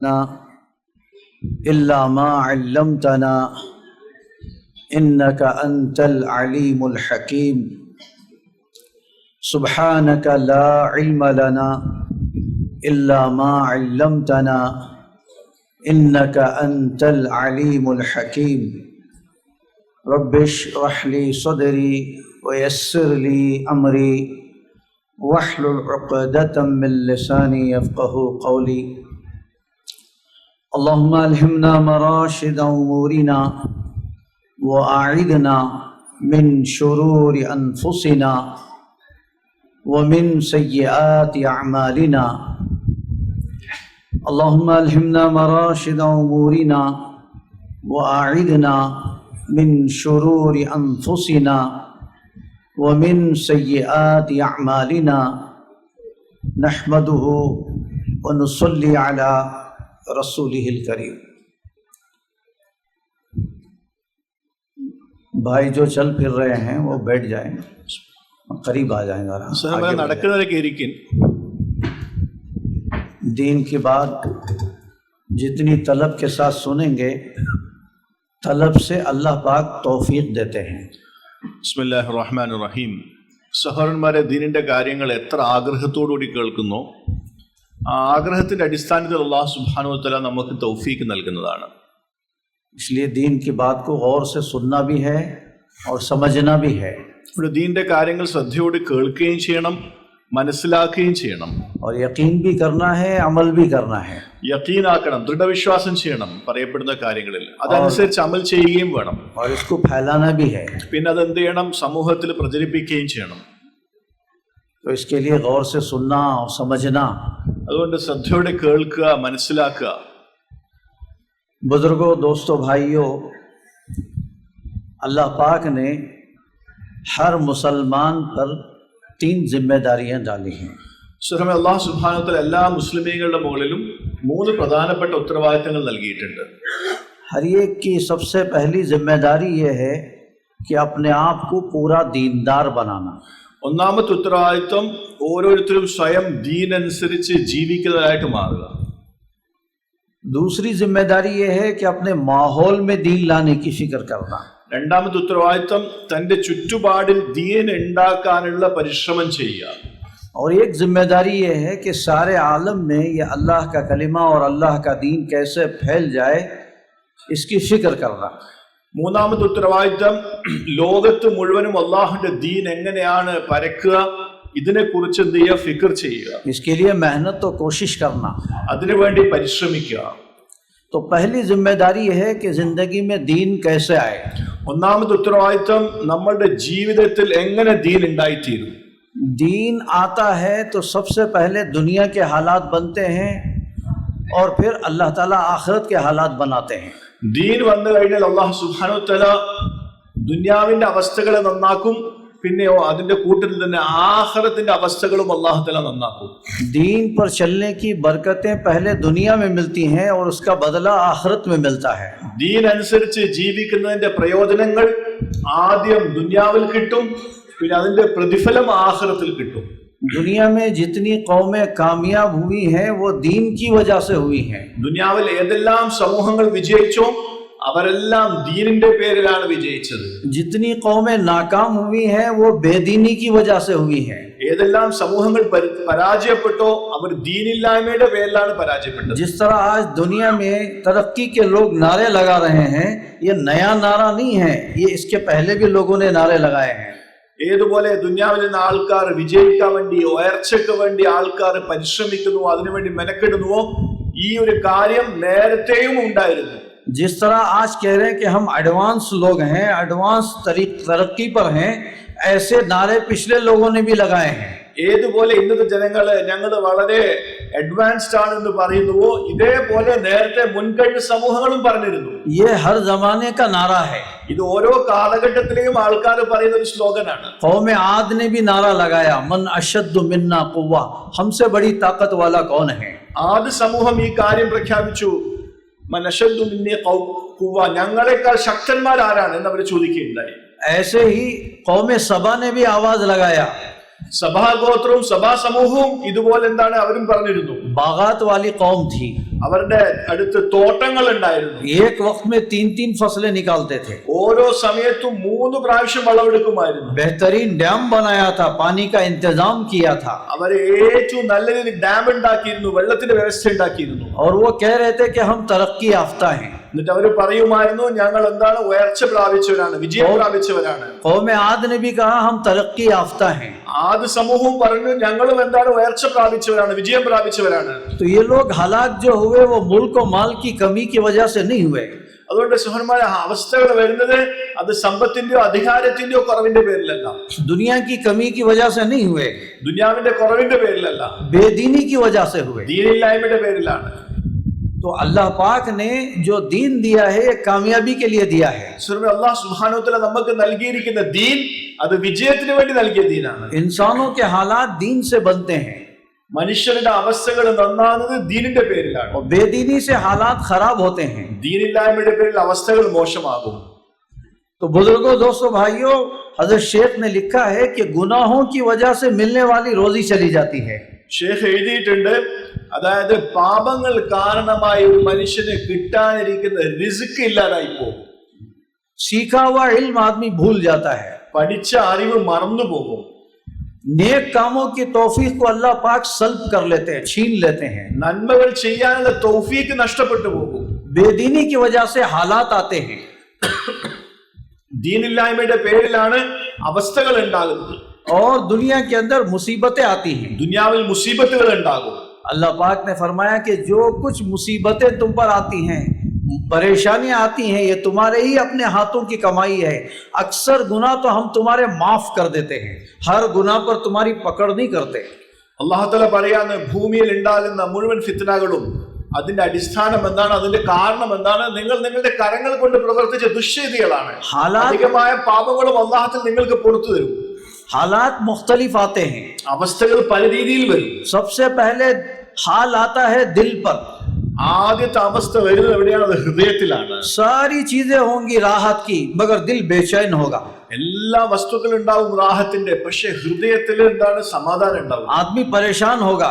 إلا ما علمتنا إنك أنت العليم الحكيم سبحانك لا علم لنا إلا ما علمتنا إنك أنت العليم الحكيم رب اشرح لي صدري ويسر لي أمري واحلل عقدة من لساني يفقه قولي اللهم ألهمنا مراشد أمورنا وأعذنا من شرور أنفسنا ومن سيئات أعمالنا اللهم ألهمنا مراشد أمورنا وأعذنا من شرور أنفسنا ومن سيئات أعمالنا نحمده ونصلي على रसूलिहिल करीम। भाई जो चल फिर रहे हैं वो बैठ जाएं, करीब आ जाएंगे। दीन की बात जितनी तलब के साथ सुनेंगे, तलब से अल्लाह पाक तौफीक देते हैं। ബിസ്മില്ലാഹിർറഹ്മാനിർറഹീം। സഹോദരന്മാരെ, ദീനിന്റെ കാര്യങ്ങൾ എത്ര ആഗ്രഹത്തോടുകൂടി കേൾക്കുന്നോ ആ ആഗ്രഹത്തിന്റെ അടിസ്ഥാനത്തിൽ അല്ലാഹു സുബ്ഹാനഹു വ തആല നമുക്ക് തൗഫീക്ക് നൽകുന്നതാണ്। इसलिए दीन की बात को गौर से सुनना भी है और समझना भी है। ഇവിടെ ദീനിന്റെ കാര്യങ്ങൾ ശ്രദ്ധയോടെ കേൾക്കുകയും ചെയ്യണം, മനസ്സിലാക്കുകയും ചെയ്യണം। और यकीन भी करना है, अमल भी करना है। യഖീനാക്കണം, ദൃഢവിശ്വാസം ചെയ്യണം പറയപ്പെടുന്ന കാര്യങ്ങളിൽ, അതനുസരിച്ച് അമൽ ചെയ്യുകയും വേണം। और इसको फैलाना भी है। പിന്നെ അത് എന്ത് ചെയ്യണം? സമൂഹത്തിൽ പ്രചരിപ്പിക്കുകയും ചെയ്യണം। तो इसके लिए गौर से सुनना और समझना। അതുകൊണ്ട് ശ്രദ്ധയോടെ കേൾക്കുക, മനസ്സിലാക്കുക। बुजुर्गों, दोस्तों, भाइयों, अल्लाह पाक ने हर मुसलमान पर 3 जिम्मेदारियां डाली हैं। അല്ലാഹു സുബ്ഹാനഹു വ തആല എല്ലാ മുസ്ലിമീങ്ങളുടെ മുകളിലും 3 പ്രധാനപ്പെട്ട ഉത്തരവാദിത്തങ്ങൾ നൽകിയിട്ടുണ്ട്। हर एक की सबसे पहली जिम्मेदारी ये है कि अपने आप को पूरा दीनदार बनाना। ഒന്നാമത്തെ ഉത്തരവാദിത്വം ഓരോരുത്തരും സ്വയം ദീൻ അനുസരിച്ച് ജീവിക്കുന്നവരായിട്ട് മാറുക। दूसरी जिम्मेदारी ये है कि अपने माहौल में दीन लाने की फिक्र करना। രണ്ടാമത്തെ ഉത്തരവാദിത്വം തന്റെ ചുറ്റുപാടിൽ ദീൻ ഉണ്ടാക്കാനുള്ള പരിശ്രമം ചെയ്യുക। और एक जिम्मेदारी ये है कि सारे आलम में ये अल्लाह का कलिमा और अल्लाह का दीन कैसे फैल जाए इसकी फिक्र करना। മൂന്നാമത്തെ ഉത്തരവാദിത്വം ലോകത്ത് മുഴുവനും അല്ലാഹുവിന്റെ ദീൻ എങ്ങനെയാണ് പരക്കുക, ഇതിനെ കുറിച്ച് എന്ത് ചെയ്യുക? ഫിക്ർ ചെയ്യുക। इसके लिए मेहनत तो कोशिश करना, അതിനുവേണ്ടി പരിശ്രമിക്കുക। तो पहली जिम्मेदारी यह है कि जिंदगी में दीन कैसे आए। ഒന്നാമത്തെ ഉത്തരവാദിത്വം നമ്മളുടെ ജീവിതത്തിൽ എങ്ങനെ ദീൻ ഉണ്ടായിത്തീരും। दीन आता है तो सबसे पहले दुनिया के हालात बनते हैं और फिर अल्लाह ताला आखिरत के हालात बनाते हैं। ദീൻ വന്നു കഴിഞ്ഞാൽ അല്ലാഹു സുബ്ഹാനഹു വ തആല ദുനിയാവിന്റെ അവസ്ഥകളെ നന്നാക്കും, പിന്നെയോ അതിന്റെ കൂട്ടത്തിൽ തന്നെ ആഖിറത്തിന്റെ അവസ്ഥകളും അല്ലാഹു തആല നന്നാക്കും। दीन पर चलने की बरकतें पहले दुनिया में मिलती हैं और उसका बदला आखिरत में मिलता है। ദീൻ അനുസരിച്ച് ജീവിക്കുന്നതിന്റെ പ്രയോജനങ്ങൾ ആദ്യം ദുനിയാവിൽ കിട്ടും, പിന്നെ അതിന്റെ പ്രതിഫലം ആഖിറത്തിൽ കിട്ടും। दुनिया में जितनी कौमें कामयाब हुई हैं वो दीन की वजह से हुई हैं। ദുനിയാവിൽ ഏതെല്ലാം സമൂഹങ്ങൾ വിജയിച്ചോ അവരെല്ലാം ദീനിന്റെ പേരിലാണ് വിജയിച്ചത്। जितनी कौमें नाकाम हुई हैं वो बेदीनी की वजह से हुई हैं। ഏതെല്ലാം സമൂഹങ്ങൾ പരാജയപ്പെട്ടോ അവർ ദീനില്ലായ്മയുടെ പേരിലാണ് പരാജയപ്പെട്ടത്। जिस तरह आज दुनिया में तरक्की के लोग नारे लगा रहे हैं, ये नया नारा नहीं है, ये इसके पहले भी लोगों ने नारे लगाए हैं। ഏതുപോലെ ദുനിയാവിൽ നിന്ന് ആൾക്കാർ വിജയിക്കാൻ വേണ്ടി, ഉയർച്ചയ്ക്ക് വേണ്ടി ആൾക്കാർ പരിശ്രമിക്കുന്നു, അതിനുവേണ്ടി മെനക്കെടുന്നുവോ, ഈ ഒരു കാര്യം നേരത്തെയും ഉണ്ടായിരുന്നു। जिस तरह आज कह रहे हैं कि हम एडवांस लोग हैं, एडवांस तरक्की पर हैं, ऐसे नारे पिछले लोगों ने भी लगाए हैं। ഏതുപോലെ ഇന്നത്തെ ജനങ്ങള് ഞങ്ങൾ വളരെ അഡ്വാൻസ്ഡ് ആണെന്ന് പറയുന്നുവോ, ഇതേപോലെ നേരത്തെ മുൻകഴിഞ്ഞ സമൂഹങ്ങളും പറഞ്ഞിരുന്നു। ये हर जमाने का नारा है। ഇത് ഓരോ കാലഘട്ടത്തിലെയും ആൾക്കാർ പറയുന്ന ഒരു സ്ലോഗനാണ്। कौम आद ने भी नारा लगाया, मन अशद्दु मिन्ना कुव्वा, हमसे बड़ी ताकत वाला कौन है। ആദ്യ സമൂഹം ഈ കാര്യം പ്രഖ്യാപിച്ചു, मन अशद्दु मिन्नी कुव्वा, ഞങ്ങളെക്കാൾ ശക്തന്മാർ ആരാണ് എന്ന് അവർ ചോദിക്കുകയുണ്ടായി। ऐसे ही कौम सबा ने भी आवाज लगाया, സഭാഗോത്രവും സഭാ സമൂഹവും ഇതുപോലെ എന്താണ് അവരും പറഞ്ഞിരുന്നു. बागात वाली कौम थी, അവരുടെ അടുത്ത് തോട്ടങ്ങൾ ഉണ്ടായിരുന്നു. एक वक्त में 3-3 फसलें निकालते थे, ഓരോ സമയത്തും 3 പ്രാവശ്യം വിളവെടുക്കുമായിരുന്നു. बेहतरीन डैम बनाया था, पानी का इंतजाम किया था, അവർ ഏറ്റവും നല്ല രീതിയിൽ ഡാം ഉണ്ടാക്കിയിരുന്നു, വെള്ളത്തിന്റെ വ്യവസ്ഥ ഉണ്ടാക്കിയിരുന്നു. और वो कह रहे थे कि हम तरक्की याफ्ता हैं. എന്നിട്ട് അവർ പറയുമായിരുന്നു, ഞങ്ങൾ എന്താണ് ഉയർച്ച പ്രാപിച്ചവരാണ്, വിജയം പ്രാപിച്ചവരാണ്. कौम आद ने भी कहा हम तरक्की याफ्ता हैं. ആദ്യ സമൂഹവും പറഞ്ഞു, ഞങ്ങളും എന്താണ് ഉയർച്ച പ്രാപിച്ചവരാണ്, വിജയം പ്രാപിച്ചവരാണ്. तो ये लोग हालात जो हुए वो मुल्क और माल की कमी की वजह से नहीं हुए. അതുകൊണ്ട് സുഹൃന്മാരെ, അവസ്ഥകൾ വരുന്നത് അത് സമ്പത്തിന്റെയോ അധികാരത്തിന്റെയോ കുറവിന്റെ പേരിലല്ല, दुनिया की कमी की वजह से नहीं हुए, ദുനിയാവിന്റെ കുറവിന്റെ പേരിലല്ല, बेदीनी की वजह से हुए. ദീനില്ലായ്മയുടെ പേരിലാണ്. तो अल्लाह पाक ने जो दीन दिया है ये कामयाबी के लिए दिया है. സുഹൃത്തുക്കളെ, അല്ലാഹു സുബ്ഹാനഹു വ തആല നമുക്ക് നൽകിയിരിക്കുന്ന ദീൻ അത് വിജയത്തിന് വേണ്ടി നൽകിയ ദീനാണ്. इंसानों के हालात दीन से बनते हैं മനുഷ്യരുടെ അവസ്ഥകൾ നന്നാകുന്നത് ദീനിന്റെ പേരിലാണ്. और बेदीनी से हालात खराब होते हैं. ദീനില്ലായ്മയുടെ പേരിൽ അവസ്ഥകൾ മോശമാകും. तो बुजुर्गों, दोस्तों, भाइयों, हजरत शेख ने लिखा है कि गुनाहों की वजह से मिलने वाली रोजी चली जाती है. ഷേഖ് എഴുതിയിട്ടുണ്ട്, അതായത് പാപങ്ങൾ കാരണമായി ഒരു മനുഷ്യന് കിട്ടാനിരിക്കുന്ന റിസ്ക് ഇല്ലാതായി പോകും. सीखा हुआ इल्म आदमी भूल जाता है. പഠിച്ച അറിവ് മറന്നു പോകും. नेक कामों की तौफीक को अल्लाह पाक सल्ब कर लेते हैं, छीन लेते हैं. നന്മകൾ ചെയ്യാനുള്ള തൗഫീക്ക് നഷ്ടപ്പെട്ടു പോകും. बेदीनी की वजह से हालात आते हैं. ദീനില്ലായ്മയുടെ പേരിലാണ് അവസ്ഥകൾ ഉണ്ടാകുന്നത്. और दुनिया के अंदर मुसीबतें आती हैं. ദുനിയാവിൽ മുസീബത്തുകൾ ഉണ്ടാകും. अल्लाह पाक ने फरमाया कि जो कुछ मुसीबतें तुम पर आती हैं, परेशानियां आती हैं, ये तुम्हारे ही अपने हाथों की कमाई है. अक्सर गुनाह तो हम तुम्हारे माफ कर देते हैं, हर गुनाह पर तुम्हारी पकड़ नहीं करते. അല്ലാഹു തആല പറയാണ്, ഭൂമിയിൽ ഉണ്ടാകുന്ന മുഴുവൻ ഫിത്നകളും അതിന്റെ അടിസ്ഥാനം എന്താണ്, അതിന്റെ കാരണം എന്താണ്? നിങ്ങൾ നിങ്ങളുടെ കരങ്ങൾ കൊണ്ട് പ്രവർത്തിച്ച ദുശ്ചര്യകളാണ്. അധികമായ പാപങ്ങളും അല്ലാഹു നിങ്ങൾക്ക് പുറത്തു തരും. हालात मुख्तलिफ आते हैं, അവസ്ഥകൾ പല രീതിയിൽ വരും. सबसे पहले हाल आता है दिल पर. ആദ്യത്തെ അവസ്ഥ വരുന്നത് എവിടെയാണ്? അത് ഹൃദയത്തിലാണ്. सारी चीजें होंगी राहत की, मगर दिल बेचैन होगा. എല്ലാ വസ്തുക്കളും ഉണ്ടാവും റാഹത്തിന്റെ, പക്ഷെ ഹൃദയത്തിൽ എന്താണ്? സമാധാനം ഉണ്ടാവും. आदमी परेशान होगा.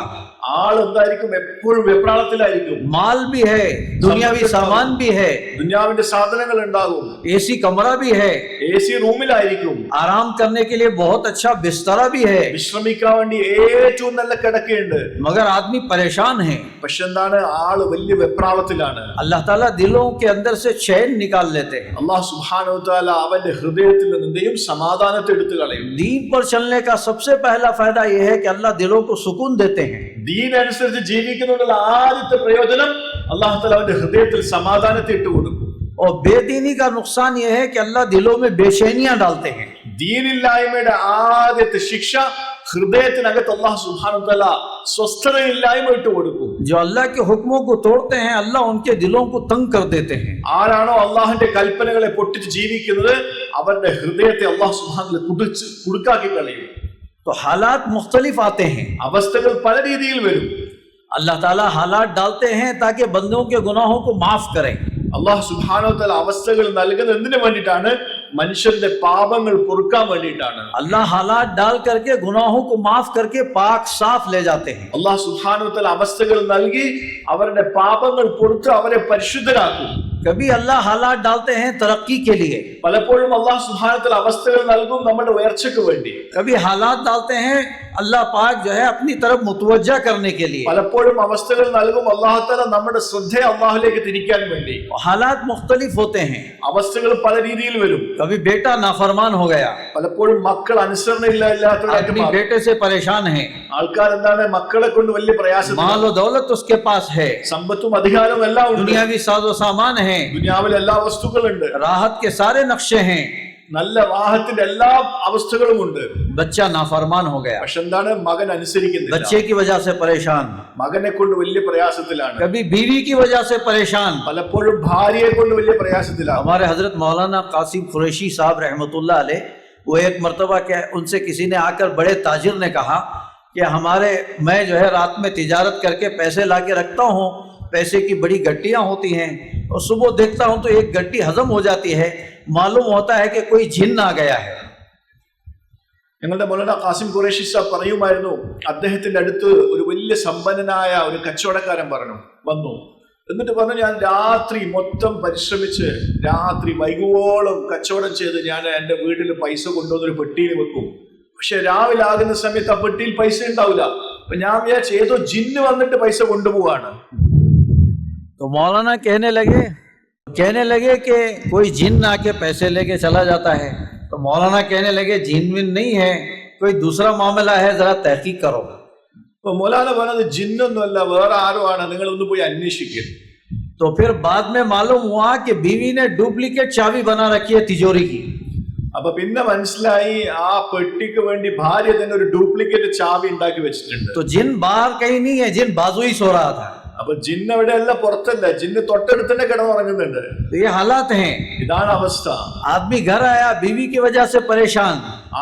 ആൾ എന്തായിരിക്കും? എപ്പോഴും വെപ്രാളത്തിലായിരിക്കും. माल भी है, दुनियावी सामान भी है, ദുനിയാവിന്റെ സാധനങ്ങൾ ഉണ്ടാകും, एसी कमरा भी है, AC റൂമിലായിരിക്കും, आराम करने के लिए बहुत अच्छा बिस्तरा भी है, വിശ്രമിക്കാൻ വേണ്ടി ഏറ്റവും നല്ല കിടക്കയുണ്ട്. मगर आदमी परेशान है. പക്ഷെ എന്താണ്? ആള് വലിയ വെപ്രാളത്തിലാണ്. अल्लाह ताला दिलों के अंदर से चैन निकाल लेते हैं. അല്ലാഹു സുബ്ഹാനഹു വ തആല അവന്റെ ഹൃദയത്തിൽ നിന്നെയും സമാധാനത്തെ എടുത്തു കളയും. दीन पर चलने का सबसे पहला फायदा यह है कि अल्लाह दिलों को सुकून देते हैं. ദീൻ അനുസരിച്ച് ജീവിക്കുന്നതിനുള്ള ആദ്യത്തെ പ്രയോജനം അല്ലാഹു തആല അവന്റെ ഹൃദയത്തിൽ സമാധാനത്തെ ഇട്ടു കൊടുക്കും. और बेदीनी का नुकसान यह है कि अल्लाह दिलों में बेचैनियां डालते हैं. ദീനില്ലായ്മയുടെ ആദ്യത്തെ ശിക്ഷ ഹൃദയത്തിനകത്ത് അല്ലാഹു സുബ്ഹാനഹു വ തആല സ്വസ്ഥതയില്ലായ്മ ഇട്ടു കൊടുക്കും. जो अल्लाह के हुक्मों को तोड़ते हैं, अल्लाह उनके दिलों को तंग कर देते हैं. ആരാണോ അള്ളാഹുവിന്റെ കൽപ്പനകളെ പൊട്ടിച്ച് ജീവിക്കുന്നത് അവരുടെ ഹൃദയത്തെ അല്ലാഹു സുബ്ഹാനഹു വ തആല കുടുക്കാക്കി കളയും. तो हालात मुख्तलिफ आते हैं. അവസ്ഥകൾ പല രീതിയിൽ വരും. अल्लाह ताला हालात डालते हैं ताकि बंदों के गुनाहों को माफ करें. അല്ലാഹു സുബ്ഹാനഹു വ തആല അവസ്ഥകൾ നൽകുന്നത് എന്തിനു വേണ്ടിയിട്ടാണ്? മനുഷ്യരുടെ പാപങ്ങൾ പൊറുക്കാൻ വേണ്ടിയിട്ടാണ്. अल्लाह हालात डाल करके गुनाहों को माफ करके पाक साफ ले जाते हैं. അല്ലാഹു സുബ്ഹാനഹു വ തആല അവസ്ഥകൾ നൽകി അവരുടെ പാപങ്ങൾ പൊറുത്ത് അവരെ പരിശുദ്ധരാക്കും. कभी अल्लाह हालात डालते हैं तरक्की के लिए, പലപ്പോഴും അല്ലാഹു സുബ്ഹാനഹു വ തആല അവസ്ഥകൾ നൽകും നമ്മുടെ ഉയർച്ചയ്ക്ക് വേണ്ടി. कभी हालात डालते हैं अल्लाह पाक जो है अपनी तरफ मुतवज्जा करने के लिए. പലപ്പോഴും അവസ്ഥകൾ നൽകും അല്ലാഹു തആല നമ്മുടെ ശ്രദ്ധയെ അല്ലാഹുവിലേക്ക് തിരിക്കാൻ വേണ്ടി. हालात मुख्तलिफ होते हैं. അവസ്ഥകൾ പല രീതിയിൽ വരും. कभी बेटा नाफरमान हो गया, പലപ്പോഴും മക്കൾ അനുസരണയില്ലാത്തവരായിട്ട് आदमी മാറും. बेटे से परेशान है, ആൾക്കാർ എന്താണ്? മക്കളെ കൊണ്ട് വലിയ പ്രയാസം. माल और दौलत उसके पास है, സമ്പത്തും അധികാരവും എല്ലാം ഉണ്ട്. दुनियावी साजो सामान है, ദുനിയാവിൽ എല്ലാ വസ്തുക്കളുണ്ട്, राहत के सारे नक्शे हैं, നല്ല വാഹത്തിന്റെ എല്ലാ അവസ്ഥകളും ഉണ്ട്. बच्चा नाफरमान हो गया, പക്ഷെ എന്താണ്? മകൻ അനുസരിക്കുന്നില്ല. बच्चे की वजह से परेशान, മകനെ കൊണ്ട് വലിയ പ്രയാസത്തിലാണ്. कभी बीवी की वजह से परेशान. പലപ്പോഴും ഭാര്യയെ കൊണ്ട് വലിയ പ്രയാസത്തിലാണ്. हमारे हजरत मौलाना कासिम कुरैशी साहब रहमतुल्लाह अलैह, वो एक मर्तबा क्या उनसे किसी ने आकर, बड़े ताजिर ने कहा कि मैं जो है रात में तिजारत करके पैसे ला के रखता हूँ, पैसे की बड़ी गट्टियां होती हैं, और सुबह देखता हूं तो एक गट्टी हजम हो जाती है, मालूम होता है कि कोई जिन्न आ गया है. ഞങ്ങളുടെ മൗലാന ഖാസിം ഖുറൈശി സാബ് പറയുമായിരുന്നു, അദ്ദേഹത്തിന്റെ അടുത്ത് ഒരു വലിയ സമ്പന്നനായ ഒരു കച്ചവടക്കാരൻ വന്നു. എന്നിട്ട് പറഞ്ഞു, ഞാൻ രാത്രി മൊത്തം പരിശ്രമിച്ച് രാത്രി വൈകുവോളം കച്ചവടം ചെയ്ത് ഞാൻ എൻ്റെ വീട്ടിൽ പൈസ കൊണ്ടുവന്നൊരു പെട്ടിയിൽ വെക്കും. പക്ഷെ രാവിലെ ആകുന്ന സമയത്ത് ആ പെട്ടിയിൽ പൈസ ഉണ്ടാവില്ല. അപ്പൊ ഞാൻ വിചാരിച്ചു ഏതോ ജിന്ന് വന്നിട്ട് പൈസ കൊണ്ടുപോവാണ്. तो मौलाना कहने लगे कि कोई जिन आके पैसे लेके चला जाता है. तो मौलाना कहने लगे जिन विन नहीं है, कोई दूसरा मामला है, जरा तहकीक करो. तो मौलाना പറഞ്ഞത് ജിന്നൊന്നുമല്ല, വേറെ ആരോ ആണ്, നിങ്ങൾ ഒന്ന് പോയി അന്വേഷിക്കുക. तो फिर बाद में मालूम हुआ कि बीवी ने डुप्लीकेट चाबी बना रखी है तिजोरी की. അപ്പൊ പിന്നെ മനസ്സിലായി ആ പെട്ടിക്ക് വേണ്ടി ഭാര്യ തന്നെ ഒരു ഡ്യൂപ്ലിക്കേറ്റ് ചാവി ഉണ്ടാക്കി വെച്ചിട്ടുണ്ട്. तो जिन बाहर कहीं नहीं है, जिन बाजू ही सो रहा था. അപ്പൊ ജിന്ന് എവിടെയല്ല, പുറത്തല്ല, ജിന്ന് തൊട്ടടുത്ത് തന്നെ കിടന്നുറങ്ങുന്നുണ്ട്. ये हालात हैं. ഇതാണ് അവസ്ഥ. आदमी घर आया बीवी की वजह से परेशान,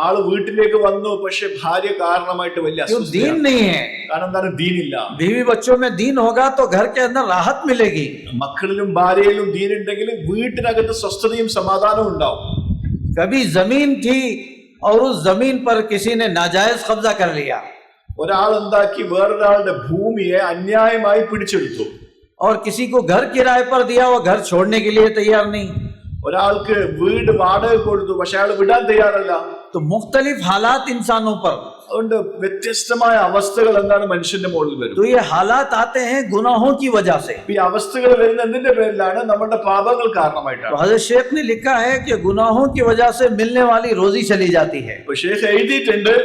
ആള് വീട്ടിലേക്ക് വന്നു, പക്ഷെ ഭാര്യ കാരണമായിട്ട് വലിയ क्यों दीन नहीं है. കാരണം എന്താണ്, ദീനില്ല. बीवी बच्चों में दीन होगा तो घर के अंदर राहत मिलेगी. മക്കളിലും ഭാര്യയിലും ദീനുണ്ടെങ്കിൽ വീട്ടിനകത്ത് സ്വസ്ഥതയും സമാധാനവും ഉണ്ടാവും. कभी जमीन थी और उस जमीन पर किसी ने नाजायज कब्जा कर लिया. ഒരാൾ എന്താക്കി വേറൊരാളുടെ ഭൂമിയെ അന്യായമായി പിടിച്ചെടുത്തു. और किसी को घर किराए पर दिया, वो घर छोड़ने के लिए तैयार नहीं. ഒരാൾക്ക് വീട് വാടക കൊടുത്തു, പക്ഷെ അയാൾ വിടാൻ തയ്യാറല്ല. तो मुख्तलिफ हालात इंसानों पर. അതുകൊണ്ട് വ്യത്യസ്തമായ അവസ്ഥകൾ എന്താണ് മനുഷ്യന്റെ മുകളിൽ വരും. तो ये हालात आते हैं गुनाहों की वजह से. ഈ അവസ്ഥകൾ വരുന്ന എന്തിന്റെ പേരിലാണ്? നമ്മുടെ പാപങ്ങൾ കാരണമായിട്ടാണ്. तो हज़रत शेख ने लिखा है कि गुनाहों की वजह से मिलने वाली रोजी चली जाती है. ഇപ്പൊ ഷേഖ് എഴുതിയിട്ടുണ്ട്,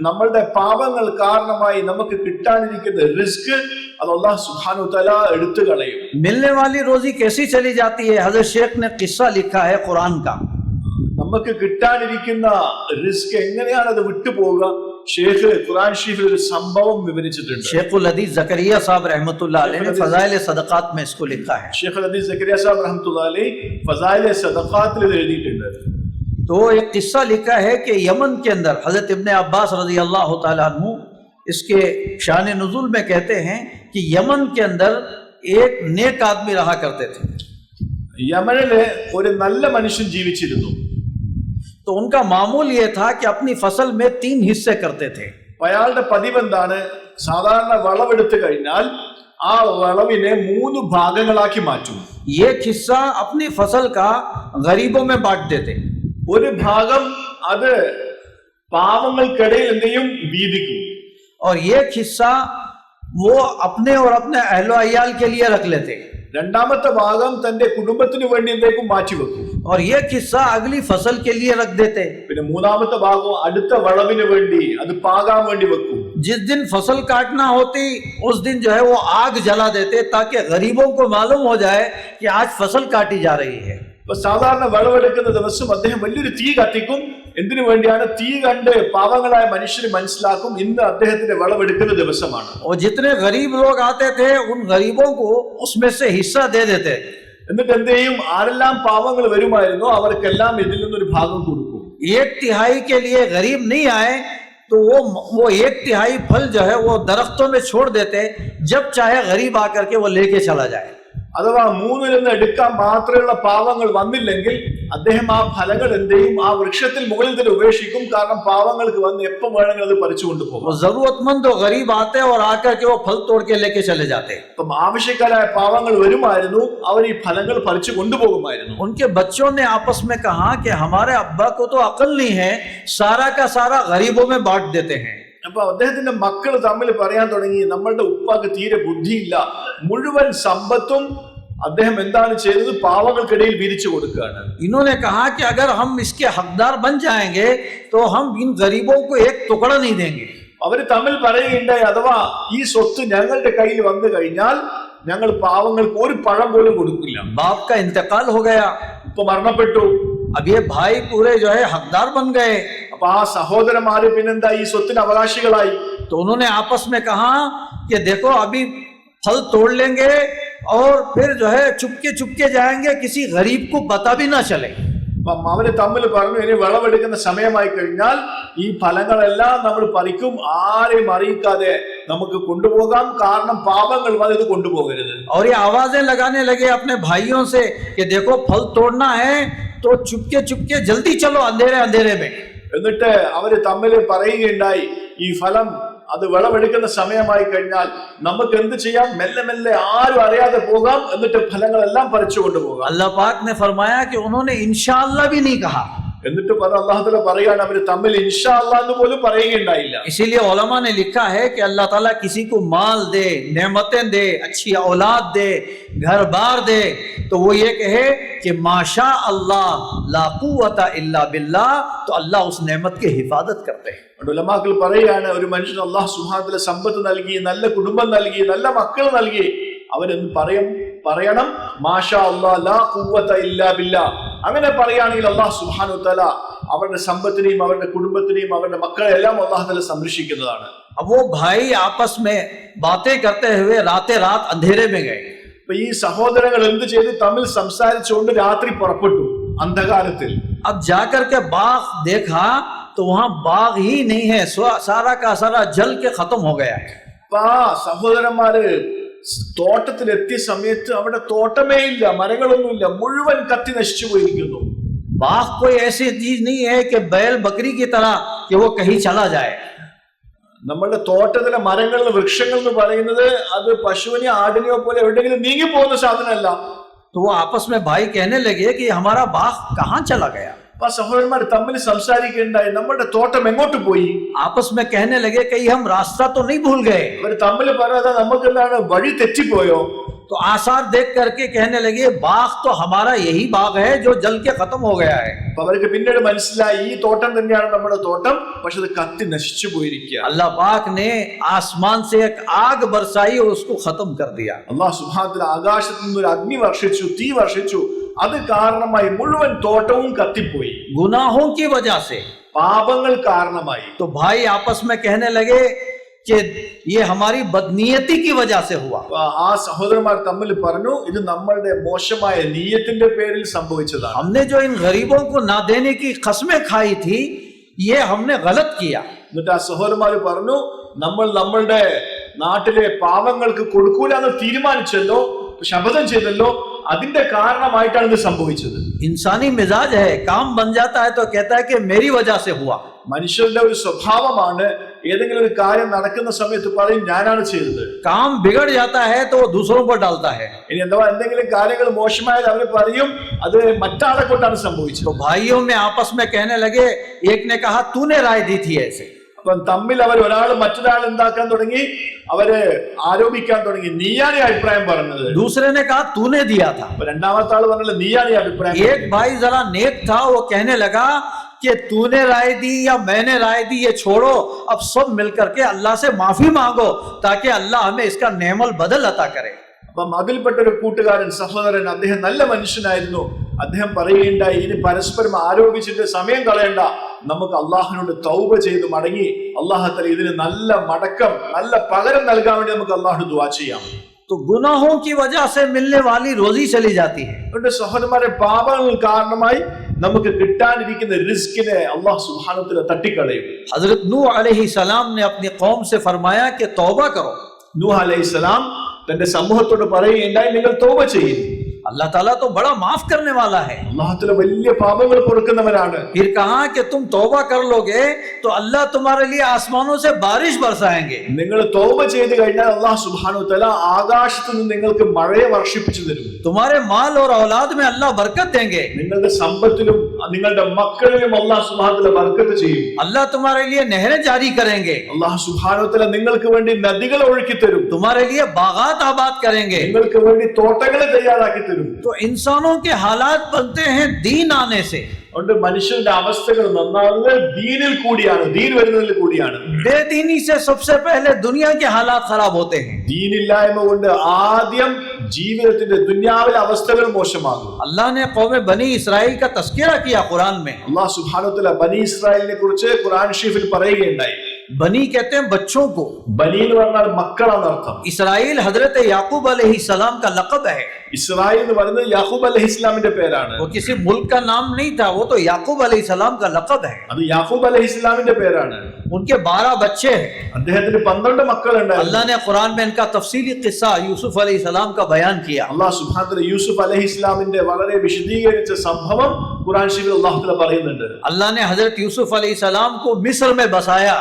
നമ്മളുടെ പാപങ്ങൾ കാരണമായി നമുക്ക് കിട്ടാനിരിക്കുന്ന റിസ്ക് അത് അല്ലാഹു സുബ്ഹാനഹു തആല എടുത്തു കളയും. मिलने वाली रोजी कैसी चली जाती है? हज़रत शेख ने किस्सा लिखा है कुरान का. നമുക്ക് കിട്ടാനിരിക്കുന്ന റിസ്ക് എങ്ങനെയാണ് അത് വിട്ടുപോകുക? ഷേഖ് ഖുർആൻ ഷരീഫിൽ ഒരു സംഭവം വിവരിച്ചിട്ടുണ്ട്. शेखुल हदीस ज़करिया साहब रहमतुल्लाह अलैह ने फज़ाइल सदक़ात में इसको लिखा है. ഷേഖ് ഹദീസ് സക്കറിയ സാഹിബ് റഹ്മത്തുള്ളാഹി അലൈഹി ഫസായിൽ സദഖാത്തിൽ ഇത് എഴുതിയിട്ടുണ്ട്. तो एक किस्सा लिखा है कि यमन के अंदर हजरत इब्ने अब्बास रज़ी अल्लाह तआला अन्हु इसके शान नुज़ुल में कहते हैं कि यमन के अंदर एक नेक आदमी रहा करते थे. യമനിലെ ഒരു നല്ല മനുഷ്യൻ ജീവിച്ചിരുന്നു. तो उनका मामूल ये था कि अपनी फसल में 3 हिस्से करते थे. അയാളുടെ പതിവ് എന്താണ്? സാധാരണ വിളവെടുത്തു കഴിഞ്ഞാൽ ആ വിളവിനെ 3 ഭാഗങ്ങളാക്കി മാറ്റും. एक हिस्सा अपनी फसल का गरीबों में बांट देते. ഒരു ഭാഗം അത് പാവങ്ങൾക്കിടയിൽ എന്തെയും വീതിക്കും. और एक हिस्सा वो अपने और अपने अहलो अयाल के लिए रख लेते. രണ്ടാമത്തെ ഭാഗം തന്റെ കുടുംബത്തിന് വേണ്ടി എന്തേക്കും മാറ്റിവെക്കും. और एक हिस्सा अगली फसल के लिए रख देते. പിന്നെ മൂന്നാമത്തെ ഭാഗം അടുത്ത വിളവിന് വേണ്ടി അത് പാകാൻ വേണ്ടി വെക്കും. जिस दिन फसल काटना होती उस दिन जो है वो आग जला देते ताकि गरीबों को मालूम हो जाए कि आज फसल काटी जा रही है. ഇപ്പൊ സാധാരണ വിളവെടുക്കുന്ന ദിവസം അദ്ദേഹം വലിയൊരു തീ കത്തിക്കും. എന്തിനു വേണ്ടിയാണ്? തീ കണ്ട് പാവങ്ങളായ മനുഷ്യർ മനസ്സിലാക്കും ഇന്ന് അദ്ദേഹത്തിന്റെ വിളവെടുക്കുന്ന ദിവസമാണ്. और जितने गरीब लोग आते थे उन गरीबों को उसमें से हिस्सा दे देते. എന്നിട്ട് എന്ത് ചെയ്യും? ആരെല്ലാം പാവങ്ങൾ വരുമായിരുന്നോ അവർക്കെല്ലാം ഇതിൽ നിന്നൊരു ഭാഗം കൊടുക്കും. 1/3 के लिए गरीब नहीं आए तो वो 1/3 फल जो है वो दरख्तों में छोड़ देते, जब चाहे गरीब आकर के वो लेके चला जाए. അഥവാ 3-ൽ നിന്ന് എടുക്കാൻ മാത്രമുള്ള പാവങ്ങൾ വന്നില്ലെങ്കിൽ അദ്ദേഹം ആ ഫലങ്ങൾ എന്തെയും ആ വൃക്ഷത്തിൽ മുകളിൽ തന്നെ ഉപേക്ഷിക്കും. കാരണം പാവങ്ങൾക്ക് വന്ന് എപ്പം വേണമെങ്കിലും അത് പറിച്ചു കൊണ്ടുപോകും. वो जरूरतमंद और गरीब आते और आकर के वो फल तोड़ के लेके चले जाते. അപ്പം ആവശ്യക്കാരായ പാവങ്ങൾ വരുമായിരുന്നു, അവർ ഈ ഫലങ്ങൾ പറിച്ചു കൊണ്ടുപോകുമായിരുന്നു. उनके बच्चों ने आपस में कहा कि हमारे अब्बा को तो अकल नहीं है, सारा का सारा गरीबों में बांट देते हैं. അപ്പൊ അദ്ദേഹത്തിന്റെ മക്കൾ തമ്മിൽ പറയാൻ തുടങ്ങി, നമ്മളുടെ ഉപ്പാക്ക് തീരെ ബുദ്ധിയില്ല, മുഴുവൻ സമ്പത്തും അദ്ദേഹം എന്താണ് ചെയ്തത്? പാവങ്ങൾക്കിടയിൽ വീതിച്ചു കൊടുക്കുകയാണ്. इन्होंने कहा कि अगर हम इसके हकदार बन जाएंगे तो हम इन गरीबों को एक टुकड़ा नहीं देंगे. അവര് തമ്മിൽ പറയുകയുണ്ടായി, അഥവാ ഈ സ്വത്ത് ഞങ്ങളുടെ കയ്യിൽ വന്നു കഴിഞ്ഞാൽ ഞങ്ങൾ പാവങ്ങൾക്ക് ഒരു പഴം പോലും കൊടുക്കില്ല. बाप का इंतकाल हो गया, ഉപ്പ മരണപ്പെട്ടു. अब ये भाई पूरे जो है हकदार बन गए. അപ്പൊ ആ സഹോദരന്മാര് പിന്നെന്താ ഈ സ്വത്തിന് അവകാശികളായി. तो उन्होंने आपस में कहा कि देखो अभी फल तोड़ लेंगे और फिर जो है चुपके चुपके जाएंगे, किसी गरीब को पता भी ना चले. അപ്പം അവര് തമ്മിൽ പറഞ്ഞു, ഇനി വിളവെടുക്കുന്ന സമയമായി കഴിഞ്ഞാൽ ഈ ഫലങ്ങളെല്ലാം നമ്മൾ പറിക്കും, ആരെയും അറിയിക്കാതെ നമുക്ക് കൊണ്ടുപോകാം, കാരണം പാപങ്ങൾ വന്ന് ഇത് കൊണ്ടുപോകരുത്. और ये आवाजें लगाने लगे अपने भाइयों से कि देखो फल तोड़ना है तो चुपके चुपके जल्दी चलो अंधेरे अंधेरे में. എന്നിട്ട് അവര് തമ്മിൽ പറയുകയുണ്ടായി, ഈ ഫലം അത് വിളവെടുക്കുന്ന സമയമായി കഴിഞ്ഞാൽ നമുക്ക് എന്ത് ചെയ്യാം, മെല്ലെ മെല്ലെ ആരും അറിയാതെ പോകാം, എന്നിട്ട് ഫലങ്ങളെല്ലാം പറിച്ചു കൊണ്ടുപോകാം. अल्लाह पाक ने फरमाया कि उन्होंने इंशाअल्लाह भी नहीं कहा. എന്നിട്ട് അല്ലാഹു തആല പറയാണ്, അവര് തമ്മിൽ ഇൻഷാ അല്ലാഹ് എന്ന് പോലും പറയുകയുണ്ടായില്ല. इसीलिए उलमा ने लिखा है कि अल्लाह ताला किसी को माल दे, नेमतें दे, अच्छी औलाद दे, घर बार दे, तो वो ये कहे कि माशा अल्लाह ला कुव्वता इल्ला बिल्लाह, तो अल्लाह उस नेमत की हिफाजत करते हैं. ഉലമാക്കൾ പറയാണ്, ഒരു മനുഷ്യന് അല്ലാഹു സുബ്ഹാനഹു വ തആല സമ്പത്ത് നൽകി, നല്ല കുടുംബം നൽകി, നല്ല മക്കൾ നൽകി, അവരെന്ത് പറയണം, മാഷാ അല്ലാഹ് ലാ ഖുവത ഇല്ലാ ബില്ലാ. അങ്ങനെ പറയുകയാണെങ്കിൽ അല്ലാഹു സുബ്ഹാനഹു വ തആല അവരുടെ സമ്പത്തിനെയും അവരുടെ കുടുംബത്തിനെയും അവരുടെ മക്കളെല്ലാം അല്ലാഹു തആല സംരക്ഷിക്കുന്നതാണ്. अब वो भाई आपस में बातें करते हुए रातें रात अंधेरे में गए. അപ്പൊ ഈ സഹോദരങ്ങൾ എന്ത് ചെയ്തു, തമ്മിൽ സംസാരിച്ചുകൊണ്ട് രാത്രി പുറപ്പെട്ടു അന്ധകാരത്തിൽ. अब जाकर के बाग देखा तो वहां बाग ही नहीं है, सारा का सारा जल के खत्म हो गया है. അപ്പൊ ആ സഹോദരന്മാര് തോട്ടത്തിലെത്തിയ സമയത്ത് അവിടെ തോട്ടമേ ഇല്ല, മരങ്ങളൊന്നുമില്ല, മുഴുവൻ കത്തി നശിച്ചു പോയിരിക്കുന്നു. बाग कोई ऐसी चीज नहीं है कि बैल बकरी की तरह कि वो कहीं चला जाए. നമ്മളുടെ തോട്ടത്തിലെ മരങ്ങൾ, വൃക്ഷങ്ങൾ എന്ന് പറയുന്നത് അത് പശുവിനെയോ ആടിനെയോ പോലെ എവിടെയെങ്കിലും നീങ്ങി പോകുന്ന സാധനമല്ല. तो वो आपस में भाई कहने लगे कि हमारा बाग कहाँ चला गया. അപ്പൊ സഹോദരന്മാർ തമ്മിൽ സംസാരിക്കുകയുണ്ടായി, നമ്മുടെ തോട്ടം എങ്ങോട്ട് പോയി. आपस में कहने लगे कहीं हम रास्ता तो नहीं भूल गए. അവർ തമ്മിൽ പറയാതെ നമുക്ക് എന്താണ്, വഴി തെറ്റിപ്പോയോ. तो आसार देख करके कहने लगे बाग तो हमारा यही बाग है जो जल के खत्म हो गया है. അപ്പൊ അവർക്ക് പിന്നീട് മനസ്സിലായി, ഈ തോട്ടം തന്നെയാണ് നമ്മുടെ തോട്ടം, പക്ഷെ അത് കത്തി നശിച്ചു പോയിരിക്കുക. अल्लाह पाक ने आसमान से एक आग बरसाई और उसको खत्म कर दिया. അല്ലാഹു സുബ്ഹാനഹു വ തആല ആകാശത്ത് നിന്ന് ഒരു അഗ്നി വർഷിച്ചു, തീ വർഷിച്ചു, അത് കാരണമായി മുഴുവൻ തോട്ടവും കത്തിപ്പോയി. गुनाहों की वजह से, പാപങ്ങൾ കാരണമായി. तो भाई आपस में कहने लगे कि ये हमारी बदनीयती की वजह से हुआ. ആ സഹോദരന്മാർ തമ്മിൽ പറഞ്ഞു, ഇത് നമ്മളുടെ മോശമായ നീയത്തിന്റെ പേരിൽ സംഭവിച്ചതാണ്. हमने जो इन गरीबों को ना देने की कसमें खाई थी, ये हमने गलत किया. എന്നിട്ട് ആ സഹോദരന്മാർ പറഞ്ഞു, നമ്മൾ നമ്മളുടെ നാട്ടിലെ പാവങ്ങൾക്ക് കൊടുക്കൂലെന്ന് തീരുമാനിച്ചല്ലോ, ശപഥം ചെയ്തല്ലോ, അതിന്റെ കാരണമായിട്ടാണ് ഇത് സംഭവിച്ചത്. इंसानी मिजाज है, काम बन जाता है तो कहता है कि मेरी वजह से हुआ. മനുഷ്യരുടെ ഒരു സ്വഭാവമാണ്, ഏതെങ്കിലും ഒരു കാര്യം നടക്കുന്ന സമയത്ത് പറയും ഞാനാണ് ചെയ്തത്. काम बिगड़ जाता है तो वो दूसरों पर डालता है. ഇനി അഥവാ എന്തെങ്കിലും കാര്യങ്ങൾ മോശമായാൽ അവർ പറയും അത് മറ്റാളെ കൊണ്ടാണ് സംഭവിച്ചത്. तो भाइयों में आपस में कहने लगे, एक ने कहा तूने राय दी थी ऐसे. അപ്പം തമ്മിൽ അവർ ഒരാൾ മറ്റൊരാൾ എന്താക്കാൻ തുടങ്ങി, അവര് ആരോപിക്കാൻ തുടങ്ങി, നീയാണ് ഈ അഭിപ്രായം പറഞ്ഞത്. दूसरे ने कहा तूने दिया था. രണ്ടാമത്തെ ആൾ പറഞ്ഞത് നീയാണ് ഈ അഭിപ്രായം. एक भाई जरा नेक था, वो कहने लगा कि तूने राय दी या मैंने राय दी ये छोड़ो, अब सब मिलकर के अल्लाह से माफी मांगो ताकि अल्लाह हमें इसका नेमल बदल अता करे. അപ്പം അതിൽപ്പെട്ട ഒരു കൂട്ടുകാരൻ, സഹോദരൻ, അദ്ദേഹം നല്ല മനുഷ്യനായിരുന്നു. അദ്ദേഹം പറയുകയുണ്ടായി, ഇനി പരസ്പരം ആരോപിച്ചിട്ട് സമയം കളയണ്ട, നമുക്ക് അള്ളാഹുവിനോട് തൗബ ചെയ്ത് മടങ്ങി അള്ളാഹു തആല ഇതിന് നല്ല മടക്കം, നല്ല പകരം നൽകാൻ വേണ്ടി നമുക്ക് അള്ളാഹുവിനോട് ദുആ ചെയ്യാം. तो गुनाहों की वजह से मिलने वाली रोजी चली जाती है. അതുകൊണ്ട് സഹോദരന്മാരെ, പാപങ്ങൾ കാരണമായി നമുക്ക് കിട്ടാനിരിക്കുന്ന റിസ്കിനെ അള്ളാഹു സുബ്ഹാനഹു വ തആല തട്ടിക്കളയും. हजरत नूह अलैहिस्सलाम ने अपनी कौम से फरमाया कि तौबा करो. നൂഹ് അലൈഹിസ്സലാം തന്റെ സമൂഹത്തോട് പറയുകയുണ്ടായി, നിങ്ങൾ തൗബ ചെയ്യും. अल्लाह ताला तो बड़ा माफ करने वाला है. അള്ളാഹു തആല വലിയ പാപങ്ങൾ പൊറുക്കുന്നവനാണ്. फिर कहा कि तुम तौबा कर लोगे तो अल्लाह तुम्हारे लिए आसमानों से बारिश बरसाएंगे. നിങ്ങൾ തൗബ ചെയ്ത് കഴിഞ്ഞാൽ അള്ളാഹു സുബ്ഹാനഹു വ തആല ആകാശത്ത് നിന്ന് നിങ്ങൾക്ക് മഴയെ വർഷിപ്പിച്ചു തരും. तुम्हारे माल और औलाद में अल्लाह बरकत देंगे. നിങ്ങളുടെ സമ്പത്തിലും നിങ്ങളുടെ മക്കളിലും അള്ളാഹു സുബ്ഹാനഹു വ തആല ബർക്കത്ത് ചെയ്യും. अल्लाह तुम्हारे लिए नहरें जारी करेंगे. അള്ളാഹു സുബ്ഹാനഹു വ തആല നിങ്ങൾക്ക് വേണ്ടി നദികൾ ഒഴുക്കി തരും. तुम्हारे लिए बागात आबाद करेंगे. നിങ്ങൾക്ക് വേണ്ടി തോട്ടങ്ങൾ തയ്യാറാക്കി തരും. तो इंसानों के हालात बनते हैं दीन आने से. അതുകൊണ്ട് മനുഷ്യന്റെ അവസ്ഥകൾ നന്നാവുന്നത് ദീനിൽ കൂടിയാണ്, ദീൻ വരുന്നതിൽ കൂടിയാണ്. बेदीनी से सबसे पहले दुनिया के हालात खराब होते हैं. ദീനില്ലായ്മ കൊണ്ട് ആദ്യം ജീവിതത്തിന്റെ ദുനിയാവിലെ അവസ്ഥകൾ മോശമാകും. अल्लाह ने कौम बनी इसराइल का तस्किरा किया कुरान में. അല്ലാഹു സുബ്ഹാനഹു വ തആല ബനി ഇസ്രായേലിനെ കുറിച്ച് ഖുർആൻ ഷരീഫിൽ പറയുകയുണ്ടായി. बनी कहते हैं बच्चों को. ബനി എന്ന് പറഞ്ഞാൽ മക്കളാണ് അർത്ഥം. इसराइल हजरत याकूब अलैहिस्सलाम का लक़ब है. ഇസ്രായേൽ എന്ന് പറയുന്നത് യാക്കൂബ് അലൈഹിസ്സലാമിന്റെ പേരാണ്. वो किसी मुल्क का नाम नहीं था, वो तो याकूब अलैहिस्सलाम का लक़ब है. അത് യാക്കൂബ് അലൈഹിസ്സലാമിന്റെ പേരാണ്. उनके 12 बच्चे हैं. അദ്ദേഹത്തിന് 12 മക്കളുണ്ടായിരുന്നു. अल्लाह ने कुरान में इनका तफसीली किस्सा यूसुफ अलैहिस्सलाम का बयान किया. അല്ലാഹു സുബ്ഹാനഹു വ തആല യൂസുഫ് അലൈഹിസ്സലാമിന്റെ വളരെ വിശദീകരിച്ച സംഭവം ഖുർആൻ ഷരീഫിൽ അല്ലാഹു തആല പറയുന്നുണ്ട്. अल्लाह ने हजरत यूसुफ अलैहिस्सलाम को मिस्र में बसाया.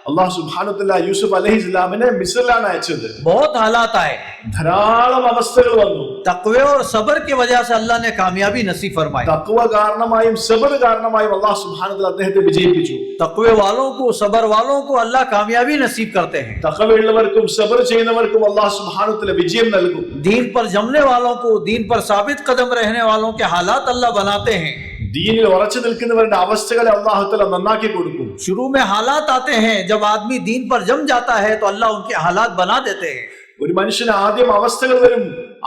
അല്ലാഹു സുബ്ഹാനഹു വ തആല യൂസുഫ് അലൈഹിസ്സലാമിനെ മിസ്റിലാണ് അയച്ചത്. बहुत हालात आए, ധാരാളം അവസ്ഥകൾ വന്നു. तकवे और सब्र की वजह से अल्लाह ने कामयाबी नसीब फरमाई. തഖ്വ കാരണമായും സബർ കാരണമായും അല്ലാഹു സുബ്ഹാനഹു വ തആല അദ്ദേഹത്തെ വിജയിപ്പിച്ചു. तकवे वालों को, सब्र वालों को अल्लाह कामयाबी नसीब करते हैं. തഖ്വയുള്ളവർക്കും സബർ ചെയ്യുന്നവർക്കും അല്ലാഹു സുബ്ഹാനഹു വ തആല വിജയം നൽകും. दीन पर जमने वालों को, दीन पर साबित कदम रहने वालों के हालात अल्लाह बनाते हैं. ദീനിൽ ഉറച്ചു നിൽക്കുന്നവരുടെ അവസ്ഥകളെ അല്ലാഹു തആല നന്നാക്കി കൊടുക്കും. शुरू में हालात आते हैं, जब आदमी दीन पर जम जाता है तो अल्लाह उनके हालात बना देते हैं. ഒരു മനുഷ്യന് ആദ്യം അവസ്ഥകൾ വരും.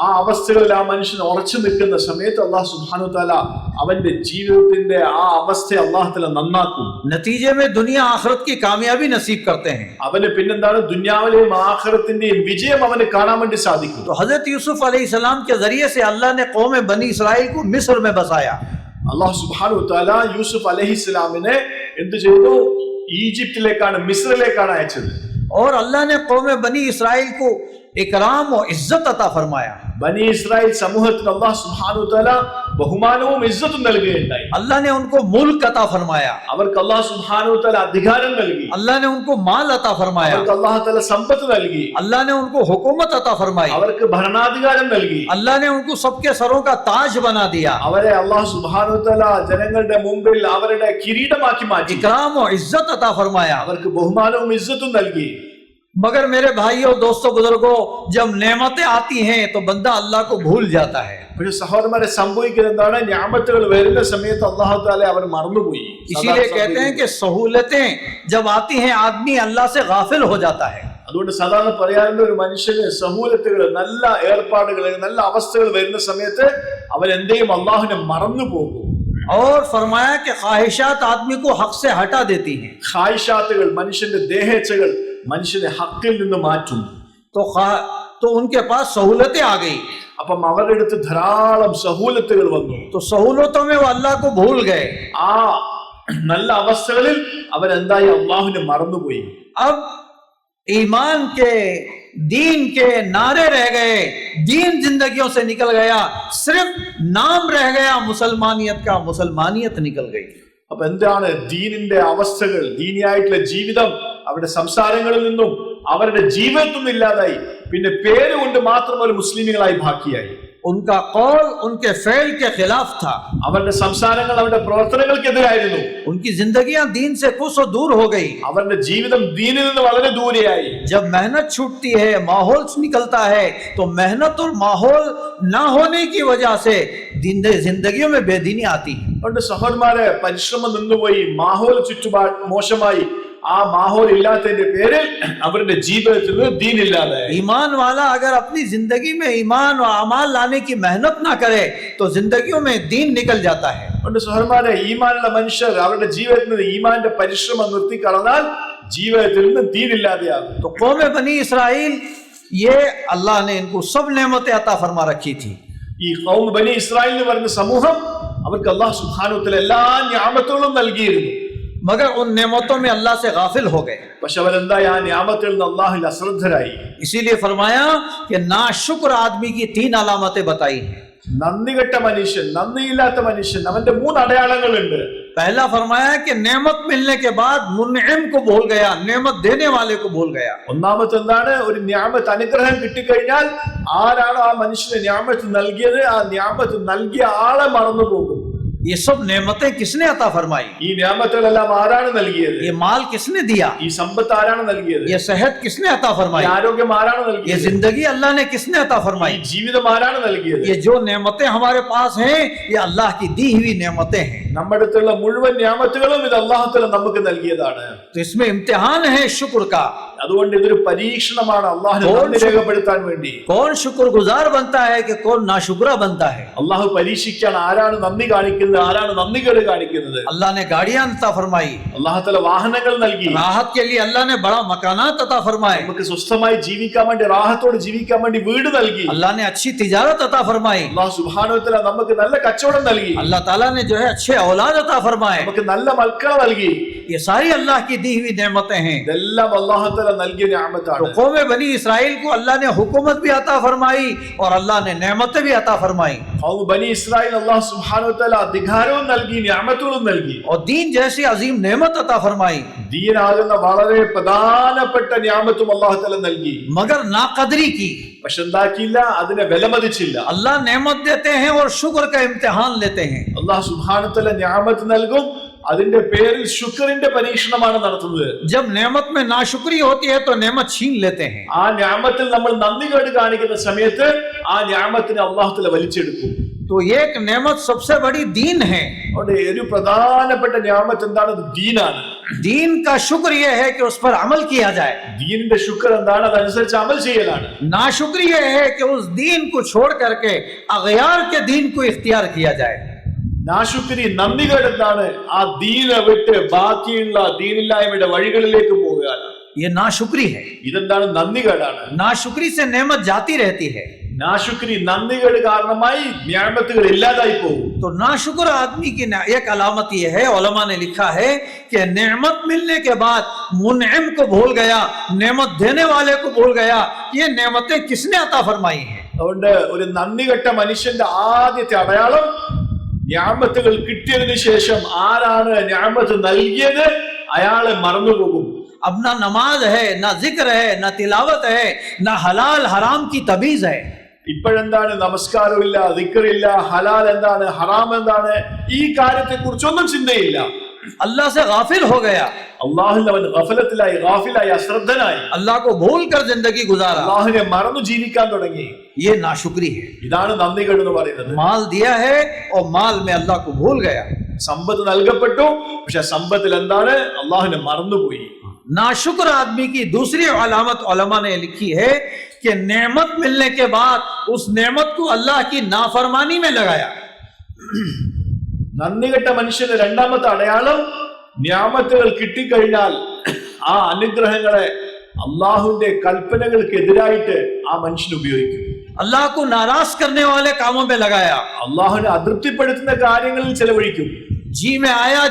ആ അവസ്ഥകളിൽ ആ മനുഷ്യൻ ഉറച്ചു നിൽക്കുന്ന സമയത്ത് അല്ലാഹു സുബ്ഹാനഹു വ തആല അവന്റെ ജീവിതത്തിന്റെ ആ അവസ്ഥയെ അല്ലാഹു തആല നന്നാക്കും. नतीजे में दुनिया आखिरत की कामयाबी नसीब करते हैं. അവന് പിന്നെന്താണ് ദുനിയാവിലെയും ആഖിറത്തിന്റെയും വിജയം അവന് കാണാൻ വേണ്ടി സാധിക്കും. तो हजरत यूसुफ अलैहिस्सलाम के जरिए से अल्लाह ने कौम बनी इसराइल को मिस्र में बसाया. അല്ലാഹു സുബ്ഹാനഹു വ തആല യൂസുഫ് അലൈഹിസ്സലാമിനെ എന്ത് ചെയ്തു? ഈജിപ്തിലേക്കാണ്, മിസ്രിലേക്കാണ് അയച്ചത്. और अल्लाह ने कौम बनी इसराइल को इकराम और इज्जत अता फरमाया. ബനി ഇസ്രായേൽ സമൂഹത്തിന് അല്ലാഹു സുബ്ഹാനഹു വ തആല ബഹുമാനവും ഇസ്സത്തും നൽകുകയുണ്ടായി. अल्लाह ने उनको मुल्क अता फरमाया. അവർക്ക് അല്ലാഹു സുബ്ഹാനഹു വ തആല അധികാരം നൽകി. अल्लाह ने उनको माल अता फरमाया. അവർക്ക് അല്ലാഹു തആല സമ്പത്ത് നൽകി. अल्लाह ने उनको हुकूमत अता फरमाई. അവർക്ക് ഭരണാധികാരം നൽകി. अल्लाह ने उनको सबके सरों का ताज बना दिया. അവരെ അല്ലാഹു സുബ്ഹാനഹു വ തആല ജനങ്ങളുടെ മുമ്പിൽ അവരുടെ കിരീടമാക്കി മാറ്റി. इकराम और इज्जत अता फरमाया. അവർക്ക് ബഹുമാനവും ഇസ്സത്തും നൽകി. मगर मेरे भाइयों, दोस्तों, बुजुर्गों, जब नेमतें आती हैं तो बंदा अल्लाह को भूल जाता है. പക്ഷെ സഹോദരന്മാരെ സംഭവിക്കുന്നത് എന്താണ്? ഞാമത്തുകൾ വരുന്ന സമയത്ത് അല്ലാഹു തആല അവർ മറന്നുപോയി. इसीलिए कहते हैं कि सहूलतें जब आती हैं आदमी अल्लाह से गाफिल हो जाता है. അതുകൊണ്ട് സാധാരണ പറയാറുണ്ട്, ഒരു മനുഷ്യന് സഹൂലത്തുകൾ, നല്ല ഏർപ്പാടുകൾ, നല്ല അവസ്ഥകൾ വരുന്ന സമയത്ത് അവൻ എന്തെയും അള്ളാഹുവിനെ മറന്നു പോകും. और फरमाया कि ख्वाहिशात आदमी को हक से हटा देती हैं. ഖായിഷാത്തുകൾ, മനുഷ്യന്റെ ദേഹേച്ഛകൾ മനുഷ്യനെ ഹക്കിൽ നിന്ന് മാറ്റും. तो उनके पास सहूलतें आ गई. അപ്പം അവരുടെ അടുത്ത് ധാരാളം സഹൂലത്തുകൾ വന്നു. तो सहूलतों में वो अल्लाह को भूल गए. ആ നല്ല അവസ്ഥകളിൽ അവരെന്തായി? അള്ളാഹുവിനെ മറന്നുപോയി. अब ईमान के, दीन के नारे रह गए, दीन जिंदगियों से निकल गया, सिर्फ नाम रह गया मुसलमानियत का, मुसलमानियत निकल गई. അപ്പൊ എന്താണ് ദീനിന്റെ അവസ്ഥകൾ? ദീനിയായിട്ടുള്ള ജീവിതം അവരുടെ സംസാരങ്ങളിൽ നിന്നും അവരുടെ ജീവിതത്തിൽ നിന്നും ഇല്ലാതായി. പിന്നെ പേര് കൊണ്ട് മാത്രം ഒരു മുസ്ലിമുകളായി ബാക്കിയായി. उनका कौल उनके फेल के खिलाफ था. അവരുടെ സംസാരങ്ങൾ അവരുടെ പ്രവർത്തനങ്ങൾക്കെതിരായിരുന്നു. उनकी जिंदगियां दीन से कुछ दूर हो गई. അവരുടെ ജീവിതം ദീനിൽ നിന്ന് വളരെ ദൂരെയായി. जब मेहनत छूटती है, माहौल निकलता है, तो मेहनत और माहौल ना होने की वजह से जिंदगियों में बेदीनी आती है. അതുകൊണ്ട് സഹോദരന്മാരെ, പരിശ്രമം നിന്നുപോയി, മാഹോൽ ചുറ്റുപാട് മോശമായി. ആ മാഹോൽ ഇല്ലാത്തതിന്റെ പേരിൽ അവരുടെ ജീവിതത്തിൽ ദീൻ ഇല്ലാതെ. ईमान वाला अगर अपनी जिंदगी में ईमान और अमाल लाने की मेहनत ना करे तो जिंदगियों में दीन निकल जाता है. അതുകൊണ്ട് സഹോദരന്മാരെ, ഈമാനുള്ള മനുഷ്യർ അവരുടെ ജീവിതത്തിൽ നിന്ന് ഈമാന്റെ പരിശ്രമം നിർത്തി കളഞ്ഞാൽ ജീവിതത്തിൽ നിന്ന് ദീൻ ഇല്ലാതെയാകും. तो कौम बनी इसराइल, ये अल्लाह ने इनको सब नेमतें अता फरमा रखी थी. ഈ ഖൗം ബനി ഇസ്രായേൽ എന്ന് പറയുന്ന സമൂഹം, അവർക്ക് അല്ലാഹു സുബ്ഹാനഹു വ തആല എല്ലാ നിഅമത്തുകളും നൽകിയിരുന്നു. मगर उन नेमतों में अल्लाह से गाफिल हो गए. പക്ഷെ അവരെന്തായി? ആ നിഅമത്തുകളിൽ നിന്ന് അല്ലാഹുവിൽ അശ്രദ്ധരായി. इसीलिए फरमाया कि नाशुक्र आदमी की 3 अलामतें बताई हैं. നന്ദി കെട്ട മനുഷ്യൻ, നന്ദിയില്ലാത്ത മനുഷ്യൻ, അവന്റെ 3 അടയാളങ്ങളുണ്ട്. पहला फरमाया कि नेमत मिलने के बाद मुनइम को भूल गया, नेमत देने वाले को भूल गया. ഒന്നാമത്തെ എന്താണ്? ഒരു നിഅമത്ത്, അനുഗ്രഹം കിട്ടിക്കഴിഞ്ഞാൽ ആരാണോ ആ മനുഷ്യന് നിഅമത്ത് നൽകിയത്, ആ നിഅമത്ത് നൽകിയ ആളെ മറന്നു പോകും. ये सब नेमतें किसने अता फरमाई? ഈ നിഅമത്തുകളെല്ലാം ആരാണ് നൽകിയത്? ये माल किसने दिया? ഈ സമ്പത്ത് ആരാണ് നൽകിയത്? ये सेहत किसने अता ഈ फरमाई? ആരോഗ്യം ആരാണ് ये നൽകിയത്? जिंदगी अल्लाह ने किसने अता ഈ फरमाई? ജീവിതം ആരാണ് നൽകിയത്? ये जो नेमतें हमारे पास हैं, ये अल्लाह की दी हुई नेमतें हैं. നമ്മുടെ അടുത്തുള്ള മുഴുവൻ നിഅമത്തുകളും ഇത് അല്ലാഹു തആല നമുക്ക് നൽകിയതാണ്. तो इसमें इम्तिहान है शुक्र का. അതുകൊണ്ട് ഇതൊരു പരീക്ഷണമാണ് അല്ലാഹുവിനെ നന്ദി രേഖപ്പെടുത്താൻ വേണ്ടി. कौन शुक्रगुजार बनता है कि कौन नाशुक्रा बनता है. അല്ലാഹു പരീക്ഷിക്കാൻ ആരാണ് നന്ദി കാണിക്കുന്നത്, ആരാണ് നന്ദികേട് കാണിക്കുന്നത്. अल्लाह ने गाड़ियां अता फरमाई, അല്ലാഹു തആല വാഹനങ്ങൾ നൽകി. राहत के लिए अल्लाह ने बड़ा मकानात अता फरमाए. നമുക്ക് സ്വസ്ഥമായി ജീവിക്കാൻ വേണ്ടി, റാഹത്തോട് ജീവിക്കാൻ വേണ്ടി വീട് നൽകി. अल्लाह ने अच्छी तिजारत अता फरमाई. അല്ലാഹു സുബ്ഹാനഹു വ തആല നമുക്ക് നല്ല കച്ചവടം നൽകി. अल्लाह ताला ने जो है अच्छे औलाद अता फरमाए. നമുക്ക് നല്ല മക്കളെ നൽകി. ये सारी अल्लाह की दी हुई नेमतें हैं. ഇതെല്ലാം അല്ലാഹു തആല തആല നൽകിയ നിഅമത്താണ്. तो कौम बनी इसराइल को अल्लाह ने हुकूमत भी अता फरमाई और अल्लाह ने नेमतें भी अता फरमाई. ഖൗം ബനി ഇസ്രായേൽ അല്ലാഹു സുബ്ഹാനഹു വ തആല അധികാരവും നൽകി നിഅമത്തുകളും നൽകി. और दीन जैसी अजीम नेमत अता फरमाई. ദീനാകുന്ന വളരെ പ്രധാനപ്പെട്ട നിഅമത്തും അല്ലാഹു തആല നൽകി. मगर नाकदरी की. പക്ഷെ എന്താക്കിയില്ല, അതിനെ വിലമതിച്ചില്ല. अल्लाह नेमत देते हैं और शुक्र का इम्तिहान लेते हैं. അല്ലാഹു സുബ്ഹാനഹു വ തആല നിഅമത്ത് നൽകും, അതിന്റെ പേരിൽ ശുക്രിന്റെ പരീക്ഷണമാണ് നടത്തുന്നത്. जब नेमत में नाशुक्री होती है तो नेमत छीन लेते हैं. ആ നിഅമത്തിൽ നമ്മൾ നന്ദികേട് കാണിക്കുന്ന സമയത്ത് ആ നിഅമത്തിനെ അല്ലാഹു തആല വലിച്ചെടുക്കും. तो एक नेमत सबसे बड़ी दीन है. അതുകൊണ്ട് ഒരു പ്രധാനപ്പെട്ട നിഅമത്ത് എന്താണ്? ദീനാണ്. दीन का शुक्र यह है कि उस पर अमल किया जाए. ദീനിന്റെ ശുക്ർ എന്താണ്? അതനുസരിച്ച് അമൽ ചെയ്യലാണ്. नाशुक्री यह है कि उस दीन को छोड़ करके अगयार के दीन को इख्तियार किया जाए. നാശുക്രി നന്ദികേട് എന്താണ്? ആ ദീന വിട്ട് ബാക്കിയുള്ള ദീനില്ലായ്മയുടെ വഴികളിലേക്ക് പോവുകയാണ്. ये नाशुक्री है. ഇതെന്താണ്? നന്ദികേടാണ്. नाशुक्री से नेमत जाती रहती है. നാശുക്രി നന്ദികേട് കാരണമായി നിഅമത്തുകൾ ഇല്ലാതായി പോകും. तो नाशुक्र आदमी की एक अलामत यह है, उलमा ने लिखा है कि नेमत मिलने के बाद मुनइम को भूल गया, नेमत देने वाले को भूल गया. ये नेमतें किसने अता फरमाई हैं? അതുകൊണ്ട് ഒരു നന്ദികെട്ട മനുഷ്യന്റെ ആദ്യത്തെ അടയാളം, നിഅമത്തുകൾ കിട്ടിയതിനു ശേഷം ആരാണ് നിഅമത്ത് നൽകിയത് അയാളെ മറന്നുപോകും. अब ना नमाज है, ना जिक्र है, ना तिलावत है, ना हलाल हराम की तमीज है. ഇപ്പോഴെന്താണ്? നമസ്കാരമില്ല, ദിക്റില്ല, ഹലാൽ എന്താണ്, ഹറാം എന്താണ്, ഈ കാര്യത്തെ കുറിച്ചൊന്നും ചിന്തയില്ല. अल्लाह से गाफिल हो गया. അള്ളാഹുവിൽ അവൻ ഗഫലത്തിലായി, ഗാഫിലായി, അശ്രദ്ധനായി. अल्लाह को भूल कर जिंदगी गुजारा. അള്ളാഹുവിനെ മറന്നു ജീവിക്കാൻ തുടങ്ങി. ये नाशुक्री है. ഇതാണ് നന്ദികേട് എന്ന് പറയുന്നത്. माल दिया है और माल में अल्लाह को भूल गया. സമ്പത്ത് നൽകപ്പെട്ടു, പക്ഷെ സമ്പത്തിൽ എന്താണ്? അള്ളാഹുവിനെ മറന്നുപോയി. नाशुक्र आदमी की दूसरी अलामत उलमा ने लिखी है कि नेमत मिलने के बाद उस नेमत को अल्लाह की नाफरमानी में लगाया. നന്ദികെട്ട മനുഷ്യന്റെ രണ്ടാമത്തെ അടയാളം, നിഅമത്തുകൾ കിട്ടിക്കഴിഞ്ഞാൽ ആ അനുഗ്രഹങ്ങളെ അള്ളാഹുവിന്റെ കൽപ്പനകൾക്കെതിരായിട്ട് ആ മനുഷ്യൻ ഉപയോഗിക്കും. अल्लाह को नाराज करने वाले कामों में लगाया. അള്ളാഹുവിനെ അതൃപ്തിപ്പെടുത്തുന്ന കാര്യങ്ങളിൽ ചെലവഴിക്കും. जी में आया,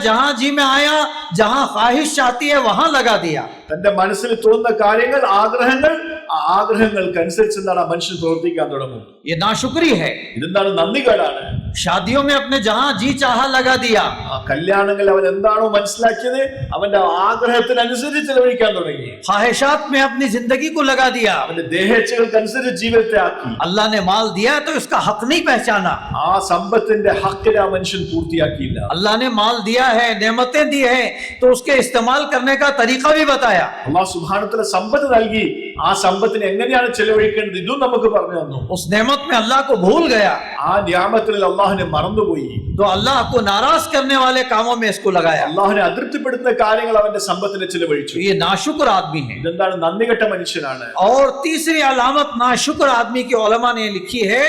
जहां ख्वाहिश चाहती है वहां लगा दिया. തന്റെ മനസ്സിൽ തോന്നുന്ന കാര്യങ്ങൾ, ആഗ്രഹങ്ങൾ, ആ ആഗ്രഹങ്ങൾക്കനുസരിച്ച് എന്താണ് ആ മനുഷ്യൻ പ്രവർത്തിക്കാൻ തുടങ്ങും. ये नाशुक्री है. ഇതെന്താണ്? നന്ദികേടാണ്. शादियों में अपने जहां जी चाहा लगा दिया. ആ കല്യാണങ്ങൾ അവൻ എന്താണോ മനസ്സിലാക്കിയത് അവന്റെ ആഗ്രഹത്തിനനുസരിച്ച് ചെലവഴിക്കാൻ തുടങ്ങി. ख्वाहिशात में अपनी जिंदगी को लगा दिया. അവന്റെ ദേഹേച്ഛകൾക്കനുസരിച്ച് ജീവിതത്തെ ആക്കി. अल्लाह ने माल दिया तो इसका हक नहीं पहचाना. ആ സമ്പത്തിന്റെ ഹക്കിനെ ആ മനുഷ്യൻ പൂർത്തിയാക്കിയില്ല. अल्लाह ने माल दिया है, नेमतें दी है, तो उसके इस्तेमाल करने का तरीका भी बताया. അല്ലാഹു സുബ്ഹാനഹു വ തആല സമ്പത്ത് നൽകി, ആ സമ്പത്തിനെ എങ്ങനെയാണ് ചെലവഴിക്കേണ്ടത് ഇതും നമുക്ക് പറഞ്ഞു തന്നു. उस नेमत में अल्लाह को भूल गया, ആ നിഅമത്തിൽ അല്ലാഹുവിനെ മറന്നുപോയി. तो अल्लाह को नाराज करने वाले कामों में इसको लगाया. അല്ലാഹുവിനെ അതൃപ്തിപ്പെടുത്തുന്ന കാര്യങ്ങൾ അവന്റെ സമ്പത്തിനെ ചെലവഴിച്ചു. ये नाशुक्र आदमी है. ഇതെന്താണ്? നന്ദികെട്ട മനുഷ്യനാണ്. और तीसरी अलामत नाशुक्र आदमी के उलमा ने लिखी है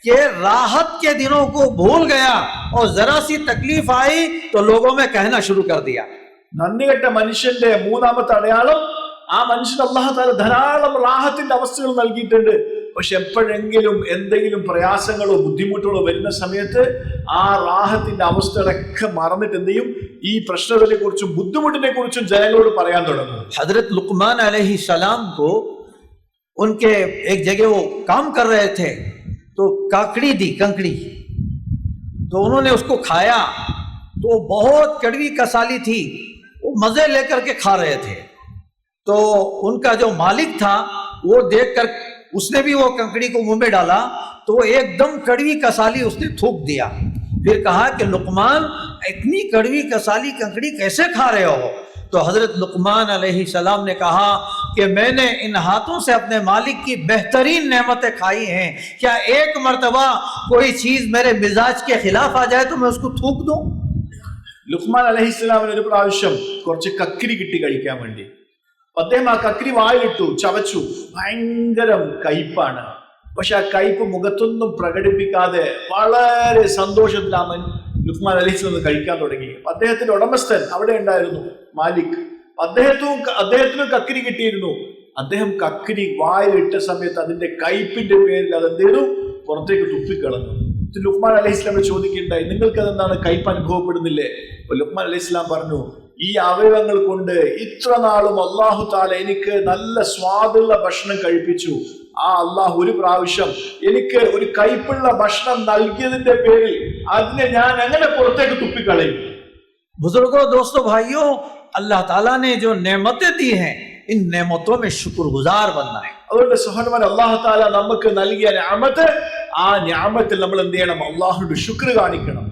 कि राहत के दिनों को भूल गया और जरा सी तकलीफ आई तो लोगों में कहना शुरू कर दिया. നന്ദികെട്ട മനുഷ്യന്റെ മൂന്നാമത്തെ അടയാളം, ആ മനുഷ്യൻ അല്ലാഹു തആല ധാരാളം റാഹത്തിന്റെ അവസ്ഥകൾ നൽകിയിട്ടുണ്ട്. പക്ഷെ എപ്പോഴെങ്കിലും എന്തെങ്കിലും പ്രയാസങ്ങളോ ബുദ്ധിമുട്ടുകളോ വരുന്ന സമയത്ത് ആ റാഹത്തിന്റെ അവസ്ഥകളൊക്കെ മറന്നിട്ട് എന്ത് ചെയ്യും? ഈ പ്രശ്നങ്ങളെ കുറിച്ചും ബുദ്ധിമുട്ടിനെ കുറിച്ചും ജനങ്ങളോട് പറയാൻ തുടങ്ങും. हजरत लुकमान अलैहिस्सलाम को उनके एक जगह वो काम कर रहे थे तो काकड़ी दी, कंकड़ी, तो उन्होंने उसको खाया तो बहुत कड़वी कसाली थी. वो मजे लेकर के खा रहे थे. तो उनका जो मालिक था वो देखकर उसने भी वो कंकड़ी को मुंह में डाला तो एकदम कड़वी कसाली उसने थूक दिया. फिर कहा कि लुकमान, इतनी कड़वी कसाली कंकड़ी कैसे खा रहे हो? तो हजरत लुकमान अलैहिस्सलाम ने कहा कि मैंने इन हाथों से अपने मालिक की बेहतरीन नेमतें खाई हैं. क्या एक मर्तबा कोई चीज मेरे मिजाज के खिलाफ आ जाए तो मैं उसको थूक दूं? ലുക്മാൻ അലൈഹിസ്സലാമിന് ഒരു പ്രാവശ്യം കുറച്ച് കക്കിരി കിട്ടി കഴിക്കാൻ വേണ്ടി. അദ്ദേഹം ആ കക്കിരി വായിലിട്ടു, ചവച്ചു. ഭയങ്കരം കയ്പാണ്. പക്ഷെ ആ കയ്പ് മുഖത്തൊന്നും പ്രകടിപ്പിക്കാതെ വളരെ സന്തോഷത്തിൽ ആ ലുക്മാൻ അലൈഹിസ്സലാം കഴിക്കാൻ തുടങ്ങി. അദ്ദേഹത്തിന്റെ ഉടമസ്ഥൻ അവിടെ ഉണ്ടായിരുന്നു, മാലിക്. അദ്ദേഹത്തിനും കക്കിരി കിട്ടിയിരുന്നു. അദ്ദേഹം കക്കിരി വായിലിട്ട സമയത്ത് അതിന്റെ കയ്പിന്റെ പേരിൽ അതെന്ത് ചെയ്തു? പുറത്തേക്ക് തുപ്പിക്കളഞ്ഞു. ലുക്മാൻ അലൈഹിസ്സലാമിനെ ചോദിക്കുകയുണ്ടായി, നിങ്ങൾക്ക് അതെന്താണ്, കയ്പ് അനുഭവപ്പെടുന്നില്ലേ? അപ്പൊ ലുക്മാൻ അലൈഹിസ്സലാം പറഞ്ഞു, ഈ അവയവങ്ങൾ കൊണ്ട് ഇത്ര നാളും അല്ലാഹു തആല എനിക്ക് നല്ല സ്വാദുള്ള ഭക്ഷണം കഴിപ്പിച്ചു. ആ അല്ലാഹു ഒരു പ്രാവശ്യം എനിക്ക് ഒരു കൈപ്പുള്ള ഭക്ഷണം നൽകിയതിന്റെ പേരിൽ അതിനെ ഞാൻ എങ്ങനെ പുറത്തേക്ക് തുപ്പിക്കളയും? बुजुर्गों, दोस्तों, भाइयों, अल्लाह ताला ने जो नेमतें दी हैं, इन नेमतों में शुक्रगुजार बनना है. അതുകൊണ്ട് സഹോദരന്മാരെ, അല്ലാഹു തആല നമുക്ക് നൽകിയ നിഅമത്ത്, ആ നിഅമത്തിൽ നമ്മൾ എന്ത് ചെയ്യണം? അല്ലാഹുവിന്റെ ശുക്ർ കാണിക്കണം.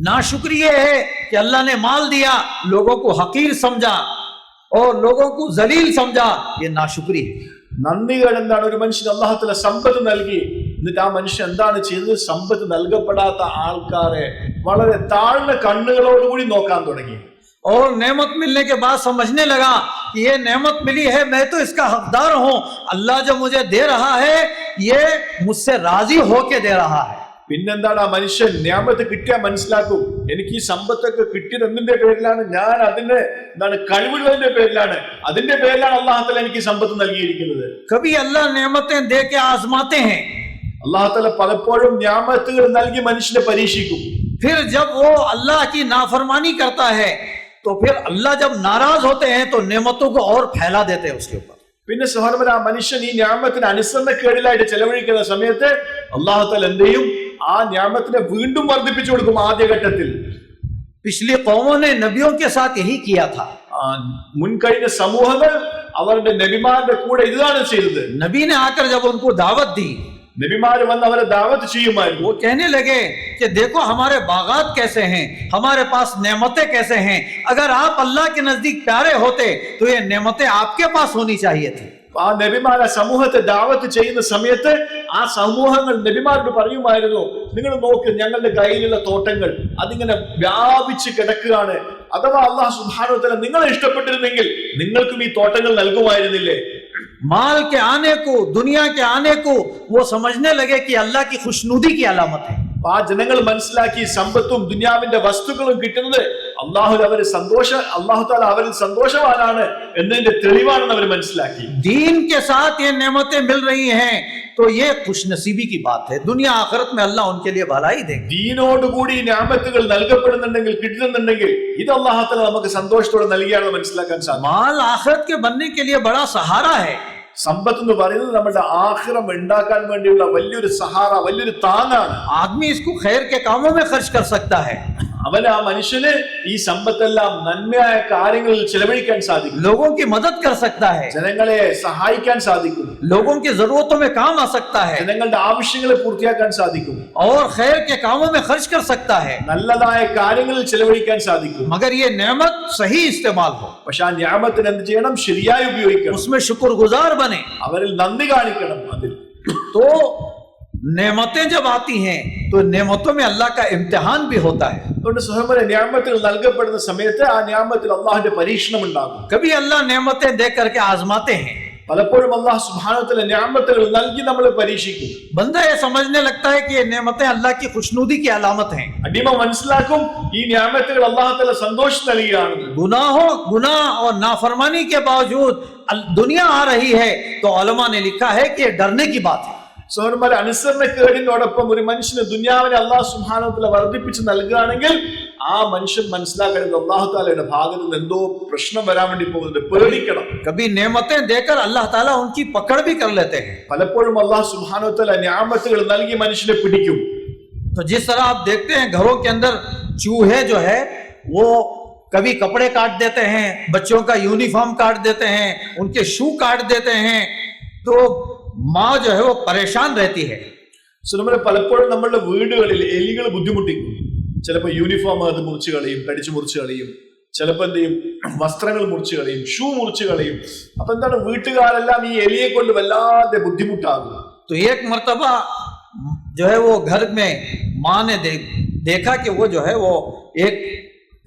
नाशुक्री ये है कि अल्लाह ने माल दिया, लोगों को हकीर समझा और लोगों को जलील समझा, ये नाशुक्री है. നന്ദികൾ എന്താണ്? ഒരു മനുഷ്യന് അല്ലാഹു തആല സമ്പത്ത് നൽകി, എന്നിട്ട് ആ മനുഷ്യൻ എന്താണ് ചെയ്തത്? സമ്പത്ത് നൽകപ്പെടാത്ത ആൾക്കാരെ വളരെ താഴ്ന്ന കണ്ണുകളോടുകൂടി നോക്കാൻ തുടങ്ങി. और नेमत मिलने के बाद समझने लगा कि ये नेमत मिली है, मैं तो इसका हकदार हूं, अल्लाह जो मुझे दे रहा है ये मुझसे राजी होके दे रहा है. പിന്നെന്താണ്? ആ മനുഷ്യൻ നിഅമത്ത് കിട്ടിയാൽ മനസ്സിലാക്കും, എനിക്ക് ഈ സമ്പത്തൊക്കെ കിട്ടിയത് എന്തിന്റെ പേരിലാണ്? ഞാൻ അതിന്റെ എന്താണ് കഴിവുള്ളതിന്റെ പേരിലാണ്, അതിന്റെ പേരിലാണ് അല്ലാഹു തആല എനിക്ക് സമ്പത്ത് നൽകിയിരിക്കുന്നത്. कभी अल्लाह नेमतें दे के आजमाते हैं, അല്ലാഹു തആല പലപ്പോഴും നിഅമത്തുകൾ നൽകി മനുഷ്യനെ പരീക്ഷിക്കും. फिर जब वो अल्लाह की नाफरमानी करता है तो फिर अल्लाह जब नाराज होते हैं तो नेमतों को और फैला देते हैं उसके ऊपर. പിന്നെ സഹോദരൻ, ആ മനുഷ്യൻ ഈ നിഅമത്തിന് അനുസരണക്കേടിലായിട്ട് ചെലവഴിക്കുന്ന സമയത്ത് അല്ലാഹു തആല എന്ത് ചെയ്യും? ആ നിഅമത്തിനെ വീണ്ടും വർദ്ധിപ്പിച്ചു കൊടുക്കും. ആദ്യഘട്ടത്തിൽ पिछली कौमों ने नबियों के साथ यही किया था. മുൻകഴിഞ്ഞ സമൂഹങ്ങൾ അവരുടെ നബിമാരുടെ കൂടെ ഇതാണ് ചെയ്തത്. नबी ने आकर जब उनको दावत दी, നബിമാര് വന്ന് അവരെ ദാവത്ത് ചെയ്യുമായിരുന്നു. वो कहने लगे कि देखो हमारे बागात कैसे हैं, हमारे पास नेमतें कैसे हैं, अगर आप अल्लाह के नजदीक प्यारे होते तो ये नेमतें आपके पास होनी चाहिए थी. ആ നബിമാരെ സമൂഹത്തെ ദാവത്ത് ചെയ്യുന്ന സമയത്ത് ആ സമൂഹങ്ങൾ നബിമാരോട് പറയുമായിരുന്നു, നിങ്ങൾ നോക്ക്, ഞങ്ങളുടെ കയ്യിലുള്ള തോട്ടങ്ങൾ അതിങ്ങനെ വ്യാപിച്ച് കിടക്കുകയാണ്. അഥവാ അല്ലാഹു സുബ്ഹാനഹു വ തആല നിങ്ങളെ ഇഷ്ടപ്പെട്ടിരുന്നെങ്കിൽ നിങ്ങൾക്കും ഈ തോട്ടങ്ങൾ നൽകുമായിരുന്നില്ലേ? माल के आने को, दुनिया के आने को वो समझने लगे कि अल्लाह की खुशनुदी की अलामत है. ആ ജനങ്ങൾ മനസ്സിലാക്കി സമ്പത്തും ദുനിയാവിന്റെ വസ്തുക്കളും കിട്ടുന്നത് അല്ലാഹു തആല അവരിൽ സന്തോഷവാനാണ് എന്നതിന്റെ തെളിവാണെന്ന് അവർ മനസ്സിലാക്കി. दीन के साथ ये नेमतें मिल रही हैं तो ये खुशनसीबी की बात है. दुनिया आखिरत में अल्लाह उनके लिए भलाई देंगे. ദീനോടുകൂടി നിഅമത്തുകൾ നൽകപ്പെടുന്നുണ്ടെങ്കിൽ, കിട്ടുന്നുണ്ടെങ്കിൽ ഇത് അല്ലാഹു തആല നമുക്ക് സന്തോഷത്തോടെ നൽകിയാണെന്ന് മനസ്സിലാക്കാൻ സാധിക്കും. माल आखिरत के बनने के लिए बड़ा सहारा है. സമ്പത്ത് എന്ന് പറയുന്നത് നമ്മുടെ ആഖിറം ഉണ്ടാക്കാൻ വേണ്ടിയുള്ള വലിയൊരു സഹാറ, വലിയൊരു താങ്ങാണ്. आदमी इसको खैर के कामों में खर्च कर सकता है. അവൻ ആ മനുഷ്യന് ഈ സമ്പത്തെല്ലാം നന്മയായ കാര്യങ്ങളിൽ ചെലവഴിക്കാൻ സാധിക്കും. लोगों की मदद कर सकता है, ജനങ്ങളെ സഹായിക്കാൻ സാധിക്കും. लोगों की जरूरतों में काम आ सकता है ജനങ്ങളുടെ ആവശ്യങ്ങളെ പൂർത്തിയാക്കാൻ സാധിക്കും. और खैर के कामों में खर्च कर सकता है. നല്ലതായ കാര്യങ്ങളിൽ ചെലവഴിക്കാൻ സാധിക്കും. मगर ये नेमत सही इस्तेमाल हो, പക്ഷെ ആ നിഅമത്തിനെ എന്ത് ചെയ്യണം? ശരിയായി ഉപയോഗിക്കണം. उसमें शुक्रगुजार बने. അവരിൽ നന്ദി കാണിക്കണം. അതിൽ तो नेमतें जब आती हैं तो नेमतों में अल्लाह का इम्तिहान भी होता है. അതുകൊണ്ട് സഹോദരന്മാരെ, നിഅമത്തുകൾ നൽകപ്പെടുന്ന സമയത്ത് ആ നിഅമത്തിൽ അല്ലാഹുവിന്റെ പരീക്ഷണം ഉണ്ടാകും. कभी अल्लाह नेमतें दे करके आजमाते हैं. പലപ്പോഴും അല്ലാഹു സുബ്ഹാനഹു വ തആല നിഅമത്തുകൾ നൽകി നമ്മളെ പരീക്ഷിക്കും. बंदा ये समझने लगता है कि ये नेमतें अल्लाह की खुशनुदी की अलामत हैं. അടിമ മനസ്സിലാക്കും ഈ നിഅമത്തുകൾ അല്ലാഹു തആല സന്തോഷം നൽകിയാണെന്ന്. गुनाह और नाफरमानी के बावजूद दुनिया आ रही है तो उलमा ने लिखा है कि ये डरने की बात है. സഹോദരന്മാരെ, അനുസരണക്കേടിനോടൊപ്പം ഒരു മനുഷ്യന് ദുനിയാവിനെ അല്ലാഹു സുബ്ഹാനഹു വ തആല വർദ്ധിപ്പിച്ച് നൽകുകയാണെങ്കിൽ ആ മനുഷ്യൻ മനസ്സിലാക്കേണ്ടത് അല്ലാഹു തആലയുടെ ഭാഗത്ത് നിന്ന് എന്തോ പ്രശ്നം വരാൻ വേണ്ടി പോകുന്നുണ്ട്, പേടിക്കണം. कभी नेमतें देकर अल्लाह ताला उनकी पकड़ भी कर लेते हैं. പലപ്പോഴും അല്ലാഹു സുബ്ഹാനഹു വ തആല നിഅമത്തുകൾ നൽകി മനുഷ്യനെ പിടിക്കും. तो जिस तरह आप देखते हैं घरों के अंदर चूहे जो है वो कभी कपड़े काट देते हैं, बच्चों का यूनिफॉर्म काट देते हैं, उनके शू काट देते हैं, तो माँ जो है वो परेशान रहती है. സുഹൃത്തുക്കളെ, പലപ്പോഴും നമ്മളുടെ വീടുകളിൽ എലികൾ ബുദ്ധിമുട്ടിക്കും. ചിലപ്പോൾ യൂണിഫോം അത് മുറിച്ച് കളയും, കടിച്ചു മുറിച്ച് കളയും. ചിലപ്പോൾ എന്ത് ചെയ്യും? വസ്ത്രങ്ങൾ മുറിച്ച് കളയും, ഷൂ മുറിച്ച് കളയും. അപ്പൊ എന്താണ്? വീട്ടുകാരെല്ലാം ഈ എലിയെ കൊണ്ട് വല്ലാതെ ബുദ്ധിമുട്ടാകും. तो एक मर्तबा जो है वो घर में माँ ने देखा कि वो जो है वो एक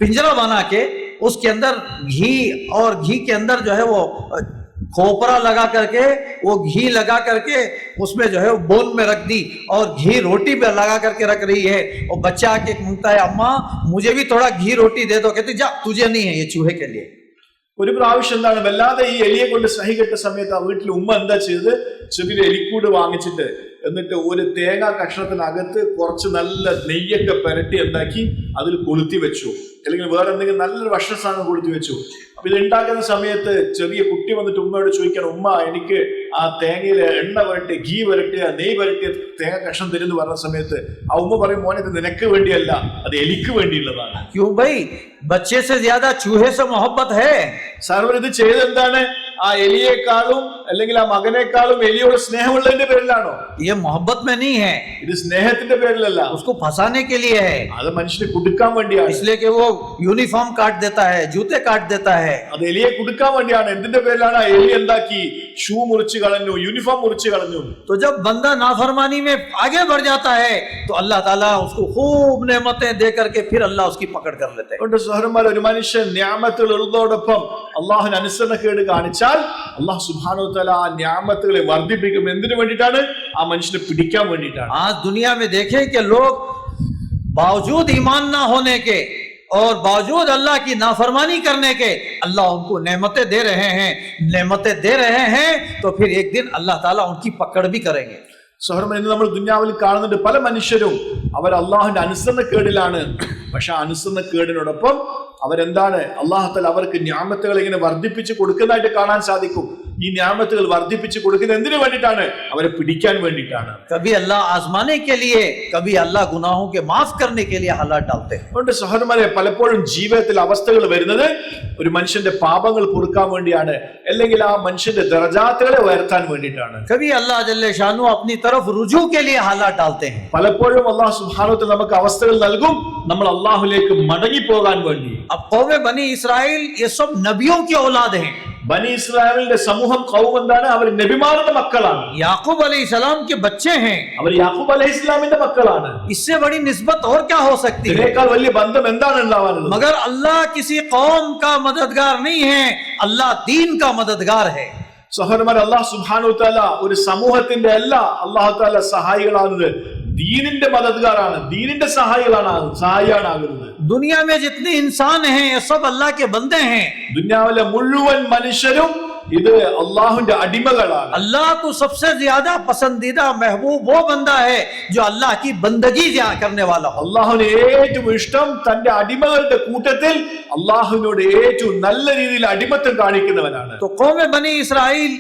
पिंजरा बना के उसके अंदर घी के अंदर जो है वो खोपरा लगा करके, वो घी लगा करके उसमें जो है वो बोन में रख दी और घी रोटी पे लगा करके रख रही है. और बच्चा आके मांगता है, अम्मा मुझे भी थोड़ा घी रोटी दे दो. कहती जा, तुझे नहीं है, ये चूहे के लिए. ഒരു പ്രാവശ്യം എന്താണ് വല്ലാതെ ഈ എലിയെ കൊണ്ട് സഹികെട്ട സമയത്ത് ആ വീട്ടിൽ ഉമ്മ എന്താ ചെയ്തത്? ചെറിയ എലിക്കൂട് വാങ്ങിച്ചിട്ട് എന്നിട്ട് ഒരു തേങ്ങാ കഷ്ണത്തിനകത്ത് കുറച്ച് നല്ല നെയ്യൊക്കെ പുരട്ടി എന്താക്കി അതിൽ കൊളുത്തി വെച്ചു, അല്ലെങ്കിൽ വേറെ എന്തെങ്കിലും നല്ലൊരു ഭക്ഷണസാധനം കൊളുത്തി വെച്ചു. അപ്പൊ ഇത് ഉണ്ടാക്കുന്ന സമയത്ത് ചെറിയ കുട്ടി വന്നിട്ട് ഉമ്മയോട് ചോദിക്കണം, ഉമ്മ എനിക്ക് ആ തേങ്ങയിലെ എണ്ണ വരട്ടി, ഗീ വരട്ടിയ, നെയ് വരട്ടിയ തേങ്ങ കഷ്ണം തരുന്നു പറഞ്ഞ സമയത്ത് ആ ഉമ്മ പറയും, മോനെ ഇത് നിനക്ക് വേണ്ടിയല്ല, അത് എലിക്ക് വേണ്ടിയുള്ളതാണ്. क्यों भाई, बच्चे से ज्यादा चूहे से मोहब्बत है. സർവർ ഇത് ചെയ്തെന്താണ്? ആ എലിയേക്കാളും അല്ലെങ്കിൽ ആ മകനേക്കാളും എലിയോട് സ്നേഹമുള്ളതിന്റെ പേരിലാണോ? ये मोहब्बत में नहीं है, ഇത് സ്നേഹത്തിന്റെ പേരിലല്ല, उसको फंसाने के लिए है. അത് മനുഷ്യനെ കുടുക്കാൻ വേണ്ടിയാണ്. इसलिए कि वो यूनिफॉर्म काट देता है, जूते काट देता है. അത് എലിയെ കുടുക്കാൻ വേണ്ടിയാണ്. എന്തിന്റെ പേരിലാണ്? ആ എലി എന്താക്കി? ഷൂ മുറിച്ച് കളഞ്ഞു, യൂണിഫോം മുറിച്ച് കളഞ്ഞു. तो जब बंदा नाफरमानी में आगे बढ़ जाता है तो अल्लाह ताला उसको खूब नेमतें दे करके फिर अल्लाह उसकी पकड़ कर लेते हैं. അതുകൊണ്ട് സഹോദരന്മാർ, ഒരു മനുഷ്യൻ നിഅമത്തുകൾ ഉള്ളതോടൊപ്പം അള്ളാഹുവിന് അനുസരണക്കേട് കാണിച്ചാൽ അള്ളാഹു സുബ്ഹാനഹു വ തആല ആ നിഅമത്തുകളെ വർദ്ധിപ്പിക്കും. എന്തിനു വേണ്ടിയിട്ടാണ്? ആ മനുഷ്യനെ പിടിക്കാൻ വേണ്ടിയിട്ടാണ്. आज दुनिया में देखें कि लोग बावजूद ईमान ना होने के और बावजूद अल्लाह की नाफरमानी करने के अल्लाह उनको नेमतें दे रहे हैं, नेमतें दे रहे हैं, तो फिर एक दिन अल्लाह ताला उनकी पकड़ भी करेंगे. സഹോദരന്മാർ, ഇന്ന് നമ്മൾ ദുനിയാവിൽ കാണുന്നുണ്ട് പല മനുഷ്യരും അവർ അള്ളാഹുവിന്റെ അനുസരണക്കേടിലാണ്. പക്ഷെ ആ അനുസരണക്കേടിനോടൊപ്പം അവരെന്താണ്? അള്ളാഹു തആല അവർക്ക് നിഅമത്തുകൾ ഇങ്ങനെ വർദ്ധിപ്പിച്ച് കൊടുക്കുന്നതായിട്ട് കാണാൻ സാധിക്കും. ഈ നിഅമത്തുകൾ വർദ്ധിപ്പിച്ച് കൊടുക്കുന്നത് എന്തിനു വേണ്ടിയിട്ടാണ്? അവരെ പിടിക്കാൻ വേണ്ടിയിട്ടാണ്. कभी अल्लाह आजमाने के लिए, कभी अल्लाह गुनाहों के माफ करने के लिए हालात डालते हैं. അതുകൊണ്ട് സഹോദരന്മാരെ, പലപ്പോഴും ജീവിതത്തിൽ അവസ്ഥകൾ വരുന്നത് ഒരു മനുഷ്യന്റെ പാപങ്ങൾ പൊറുക്കാൻ വേണ്ടിയാണ്, അല്ലെങ്കിൽ ആ മനുഷ്യന്റെ ദറജാത്തുകളെ ഉയർത്താൻ വേണ്ടിയിട്ടാണ്. कभी अल्लाह जल्ले शानु अपनी तरफ रुजू के लिए हालात डालते हैं. പലപ്പോഴും അള്ളാഹു സുബ്ഹാനഹു വ തആല നമുക്ക് അവസ്ഥകൾ നൽകും നമ്മൾ അള്ളാഹുലേക്ക് മടങ്ങി പോകാൻ വേണ്ടി. अब कौम बनी इसराइल ये सब नबियों की औलाद हैं. ബനി ഇസ്രായേലിന്റെ സമൂഹം ഖൗം എന്താണ്? അവർ നബിമാരുടെ മക്കളാണ്. याकूब अलैहिस्सलाम के बच्चे हैं. അവർ യാക്കൂബ് അലൈഹിസ്സലാമിന്റെ മക്കളാണ്. इससे बड़ी निस्बत और क्या हो सकती है? ഇതിനേക്കാൾ വലിയ ബന്ധം എന്താണ് ഉണ്ടാവാനുള്ളത്? मगर अल्लाह किसी कौम का मददगार नहीं है, अल्लाह दीन का मददगार है. സഹോദരന്മാർ, അല്ലാഹു സുബ്ഹാനഹു വ തആല ഒരു സമൂഹത്തിന്റെ അല്ല അല്ലാഹു തആല സഹായികളാകുന്നത് ദീനിന്റെ മദദ്ഗാറാണ്, ദീനിന്റെ സഹായിയാണ് ആകുന്നത്. दुनिया में जितने इंसान हैं ये सब अल्लाह के बंदे हैं. ദുനിയാവിലെ മുഴുവൻ മനുഷ്യരും ഇത് അള്ളാഹുവിന്റെ അടിമകളാണ്. अल्लाह को सबसे ज्यादा पसंदीदा महबूब वो बंदा है जो अल्लाह की बंदगी करने वाला हो. അള്ളാഹുവിന് ഏറ്റവും ഇഷ്ടം തന്റെ അടിമകളുടെ കൂട്ടത്തിൽ അള്ളാഹുവിനോട് ഏറ്റവും നല്ല രീതിയിൽ അടിമത്തം കാണിക്കുന്നവനാണ്. तो कौम बनी इसराइल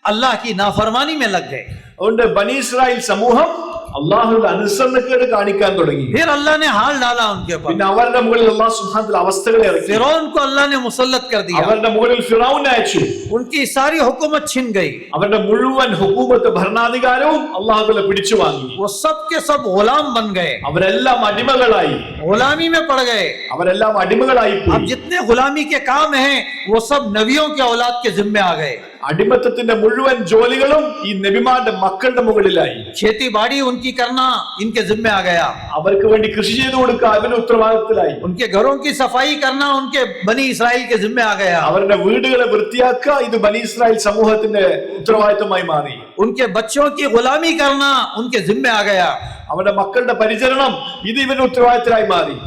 अल्लाह की नाफरमानी में लग गए. അതുകൊണ്ട് ബനി ഇസ്രായേൽ സമൂഹം അള്ളാഹുവിന്റെ അനുസരണക്കേട് കാണിക്കാൻ തുടങ്ങി. फिर अल्लाह ने हाल डाला उनके ऊपर. പിന്നെ അവരുടെ മുകളിൽ അള്ളാഹു സുബ്ഹാനഹു വ തആല അവസ്ഥകളെ ഇറക്കി. फिरौन को अल्लाह ने मुसल्लत कर दिया. അവരുടെ മുകളിൽ ഫിറഔനെ അയച്ചു. उनकी सारी हुकूमत छिन गई. അവരുടെ മുഴുവൻ ഹുകൂമത്ത് ഭരണാധികാരവും അള്ളാഹു തആല പിടിച്ചു വാങ്ങി. वो सब के सब गुलाम बन गए, അവരെല്ലാം അടിമകളായി, गुलामी में पड़ गए. അവരെല്ലാം അടിമകളായി अब പോയി. जितने गुलामी के काम हैं वो सब नबियों के औलाद के जिम्मे आ गए. അടിമത്തത്തിന്റെ മുഴുവൻ ജോലികളും ഈ നബിമാരുടെ മക്കളുടെ മുകളിലായി. खेती बाड़ी उनकी करना इनके जिम्मे आ गया. അവർക്ക് വേണ്ടി കൃഷി ചെയ്തു കൊടുക്കുക അവരുടെ ഉത്തരവാദിത്തത്തിലായി. उनके घरों की सफाई करना उनके बनी इसराइल के जिम्मे आ गया. അവരുടെ വീടുകളെ വൃത്തിയാക്കുക ഇത് ബനി ഇസ്രായേൽ സമൂഹത്തിന്റെ ഉത്തരവാദിത്തമായി മാറി. उनके बच्चों की गुलामी करना उनके जिम्मे आ गया. അവരുടെ മക്കളുടെ പരിചരണം ഇത് ഇവരുടെ ഉത്തരവാദിത്തത്തിലായി മാറി.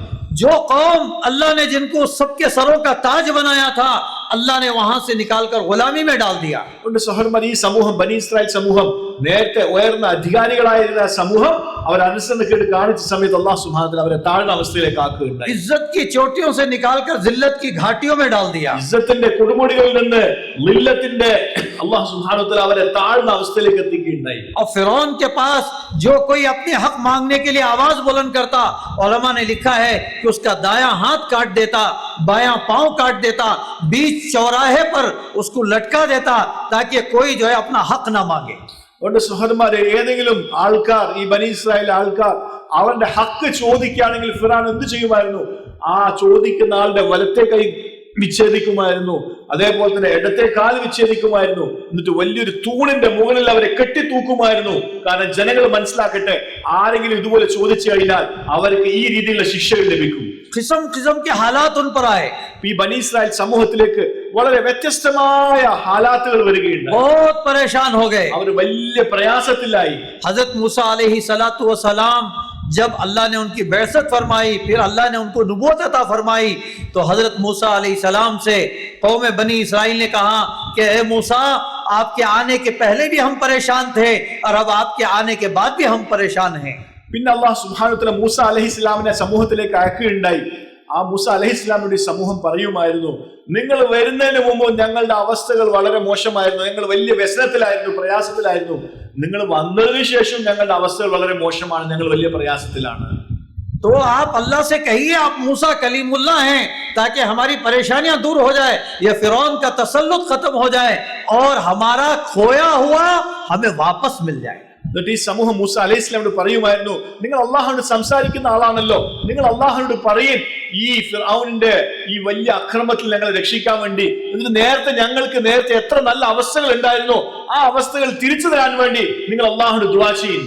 जो कौम अल्लाह ने जिनको सबके सरों का ताज बनाया था अल्लाह ने वहां से निकालकर गुलामी में डाल दिया. അതുകൊണ്ട് സഹോദരന്മാർ, ഈ സമൂഹം ബനി ഇസ്രായേൽ സമൂഹം നേരത്തെ ഉയർന്ന അധികാരികളായിരുന്ന സമൂഹം അവർ അനുസരണക്കേട് കാണിച്ച സമയത്ത് അല്ലാഹു സുബ്ഹാനഹു വ തആല അവരെ താഴ്ന്ന അവസ്ഥയിലേക്ക് ആക്കുകയുണ്ടായി. इज्जत की चोटियों से निकालकर जिल्लत की घाटियों में डाल दिया. ഇസ്സത്തിന്റെ കൊടുമുടികളിൽ നിന്ന് ലില്ലത്തിന്റെ അല്ലാഹു സുബ്ഹാനഹു വ തആല അവരെ താഴ്ന്ന അവസ്ഥയിലേക്ക് എത്തിക്കുകയുണ്ടായി. और फिरौन के पास जो कोई अपने हक मांगने के लिए आवाज बुलंद करता, उलमा ने लिखा है कि उसका दायां हाथ काट देता, बायां पांव काट देता, बीच चौराहे पर उसको लटका देता ताकि कोई जो है अपना हक ना मांगे. അതുകൊണ്ട് സഹോദരന്മാരെ, ഏതെങ്കിലും ആൾക്കാർ ഈ ബനി ഇസ്രായേൽ ആൾക്കാർ അവരുടെ ഹക്ക് ചോദിക്കുകയാണെങ്കിൽ ഫിറഔൻ എന്ത് ചെയ്യുമായിരുന്നു? ആ ചോദിക്കുന്ന ആളുടെ വലത്തെ കൈ വിച്ഛേദിക്കുമായിരുന്നു, അതേപോലെ തന്നെ ഇടത്തെ കാൽ വിച്ഛേദിക്കുമായിരുന്നു. എന്നിട്ട് വലിയൊരു തൂണിന്റെ മുകളിൽ അവരെ കെട്ടിത്തൂക്കുമായിരുന്നു. കാരണം ജനങ്ങൾ മനസ്സിലാക്കട്ടെ, ആരെങ്കിലും ഇതുപോലെ ചോദിച്ചു കഴിഞ്ഞാൽ അവർക്ക് ഈ രീതിയിലുള്ള ശിക്ഷകൾ ലഭിക്കും. किस्म किस्म के हालात उन पर आए. ഈ ബനി ഇസ്രായേൽ സമൂഹത്തിലേക്ക് വളരെ വ്യത്യസ്തമായ ഹാലാത്തുകൾ വരികയുണ്ട്. बहुत परेशान हो गए. അവർ വലിയ പ്രയാസത്തിലായി. हजरत मूसा अलैहि सलातु व सलाम जब अल्लाह ने उनकी बैसत फरमाई, फिर अल्लाह ने उनको नबूवत अता फरमाई, तो हजरत मूसा अलैहि सलाम से कौम बनी इसराइल ने कहा कि ए मूसा, आपके आने के पहले भी हम परेशान थे और अब आपके आने के बाद भी हम परेशान हैं। പിന്നെ അല്ലാഹു സുബ്ഹാനഹു വ തആല മൂസ അലൈഹിസ്സലാമിനെ സമൂഹത്തിലേക്ക് അയക്കുകയുണ്ടായി. ആ മൂസ അലൈഹിസ്സലാമിന്റെ സമൂഹം പറയുമായിരുന്നു, നിങ്ങൾ വരുന്നതിന് മുമ്പ് ഞങ്ങളുടെ അവസ്ഥകൾ വളരെ മോശമായിരുന്നു, ഞങ്ങൾ വലിയ വ്യസനത്തിലായിരുന്നു, പ്രയാസത്തിലായിരുന്നു. നിങ്ങൾ വന്നതിന് ശേഷം ഞങ്ങളുടെ അവസ്ഥകൾ വളരെ മോശമാണ്, ഞങ്ങൾ വലിയ പ്രയാസത്തിലാണ്. तो आप अल्लाह से कहिए आप मूसा कलीमुल्लाह हैं, ताकि हमारी परेशानियां दूर हो जाए, ये फिरौन का तसल्लुत खत्म हो जाए और हमारा खोया हुआ हमें वापस मिल जाए। എന്നിട്ട് ഈ സമൂഹം മൂസ അലൈഹിസ്സലാമിനോട് പറയുമായിരുന്നു, നിങ്ങൾ അള്ളാഹുവിനോട് സംസാരിക്കുന്ന ആളാണല്ലോ, നിങ്ങൾ അള്ളാഹുവിനോട് പറയും ഈ ഫിർഔനിന്റെ ഈ വലിയ അക്രമത്തിൽ ഞങ്ങളെ രക്ഷിക്കാൻ വേണ്ടി, എന്നിട്ട് ഞങ്ങൾക്ക് നേരത്തെ എത്ര നല്ല അവസ്ഥകൾ ഉണ്ടായിരുന്നോ ആ അവസ്ഥകൾ തിരിച്ചു തരാൻ വേണ്ടി നിങ്ങൾ അള്ളാഹുവിനോട് ദുആ ചെയ്യും.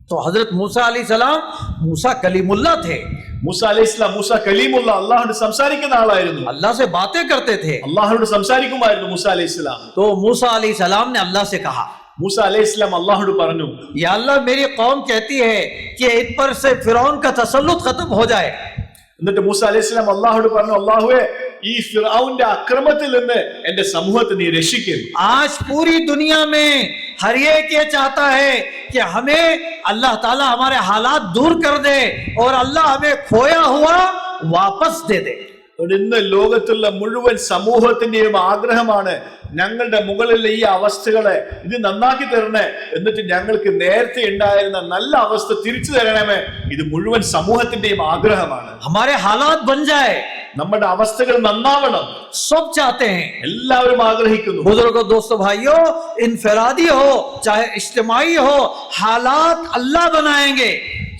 तो हजरत मूसा अलैहिस्सलाम मूसा कलीमुल्लाह थे। മൂസ അലൈഹിസ്സലാം മൂസ കലീമുള്ള അള്ളാഹുവിനോട് സംസാരിക്കുന്ന ആളായിരുന്നു, अल्लाह से बातें करते थे। അള്ളാഹുവിനോട് സംസാരിക്കുമായിരുന്നു മൂസ അലൈഹിസ്സലാം. तो मूसा अलैहिस्सलाम ने अल्लाह से कहा, മൂസ അലൈഹിസ്സലാം അള്ളാഹുവോട് പറഞ്ഞു, या अल्लाह मेरी कौम कहती है कि इन पर से फिरौन का तसल्लुत खत्म हो जाए। എന്നിട്ട് മൂസ അലൈഹിസ്സലാം അള്ളാഹുവോട് പറഞ്ഞു, അള്ളാഹുവേ ഈ ഫിർഔന്റെ അക്രമത്തിൽ നിന്ന് എന്റെ സമൂഹത്തെ നീ രക്ഷിക്കും. आज पूरी दुनिया में हर एक ये चाहता है कि हमें अल्लाह ताला हमारे हालात दूर कर दे और अल्लाह हमें खोया हुआ वापस दे दे। ഇന്ന് ലോകത്തുള്ള മുഴുവൻ സമൂഹത്തിന്റെയും ആഗ്രഹമാണ്, ഞങ്ങളുടെ മുകളിലെ ഈ അവസ്ഥകളെ ഇത് നന്നാക്കി തരണേ, എന്നിട്ട് ഞങ്ങൾക്ക് നേരത്തെ ഉണ്ടായിരുന്ന നല്ല അവസ്ഥ തിരിച്ചു തരണമേ. ഇത് മുഴുവൻ സമൂഹത്തിന്റെയും ആഗ്രഹമാണ്. हमारे हालात बन जाए, നമ്മുടെ അവസ്ഥകൾ നന്നാവണം, सब चाहते हैं, എല്ലാവരും ആഗ്രഹിക്കുന്നു. बुजुर्गों दोस्तों भाइयों, इनफरादी हो चाहे इज्तिमाई हो, हालात अल्लाह बनाएंगे।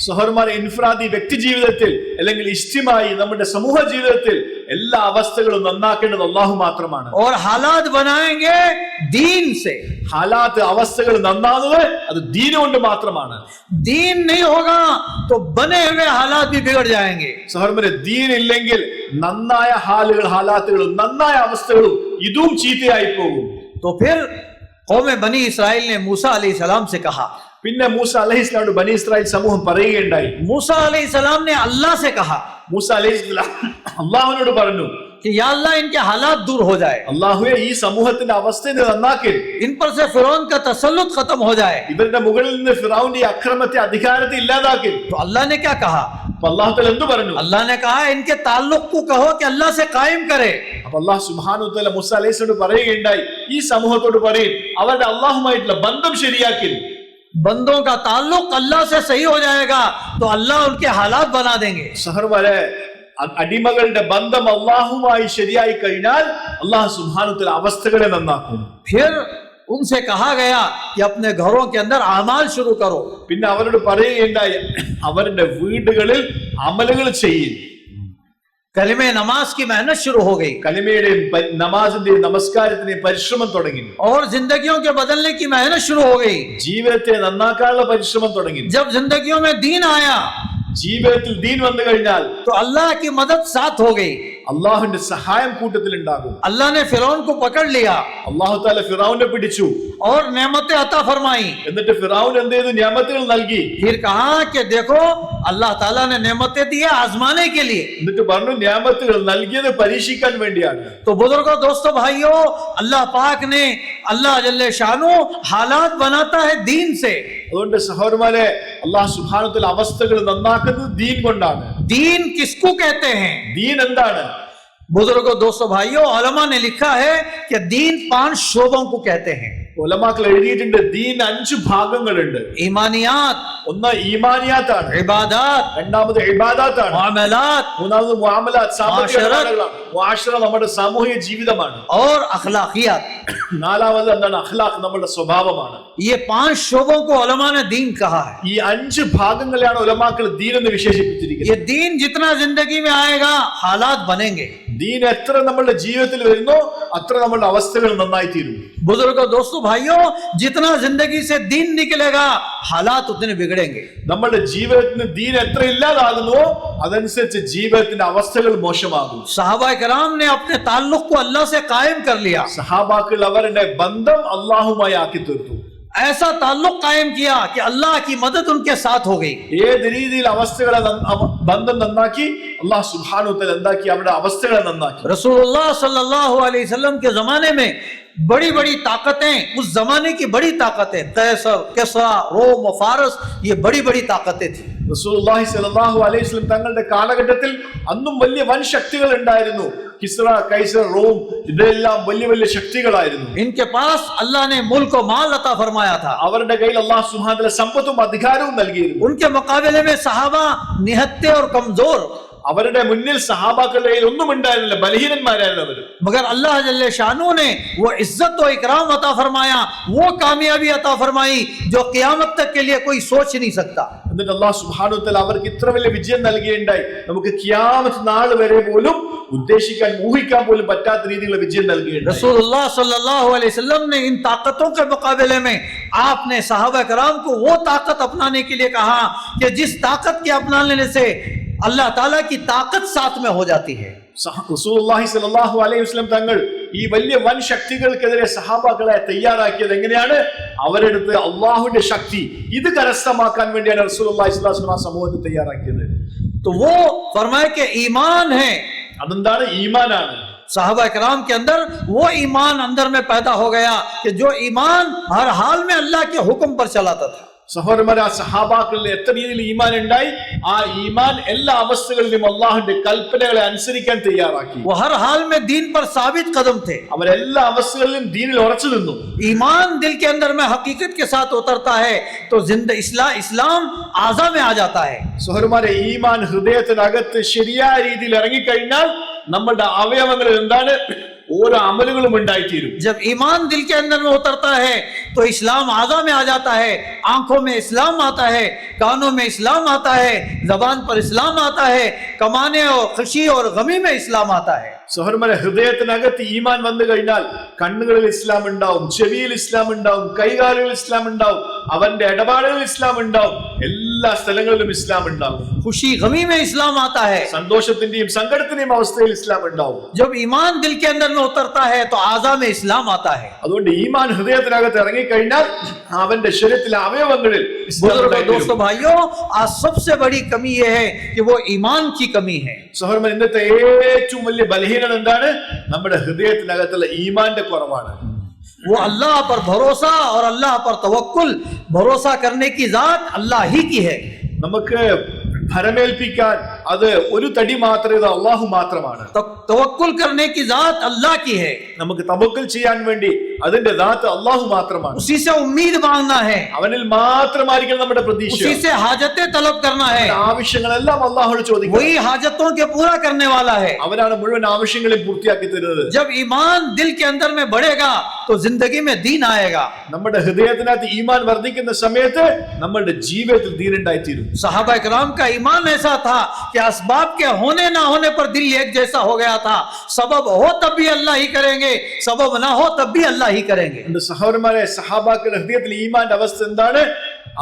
സഹോദരന്മാരെ, ഇൻഫ്രാദി വ്യക്തി ജീവിതത്തിൽ അല്ലെങ്കിൽ ഇജ്തിമായി നമ്മുടെ സമൂഹ ജീവിതത്തിൽ എല്ലാ അവസ്ഥകളും നന്നാക്കേണ്ടത് അല്ലാഹു മാത്രമാണ്. और हालात बनाएंगे दीन से। ഹാലാത്ത് അവസ്ഥകൾ നന്നാകുന്നത് അത് ദീൻ കൊണ്ട് മാത്രമാണ്. दीन नहीं होगा तो बने हुए हालात भी बिगड़ जाएंगे। സഹോദരന്മാരെ, ദീൻ ഇല്ലെങ്കിൽ നന്നായ ഹാലാത്തുകളും നന്നായ അവസ്ഥകളും ഇതും ചീത്തയായി പോകും. तो फिर कौम बनी इस्राइल ने मूसा अलैहिस्सलाम से कहा, പിന്നെ മൂസ അലൈഹിസ്സലാമോട് ബനി ഇസ്രായേൽ സമൂഹം പറയുകയുണ്ടായി. मूसा अलैहिस्सलाम ने अल्लाह से कहा, മൂസ അലൈഹിസ്സലാം അള്ളാഹുവിനോട് പറഞ്ഞു, कि या अल्लाह इनके हालात दूर हो जाए, അള്ളാഹുവേ ഈ സമൂഹത്തിന്റെ അവസ്ഥ നന്നാക്കി, इन पर से फिरौन का तसल्लुत खत्म हो जाए। ഇവരുടെ മുകളിൽ നിന്ന് ഫിറഔന്റെ അക്രമത്തെ അധികാരത്തെ ഇല്ലാതാക്കി. तो अल्लाह ने क्या कहा? അപ്പൊ അല്ലാഹു തആല എന്തു പറഞ്ഞു? अल्लाह ने कहा इनके ताल्लुक को कहो कि अल्लाह से कायम करे। അപ്പൊ അല്ലാഹു സുബ്ഹാനഹു വ തആല മൂസ അലൈഹിസ്സലാമോട് പറയുകയുണ്ടായി, ഈ സമൂഹത്തോട് പറയും അവരുടെ അള്ളാഹുമായിട്ടുള്ള ബന്ധം ശരിയാക്കി. बंदों का ताल्लुक अल्लाह से सही हो जाएगा तो अल्लाह उनके हालात बना देंगे। സഹോദരന്മാരെ, അടിമകളുടെ ബന്ധം അള്ളാഹുമായി ശരിയായി കഴിഞ്ഞാൽ അല്ലാഹു സുബ്ഹാനഹു വ തആല അവസ്ഥകളെ നന്നാക്കും. फिर उनसे कहा गया कि अपने घरों के अंदर अमाल शुरू करो। പിന്നെ അവരോട് പറയുകയുണ്ടായി, അവരുടെ വീടുകളിൽ അമലുകൾ ചെയ്യും. कलिमे नमाज की मेहनत शुरू हो गई, കലിമയുടെയും നമാസിന്റെയും നമസ്കാരത്തിന്റെയും പരിശ്രമം തുടങ്ങി. और जिंदगियों के बदलने की मेहनत शुरू हो गई। ജീവിതത്തെ നന്നാക്കാനുള്ള പരിശ്രമം തുടങ്ങി. जब जिंदगियों में दीन आया ജീവിതത്തിൽ ദീൻ വന്നു കഴിഞ്ഞാൽ तो अल्लाह की मदद साथ हो गई। അള്ളാഹുവിന്റെ സഹായം കൂട്ടത്തിൽ ഉണ്ടാകും. अल्लाह ने फिरौन को पकड़ लिया അള്ളാഹു തആല ഫിറഔനെ പിടിച്ചു. और नेमतें अता फरमाई। എന്നിട്ട് ഫിറഔൻ എന്ത് ചെയ്തു? നിയമത്തുകൾ നൽകി. फिर कहा कि देखो अल्लाह ताला ने नेमतें दी है आजमाने के लिए। എന്നിട്ട് പറഞ്ഞു, നിയമത്തുകൾ നൽകിയത് പരീക്ഷിക്കാൻ വേണ്ടിയാണ്. तो बुजुर्गों दोस्तों भाइयों, अल्लाह पाक ने अल्लाह जल्ले शानो हालात बनाता है दीन से। അതുകൊണ്ട് സഹോദരന്മാരെ, അല്ലാഹു സുബ്ഹാനഹു വ തആല അവസ്ഥകൾ നന്നാക്കുന്നത് ദീൻ കൊണ്ടാണ്. दीन किसको कहते हैं? ദീൻ എന്താണ്? बुजुर्गों दोस्तों भाइयों, उलमा ने लिखा है कि दीन 5 शोबों को कहते हैं। ഉലമാക്കൾ എഴുതിയിട്ടുണ്ട്, ദീൻ 5 ഭാഗങ്ങളുണ്ട്. ईमानियात, ഒന്ന് ഈമാനിയാത്താണ്, इबादत, രണ്ടാമത് ഇബാദാത്താണ്, मामलात മൂന്നാമത് മുആമലാത്ത് സാമ്പത്തിക ഇടപാടുകളാണ്, മുആശറ നമ്മുടെ സാമൂഹിക ജീവിതമാണ്, और अखलाकियात। നാലാമത് എന്താണ്? അഖ്ലാഖ് നമ്മുടെ സ്വഭാവമാണ്. ये 5 शोबों को उलमा ने दीन कहा है। ഈ 5 ഭാഗങ്ങളെയാണ് ഉലമാക്കൾ ദീൻ എന്ന് വിശേഷിപ്പിച്ചിരിക്കുന്നത്. ये दीन जितना जिंदगी में आएगा हालात बनेंगे। ദീൻ എത്ര നമ്മളുടെ ജീവിതത്തിൽ വരുന്നോ അത്ര നമ്മളുടെ അവസ്ഥകൾ നന്നായി തീരും. बुजुर्गों दोस्तों भाइयों, जितना जिंदगी से दीन निकलेगा हालात उतने बिगड़ेंगे। നമ്മളുടെ ജീവിതത്തിന് ദീൻ എത്ര ഇല്ലാതാകുന്നുവോ അതനുസരിച്ച് ജീവിതത്തിന്റെ അവസ്ഥകൾ മോശമാകും. सहाबा कराम ने अपने ताल्लुक को अल्लाह से कायम कर लिया। സഹാബാക്കൾ അവരുടെ ബന്ധം അള്ളാഹുമായി ആക്കി തീർത്തു. ऐसा ताल्लुक कायम किया कि अल्लाह की मदद उनके साथ हो गई। ഏത് രീതിയിൽ അവസ്ഥകളെ ബന്ധം നന്നാക്കി അല്ലാഹു സുബ്ഹാനഹു വ തആല എന്താക്കി? അവരുടെ അവസ്ഥകളെ നന്നാക്കി. रसूलुल्लाह सल्लल्लाहु अलैहि वसल्लम के जमाने में बड़ी बड़ी ताकतें, उस जमाने की बड़ी ताकतें, कैसर, किस्रा, रोम और फारस, ये बड़ी बड़ी ताकतें थी। റസൂലുള്ളാഹി സ്വല്ലല്ലാഹു അലൈഹി വസല്ലം തങ്ങളുടെ കാലഘട്ടത്തിൽ അന്നും വലിയ വൻ ശക്തികൾ ഉണ്ടായിരുന്നു. കിസ്ര, കൈസർ, റോം, ഇതെല്ലാം വലിയ വലിയ ശക്തികളായിരുന്നു. इनके पास अल्लाह ने मुल्क और माल अता फरमाया था। അവരുടെ കയ്യിൽ അല്ലാഹു സുബ്ഹാനഹു വ തആല സമ്പത്തും അധികാരവും നൽകിയിരുന്നു. उनके मुकाबले में सहाबा निहत्ते और कमजोर, അവരുടെ മുന്നിൽ സഹാബാക്കളുടെ കയ്യിൽ ഒന്നും ഉണ്ടായിരുന്നില്ല, ബലഹീനന്മാരായിരുന്നു അവർ. मगर अल्लाह जल्ले शानू ने वो इज्जत और इकराम अता फरमाया, वो कामयाबी अता फरमाई जो क़यामत तक के लिए कोई सोच नहीं सकता। എന്നിട്ട് അല്ലാഹു സുബ്ഹാനഹു വ തആല അവർക്ക് ഇത്ര വലിയ വിജയം നൽകിയുണ്ടായി, നമുക്ക് ഖിയാമത്ത് നാൾ വരെ പോലും ഉദ്ദേശിക്കാൻ ഊഹിക്കാൻ പോലും പറ്റാത്ത രീതിയിലുള്ള വിജയം നൽകിയുണ്ടായി. रसूलुल्लाह सल्लल्लाहु अलैहि वसल्लम ने इन ताकतों के मुकाबले में आपने सहाबा कराम को वो ताकत अपनाने के लिए कहा कि जिस ताकत के अपनाने से अल्लाह ताला की ताकत साथ में हो जाती है। റസൂലുള്ളാഹി സ്വല്ലല്ലാഹു അലൈഹി വസല്ലം തങ്ങൾ ഈ വലിയ വൻ ശക്തികൾക്കെതിരെ സഹാബാക്കളെ തയ്യാറാക്കിയത് എങ്ങനെയാണ്? അവരെടുത്ത് അള്ളാഹുവിന്റെ ശക്തി ഇത് കരസ്ഥമാക്കാൻ വേണ്ടിയാണ് റസൂലുള്ളാഹി സ്വല്ലല്ലാഹു അലൈഹി വസല്ലം സമൂഹത്തെ തയ്യാറാക്കിയത്. तो वो फरमाए कि ईमान है, അതെന്താണ്? ഈമാനാണ്. साहबा कराम के अंदर वो ईमान अंदर में पैदा हो गया कि जो ईमान हर हाल में अल्लाह के हुक्म पर चलाता था। സഹോദരന്മാരെ, ആ സഹാബാക്കളിൽ എത്ര രീതിയിൽ ഈമാൻ ഉണ്ടായി? ആ ഈമാൻ എല്ലാ അവസ്ഥകളിലും അള്ളാഹുവിന്റെ കൽപ്പനകളെ അനുസരിക്കാൻ തയ്യാറാക്കി. वो हर हाल में दीन पर साबित कदम थे। അവരെല്ലാ അവസ്ഥകളിലും ദീനിൽ ഉറച്ചു നിന്നു. ईमान दिल के अंदर में हकीकत के साथ उतरता है तो इस्लाम आज़ा में आ जाता है। സഹോദരന്മാരെ, ഈമാൻ ഹൃദയത്തിനകത്ത് ശരിയായ രീതിയിൽ ഇറങ്ങിക്കഴിഞ്ഞാൽ നമ്മുടെ അവയവങ്ങളിൽ എന്താണ്? ഓരോ അമലുകളും ഉണ്ടായിത്തീരും. जब ईमान दिल के अंदर में उतरता है तो इस्लाम आज़ा में आ जाता है। आंखों में इस्लाम आता है, कानों में इस्लाम आता है, जबान पर इस्लाम आता है, कमाने और खुशी और गमी में इस्लाम आता है। സഹോദരന്മാരെ, ഹൃദയത്തിനകത്ത് ഈമാൻ വന്നു കഴിഞ്ഞാൽ കണ്ണുകളിൽ ഇസ്ലാം ഉണ്ടാവും, ചെവിയിൽ ഇസ്ലാം ഉണ്ടാവും, കൈകാലുകളിൽ ഇസ്ലാം ഉണ്ടാവും, അവന്റെ ഇടപാടുകളിൽ ഇസ്ലാം ഉണ്ടാവും, എല്ലാ സ്ഥലങ്ങളിലും ഇസ്ലാം ഉണ്ടാവും. खुशी गमी में इस्लाम आता है। സന്തോഷത്തിന്റെയും സങ്കടത്തിന്റെയും അവസ്ഥയിൽ ഇസ്ലാം ഉണ്ടാവും. जब ईमान दिल के अंदर में उतरता है तो आज़ा में इस्लाम आता है। അതുകൊണ്ട് ഈമാൻ ഹൃദയത്തിനകത്ത് ഇറങ്ങിക്കഴിഞ്ഞാൽ അവന്റെ ശരീരത്തിലെ അവയവങ്ങളിൽ दोस्तों भाइयों, आज सबसे बड़ी कमी यह है कि वो ईमान की कमी है। സഹോദരന്മാർ, ഇന്നത്തെ ഏറ്റവും വലിയ ബലഹീനത എന്താണ്? നമ്മുടെ ഹൃദയത്തിനകത്തുള്ള ഈമാന്റെ കുറവാണ്. वो अल्लाह पर भरोसा और अल्लाह पर तवक्कुल, भरोसा करने की जात अल्लाह ही की है। നമുക്ക് ഭരമേൽപ്പിക്കാൻ അത് ഒരു തടി മാത്രമേ അള്ളാഹു മാത്രമാണ്. तवक्कुल करने की जात अल्लाह की है। നമുക്ക് തവക്കുൽ ചെയ്യാൻ വേണ്ടി അതിന്റെ ദാത്ത് അള്ളാഹു മാത്രമാണ്. उसी से उम्मीद मांगना है, അവനിൽ മാത്രമായിരിക്കണം നമ്മുടെ പ്രതീക്ഷ. उसी से हाजतें तलब करना है। ആവശ്യങ്ങളെല്ലാം അള്ളാഹുവോട് ചോദിക്കണം. वही हाजतों के पूरा करने वाला है। അവനാണ് മുഴുവൻ ആവശ്യങ്ങളെയും പൂർത്തിയാക്കി തരുന്നത്. जब ईमान दिल के अंदर में बढ़ेगा तो जिंदगी में दीन आएगा। നമ്മുടെ ഹൃദയത്തിനകത്ത് ഈമാൻ വർദ്ധിക്കുന്ന സമയത്ത് നമ്മുടെ ജീവിതത്തിൽ ദീൻ ഉണ്ടായിത്തീരും. सहाबा इकराम का ईमान ऐसा था कि असबाब के होने ना होने पर दिल एक जैसा हो गया था। सबब हो तब भी अल्लाह ही करेंगे, सबब ना हो तब भी अल्लाह ही करेंगे। സഹോദരന്മാരെ, സഹാബാക്കളുടെ ഹൃദയത്തിൽ ഈമാന്റെ അവസ്ഥ എന്താണ്?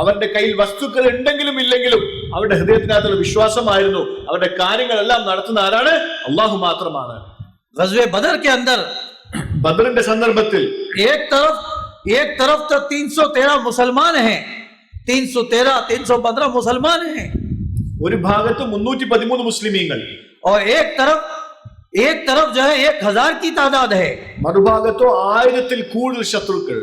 അവരുടെ കയ്യിൽ വസ്തുക്കൾ ഉണ്ടെങ്കിലും ഇല്ലെങ്കിലും അവരുടെ ഹൃദയത്തിനകത്തുള്ള വിശ്വാസമായിരുന്നു. അവരുടെ കാര്യങ്ങളെല്ലാം നടത്തുന്ന ആരാണ്? അള്ളാഹു മാത്രമാണ്. गज़वे बदर के अंदर ബദറിന്റെ സന്ദർഭത്തിൽ एक तरफ तो 313 मुसलमान हैं, 315 मुसलमान हैं, ഒരു ഭാഗത്ത് 313 മുസ്ലിമീങ്ങൾ, और एक तरफ जो है 1000 की तादाद है, മറുഭാഗത്തോ 1000-ൽ കൂടുതൽ ശത്രുക്കൾ.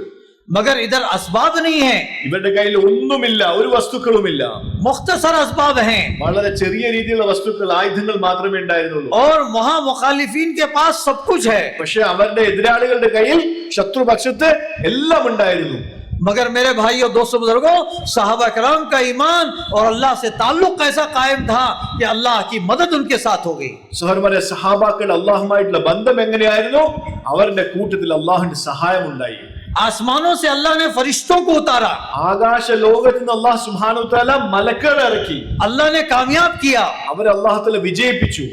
मगर इधर असबाब नहीं है, ഇവരുടെ കയ്യിൽ ഒന്നുമില്ല, ഒരു വസ്തുക്കളുമില്ല. मुख्तसर असबाब हैं, വളരെ ചെറിയ രീതിയിലുള്ള വസ്തുക്കൾ, ആയുധങ്ങൾ മാത്രമേ ഉണ്ടായിരുന്നുള്ളൂ. और वहां मुखालिफीन के पास सब कुछ है। പക്ഷെ അവരുടെ എതിരാളികളുടെ കയ്യിൽ, ശത്രുപക്ഷത്ത് എല്ലാം ഉണ്ടായിരുന്നു. मगर मेरे भाइयों, दोस्तों, बुजुर्गों, सहाबा कराम का ईमान और अल्लाह से ताल्लुक कैसा कायम था कि अल्लाह की मदद उनके साथ हो गई। സഹോദരന്മാരെ, സഹാബാക്കൾ അള്ളാഹുമായിട്ടുള്ള ബന്ധം എങ്ങനെയായിരുന്നു? അവരുടെ കൂട്ടത്തിൽ അള്ളാഹുവിന്റെ സഹായം ഉണ്ടായി. आसमानों से अल्लाह ने फरिश्तों को उतारा, ആകാശ ലോകത്ത് നിന്ന് അള്ളാഹു സുബ്ഹാനഹു വ തആല മലക്കുകളെ ഇറക്കി. अल्लाह ने कामयाब किया, അവരെ അള്ളാഹു തആല വിജയിപ്പിച്ചു.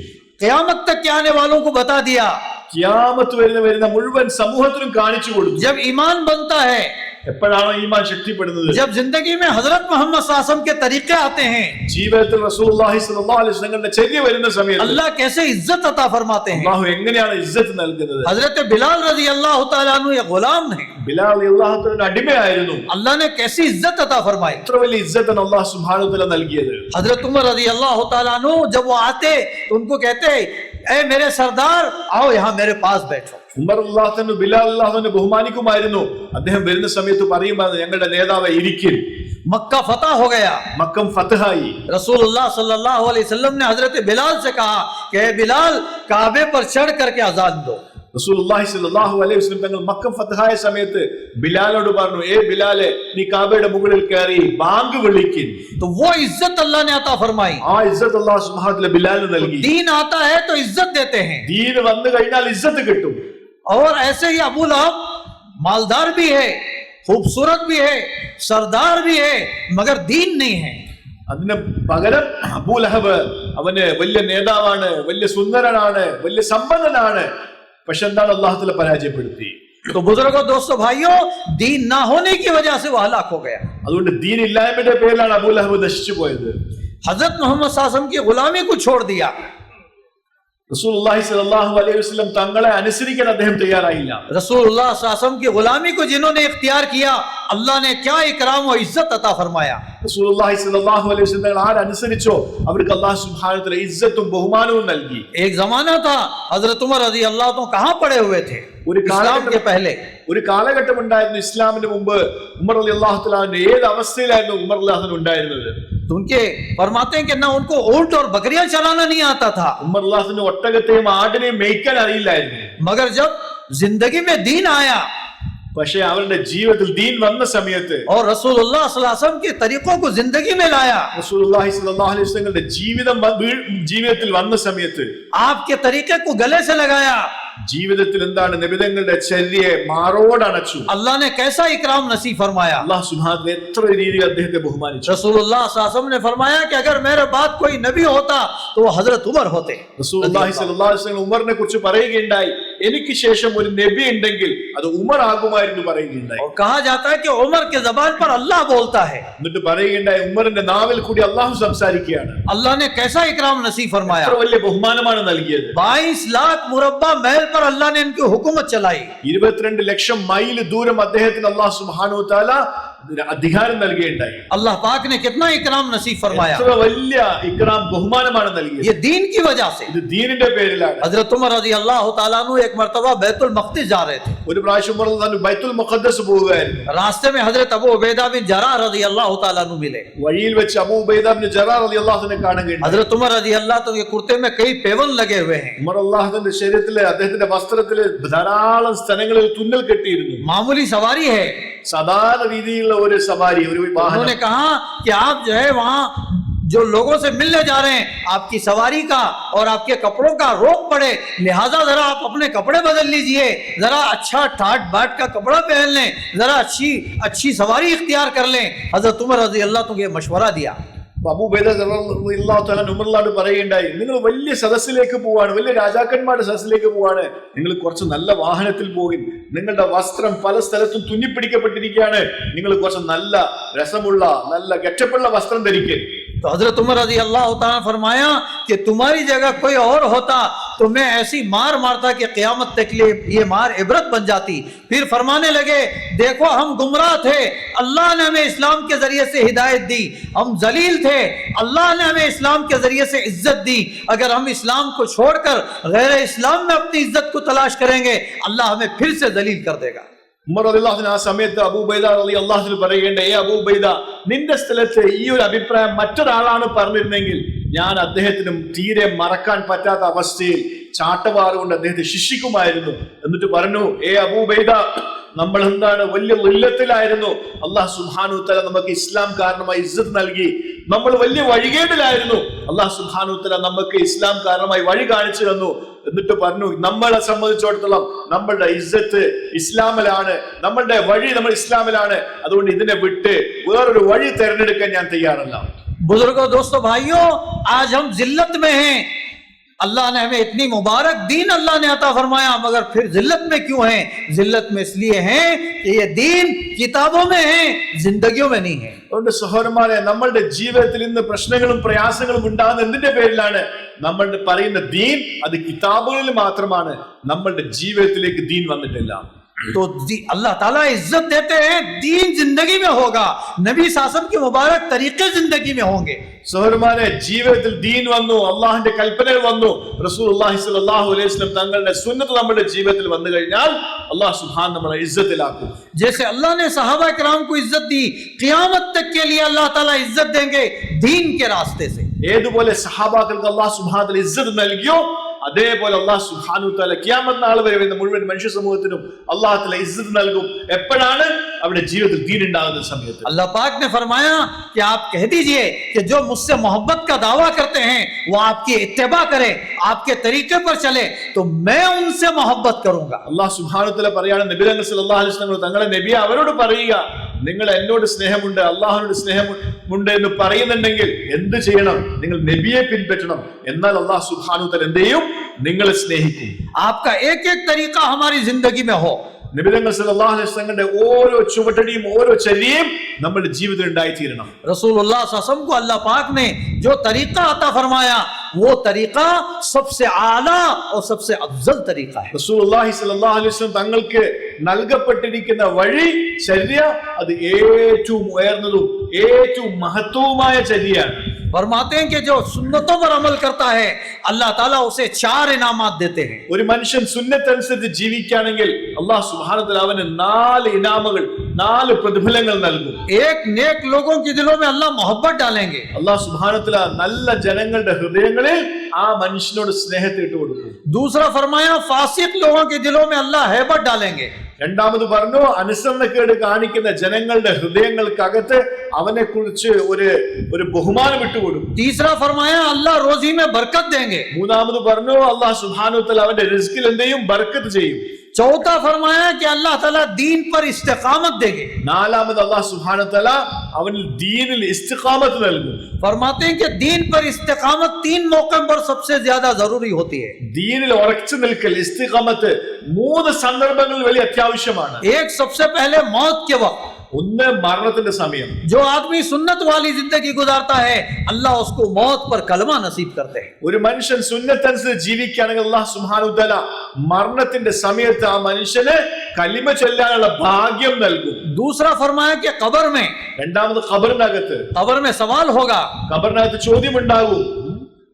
क़यामत तक के आने वालों को बता दिया। ഖിയാമത്ത് വരുന്ന മുഴുവൻ സമൂഹത്തിനും കാണിച്ചു കൊടുത്തു. जब ईमान बनता है, എപ്പോഴാണോ ഈമാൻ ശക്തിപ്പെടുന്നത്? जब जिंदगी में हजरत मोहम्मद सल्लल्लाहु अलैहि वसल्लम के तरीके आते हैं, ജീവിതത്തിൽ റസൂലുള്ളാഹി സ്വല്ലല്ലാഹു അലൈഹി വസല്ലമയുടെ ചര്യ വരുന്ന സമയത്ത് अल्लाह कैसे इज्जत अता फरमाते हैं। അല്ലാഹു എങ്ങനെയാണ് ഇസ്സത്ത് നൽകുന്നത്? हजरत बिलाल रजी अल्लाह तआला अन्हु ये गुलाम है, ബിലാൽ റളിയല്ലാഹു തആല അടിമയായിരുന്നു. अल्लाह ने कैसी इज्जत अता फरमाई। എത്ര വലിയ ഇസ്സത്താണ് അല്ലാഹു സുബ്ഹാനഹു വ തആല നൽകിയത്. हजरत उमर रजी अल्लाह तआला अन्हु जब वो आते तो उनको कहते, ऐ मेरे सरदार, आओ यहाँ मेरे पास बैठो। ഉമർ അള്ളാഹു ബിലാൽ അള്ളാഹുവിനെ ബഹുമാനിക്കുമായിരുന്നു. അദ്ദേഹം വരുന്ന സമയത്ത് പറയുമായിരുന്നു, ഞങ്ങളുടെ നേതാവ് ഇരിക്കും. मक्का फतह हो गया, മക്കം ഫതഹായി. रसूलुल्लाह सल्लल्लाहु अलैहि वसल्लम ने हजरत बिलाल से कहा कि बिलाल काबे पर चढ़ करके अजान दो. റസൂലുള്ളാഹി സ്വല്ലല്ലാഹു അലൈഹി വസല്ലം തങ്ങൾ മക്കം ഫതഹായ സമയത്ത് ബിലാലോട് പറഞ്ഞു, ഏ ബിലാലെ, നീ കാബയുടെ മുകളിൽ കയറി ബാങ്ക് വിളിക്കും. तो वो इज्जत अल्लाह ने अता फरमाई. ആ ഇസ്സത്ത് അല്ലാഹു സുബ്ഹാനഹു വ തആല ബിലാലിന് നൽകി. दीन आता है तो इज्जत देते हैं. ദീൻ വന്നു കഴിഞ്ഞാൽ ഇസ്സത്ത് കിട്ടും. और ऐसे ही अबू लहब मालदार भी है, खूबसूरत भी है, सरदार भी है, मगर दीन नहीं है. അതിന് പകരം അബൂ ലഹബ് അവന് വലിയ നേതാവാണ്, വലിയ സുന്ദരനാണ്, വലിയ സമ്പന്നനാണ്. പക്ഷെ എന്താണ്, അല്ലാഹു തആല പരാജയപ്പെടുത്തി. तो बुजुर्गों, दोस्तों, भाइयों, दीन ना होने की वजह से वो हलाक हो गया. അതുകൊണ്ട് ദീൻ ഇല്ലായ്മയുടെ പേരിലാണ് അബൂ ലഹബ് നശിച്ചു പോയത്. हजरत मोहम्मद सल्लल्लाहु अलैहि वसल्लम की गुलामी को छोड़ दिया. റസൂലുള്ളാഹി സ്വല്ലല്ലാഹു അലൈഹി വസല്ലം തങ്ങളെ അനുസരിക്കാൻ അദ്ദേഹം തയ്യാറായില്ല. रसूलुल्लाह सल्लल्लाहु अलैहि वसल्लम की गुलामी को जिन्होंने इख्तियार किया, अल्लाह ने क्या इकराम और इज्जत अता फरमाया. റസൂലുള്ളാഹി സ്വല്ലല്ലാഹു അലൈഹി വസല്ലം തങ്ങൾ ആരനുസരിച്ചോ അവർക്ക് അല്ലാഹു സുബ്ഹാനഹു വ തആല ഇസ്സത്തും ബഹുമാനവും നൽകി. एक जमाना था, हजरत उमर रजी अल्लाह तो कहां पड़े हुए थे इस्लाम के पहले. ഒരു കാലഘട്ടം ഉണ്ടായിരുന്നു ഇസ്ലാമിന് മുമ്പ്. ഉമർ റളിയല്ലാഹു തആല ഏത് അവസ്ഥയിലായിരുന്നു ഉമർ റളിയല്ലാഹു ഉണ്ടായിരുന്നത്? तो उनके फरमाते हैं कि ना उनको ऊंट और बकरियां चलाना नहीं आता था, ഉമർ റളിയല്ലാഹു ഒട്ടകത്തെയും ആടിനെയും മേയ്ക്കാൻ അറിയില്ലായിരുന്നു. मगर जब जिंदगी में दीन आया പക്ഷേ അവരുടെ ജീവിതത്തിൽ ദീൻ വന്ന സമയത്ത് और रसूलुल्लाह सल्लल्लाहु अलैहि वसल्लम के तरीकों को जिंदगी में लाया, റസൂലുള്ളാഹി സ്വല്ലല്ലാഹു അലൈഹി വസല്ലമയുടെ ജീവിതത്തിൽ വന്ന സമയത്ത് आपके तरीके को गले से लगाया, ജീവിതത്തിൽ എന്താണ്, നബിതങ്ങളുടെ ചര്യയെ മാറോടണച്ചു. अल्लाह ने कैसा इकराम नसीब फरमाया. അല്ലാഹു സുബ്ഹാനഹു വ തആല എത്ര രീതിയിൽ അദ്ദേഹത്തെ ബഹുമാനിച്ചു. रसूलुल्लाह सल्लल्लाहु अलैहि वसल्लम ने फरमाया कि अगर मेरे बाद कोई नबी होता तो वो हजरत उमर होते. റസൂലുള്ളാഹി സ്വല്ലല്ലാഹു അലൈഹി വസല്ലം ഉമറിനെ കുറിച്ച് പറയുകയുണ്ടായി, എനിക്ക് ശേഷം ഒരു നബി ഉണ്ടെങ്കിൽ അത് ഉമർ ആകുമായിരുന്നു പറയുകയുണ്ടായി. और कहा जाता है कि उमर के जबान पर अल्लाह बोलता है. എന്നിട്ട് പറയുകയുണ്ടായി, ഉമറിന്റെ നാവിൽ കൂടി അല്ലാഹു സംസാരിക്കുകയാണ്. अल्लाह ने कैसा इकराम नसीब फरमाया. എത്ര വലിയ ബഹുമാനമാണ് നൽകിയത്. 22 लाख मुरब्बा मैल पर अल्लाह ने इनकी हुकूमत चलाई. 22 ലക്ഷം മൈൽ ദൂരം അദ്ദേഹത്തിന് അല്ലാഹു സുബ്ഹാനഹു വ തആല അധികാരം നൽകുകയുണ്ടായി. अल्लाह पाक ने कितना इकराम नसीब फरमाया. എത്ര വലിയ ഇക്റാം ബഹുമാനമാണ് നൽകിയത്. ये दीन की वजह से. ഇത് ദീനിന്റെ പേരിലാണ്. हजरत उमर रजी अल्लाह तआला अन्हु एक मर्तबा बैतुल मक़दिस जा रहे थे. ഒരു പ്രാവശ്യം ഉമർ റളിയല്ലാഹു ബൈത്തുൽ മുഖദ്ദസ് പോവുകയായിരുന്നു. रास्ते में हजरत अबू उबैदा बिन जराह रजी अल्लाह तआला अन्हु मिले. വഴിയിൽ വെച്ച് അബൂ ഉബൈദ ഇബ്നു ജറാഹ് റളിയല്ലാഹു അൻഹു കാണാൻ കഴിഞ്ഞു. हजरत उमर रजी अल्लाह तो के कुर्ते में कई पेवन लगे हुए हैं. ഉമർ അല്ലാഹുവിന്റെ ശരീരത്തിലെ അദ്ദേഹത്തിന്റെ വസ്ത്രത്തിലെ ധാരാളം സ്ഥലങ്ങളിൽ തുന്നൽ കെട്ടിയിരുന്നു. मामूली सवारी है. സാധാരണ രീതിയിലുള്ള ഒരു സവാരി, ഒരു വാഹനം. उन्होंने कहा कि आप जो है वहां जो लोगों से मिलने जा रहे हैं, आपकी सवारी का और आपके कपड़ों का रोक पड़े, लिहाजा जरा आप अपने कपड़े बदल लीजिए, जरा अच्छा ठाट बाट का कपड़ा पहन लें, जरा अच्छी सवारी इख्तियार कर लें. हजरत उमर रजी अल्लाह तो ये मशवरा दिया. അബൂ ഉബൈദ റളിയല്ലാഹു തആല ഉമറിനോട് പറയുകയുണ്ടായി, നിങ്ങൾ വലിയ സദസ്സിലേക്ക് പോവാണ്, വലിയ രാജാക്കന്മാരുടെ സദസ്സിലേക്ക് പോവാണ്, നിങ്ങൾ കുറച്ച് നല്ല വാഹനത്തിൽ പോകും. നിങ്ങളുടെ വസ്ത്രം പല സ്ഥലത്തും തുന്നിപ്പിടിക്കപ്പെട്ടിരിക്കുകയാണ്, നിങ്ങൾ കുറച്ച് നല്ല രസമുള്ള നല്ല ഗെറ്റപ്പുള്ള വസ്ത്രം ധരിക്കുക. तो हजरत उमर रजी अल्लाह तआला फरमाया कि तुम्हारी जगह कोई और होता तो मैं ऐसी मार मारता कि क़यामत तक ये मार इबरत बन जाती. फिर फरमाने लगे, देखो हम गुमराह थे, अल्लाह ने हमें इस्लाम के जरिए से हिदायत दी. हम जलील थे, अल्लाह ने हमें इस्लाम के जरिए से इज्जत दी. अगर हम इस्लाम को छोड़कर गैर इस्लाम में अपनी इज्जत को तलाश करेंगे, अल्लाह हमें फिर से जलील कर देगा. ഉമർ റളിയല്ലാഹു അൻഹു ആ സമയത്ത് അബൂ ഉബൈദ റളിയല്ലാഹു അൻഹു പറയുകയുണ്ടായി, അബൂ ഉബൈദ, നിന്റെ സ്ഥലത്ത് ഈ ഒരു അഭിപ്രായം മറ്റൊരാളാണ് പറഞ്ഞിരുന്നെങ്കിൽ ഞാൻ അദ്ദേഹത്തിനും തീരെ മറക്കാൻ പറ്റാത്ത അവസ്ഥയിൽ ചാട്ടവാറുകൊണ്ട് അദ്ദേഹത്തെ ശിക്ഷിക്കുമായിരുന്നു. എന്നിട്ട് പറഞ്ഞു, അബൂ ഉബൈദ, നമ്മൾ എന്താണ് വലിയ ഉല്ലത്തിലായിരുന്നു. അല്ലാഹു സുബ്ഹാനഹു വ തആല നമുക്ക് ഇസ്ലാം കാരണമായി ഇസ്സത്ത് നൽകി. നമ്മൾ വലിയ വഴികേടിലായിരുന്നു. അല്ലാഹു സുബ്ഹാനഹു വ തആല നമുക്ക് ഇസ്ലാം കാരണമായി വഴി കാണിച്ചു തന്നു. എന്നിട്ട് പറഞ്ഞു, നമ്മളെ സംബന്ധിച്ചിടത്തോളം നമ്മളുടെ ഇസ്സത്ത് ഇസ്ലാമിലാണ്, നമ്മളുടെ വഴി നമ്മൾ ഇസ്ലാമിലാണ്. അതുകൊണ്ട് ഇതിനെ വിട്ട് വേറൊരു വഴി തെരഞ്ഞെടുക്കാൻ ഞാൻ തയ്യാറല്ല. बुजुर्गों, दोस्तों, भाइयों, आज हम जिल्लत में हैं. अल्लाह ने हमें इतनी मुबारक दीन अल्लाह ने अता फरमाया, मगर फिर जिल्लत में क्यों हैं? जिल्लत में इसलिए हैं कि ये दीन किताबों में है, जिंदगियों में नहीं है. അതുകൊണ്ട് സഹോദരന്മാരെ, നമ്മളുടെ ജീവിതത്തിൽ ഇന്ന് പ്രശ്നങ്ങളും പ്രയാസങ്ങളും ഉണ്ടാകുന്ന എന്തിന്റെ പേരിലാണ്? നമ്മളുടെ പറയുന്ന ദീൻ അത് കിതാബുകളിൽ മാത്രമാണ്, നമ്മളുടെ ജീവിതത്തിലേക്ക് ദീൻ വന്നിട്ടില്ല. तो अल्लाह ताला इज्जत देते हैं, दीन जिंदगी में होगा, नबी सासम के मुबारक तरीके जिंदगी में होंगे। സഹോദരന്മാരെ, ജീവിതത്തിൽ ദീൻ വന്നു, അള്ളാഹുവിന്റെ കൽപ്പനകൾ വന്നു, റസൂലുള്ളാഹി സ്വല്ലല്ലാഹു അലൈഹി വസല്ലം തങ്ങളുടെ സുന്നത്ത് നമ്മുടെ ജീവിതത്തിൽ വന്നു കഴിഞ്ഞാൽ അല്ലാഹു സുബ്ഹാനഹു നമ്മളെ ഇജ്ജത്തിലാക്കും. जैसे अल्लाह ने सहाबा किराम को इज्जत दी, क़यामत तक के लिए अल्लाह ताला इज्जत देंगे दीन के रास्ते से। ഏതുപോലെ സഹാബാക്കൾക്ക് അല്ലാഹു സുബ്ഹാനഹു തആല ഇജ്ജത്ത് നൽകിയോ, അതേപോലെ അല്ലാഹു സുബ്ഹാനഹു തആല ഖിയാമത്ത് നാൾ വരെ വരുന്ന മുഴുവൻ മനുഷ്യ സമൂഹത്തിനും അല്ലാഹു തആല ഇജ്ജത്ത് നൽകും. എപ്പോഴാണ്? അവരുടെ ജീവിതത്തിൽ ദീൻ ഉണ്ടാകുന്ന സമയത്ത്. अल्लाह पाक ने फरमाया कि आप कह दीजिए कि जो मुझसे मोहब्बत का दावा करते हैं वो आपकी इत्तिबा करें, आपके तरीके पर चले, तो मैं उनसे मोहब्बत करूंगा। അല്ലാഹു സുബ്ഹാനഹു തആല പറയാണ്, നബി സല്ലല്ലാഹു അലൈഹി വസല്ലം തങ്ങളെ നബി അവരോട് പറയുക, നിങ്ങൾ എന്നോട് സ്നേഹമുണ്ട്, അള്ളാഹുവിനോട് സ്നേഹമുണ്ട് എന്ന് പറയുന്നുണ്ടെങ്കിൽ എന്ത് ചെയ്യണം? നിങ്ങൾ നബിയെ പിൻപറ്റണം. എന്നാൽ അല്ലാഹു സുബ്ഹാനഹു തആല എന്ത് ചെയ്യും? നിങ്ങളെ സ്നേഹിക്കും. आपका एक एक तरीका हमारी जिंदगी में हो। നബി സല്ലല്ലാഹു അലൈഹി വസല്ലമയുടെ ഓരോ ചുവട്ടടിയും ഓരോ ചര്യയും നമ്മുടെ ജീവിതത്തിൽ ഉണ്ടായിത്തീരണം. रसूलुल्लाह सल्लल्लाहु अलैहि वसल्लम को अल्लाह पाक ने जो तरीका अता फरमाया वो तरीका सबसे आला और सबसे अफजल तरीका है। റസൂലുള്ളാഹി സ്വല്ലല്ലാഹു അലൈഹി വസല്ലം തങ്ങൾക്ക് നൽകപ്പെട്ടിരിക്കുന്ന വഴി, ചര്യ, അത് ഏറ്റവും ഉയർന്നതും ഏറ്റവും മഹത്വവുമായ ചര്യയാണ്. फरमाते हैं कि जो सुन्नतों पर अमल करता है अल्लाह ताला उसे 4 इनामात देते हैं। ഒരു മനുഷ്യൻ സുന്നത്ത് അനുസരിച്ച് ജീവിക്കുകയാണെങ്കിൽ അല്ലാഹു സുബ്ഹാനഹു വ തആല അവന് 4 ഇനാമുകൾ, 4 പ്രതിഫലങ്ങൾ നൽകും. एक नेक लोगों के दिलों में अल्लाह मोहब्बत डालेंगे। അല്ലാഹു സുബ്ഹാനഹു വ തആല നല്ല ജനങ്ങളുടെ ഹൃദയങ്ങളിൽ ആ മനുഷ്യനോട് സ്നേഹത്തെ ഇട്ട് കൊടുക്കും. दूसरा फरमाया फासिक लोगों के दिलों में अल्लाह हैबत डालेंगे। രണ്ടാമത് പറഞ്ഞു, അനുസരണക്കേട് കാണിക്കുന്ന ജനങ്ങളുടെ ഹൃദയങ്ങൾക്കകത്ത് അവനെ കുറിച്ച് ഒരു ബഹുമാനം ഇട്ടുകൊടുക്കും. तीसरा फरमाया अल्लाह रोजी में बरकत देंगे। മൂന്നാമത് പറഞ്ഞു, അല്ലാഹു സുബ്ഹാനഹു വ തആല അവന്റെ റിസ്കിൽ എന്ത് ചെയ്യും? ബർക്കത്ത് ചെയ്യും. चौथा फरमाया कि अल्लाह ताला दीन पर इस्तिकामत देंगे। നാലാമത് അല്ലാഹു സുബ്ഹാനഹു വ തആല അവനിൽ ദീനിൽ ഇസ്തിഖാമത്ത് നൽകും. फरमाते हैं कि दीन पर इस्तिकामत 3 मौकों पर सबसे ज्यादा जरूरी होती है। ദീനിൽ ഉറച്ചു നിൽക്കൽ, ഇസ്തിഖാമത്ത് 3 സന്ദർഭങ്ങളിൽ വലിയ അത്യാവശ്യമാണ്. एक सबसे पहले मौत के वक्त, ഒന്ന് മരണത്തിന്റെ സമയം. जो आदमी सुन्नत वाली जिंदगी गुजारता है अल्लाह उसको मौत पर कलमा नसीब करते हैं। ഒരു മനുഷ്യൻ സുന്നത്തനുസരിച്ച് ജീവിക്കുകയാണെങ്കിൽ അല്ലാഹു സുബ്ഹാനഹു വ തആല മരണത്തിന്റെ സമയത്ത് ആ മനുഷ്യന് കലിമ ചൊല്ലാനുള്ള ഭാഗ്യം നൽകും. दूसरा फरमाया कि कब्र में, രണ്ടാമത് ഖബറിനകത്ത്, कब्र में सवाल होगा, ഖബറിനകത്ത് ചോദ്യം ഉണ്ടാകും.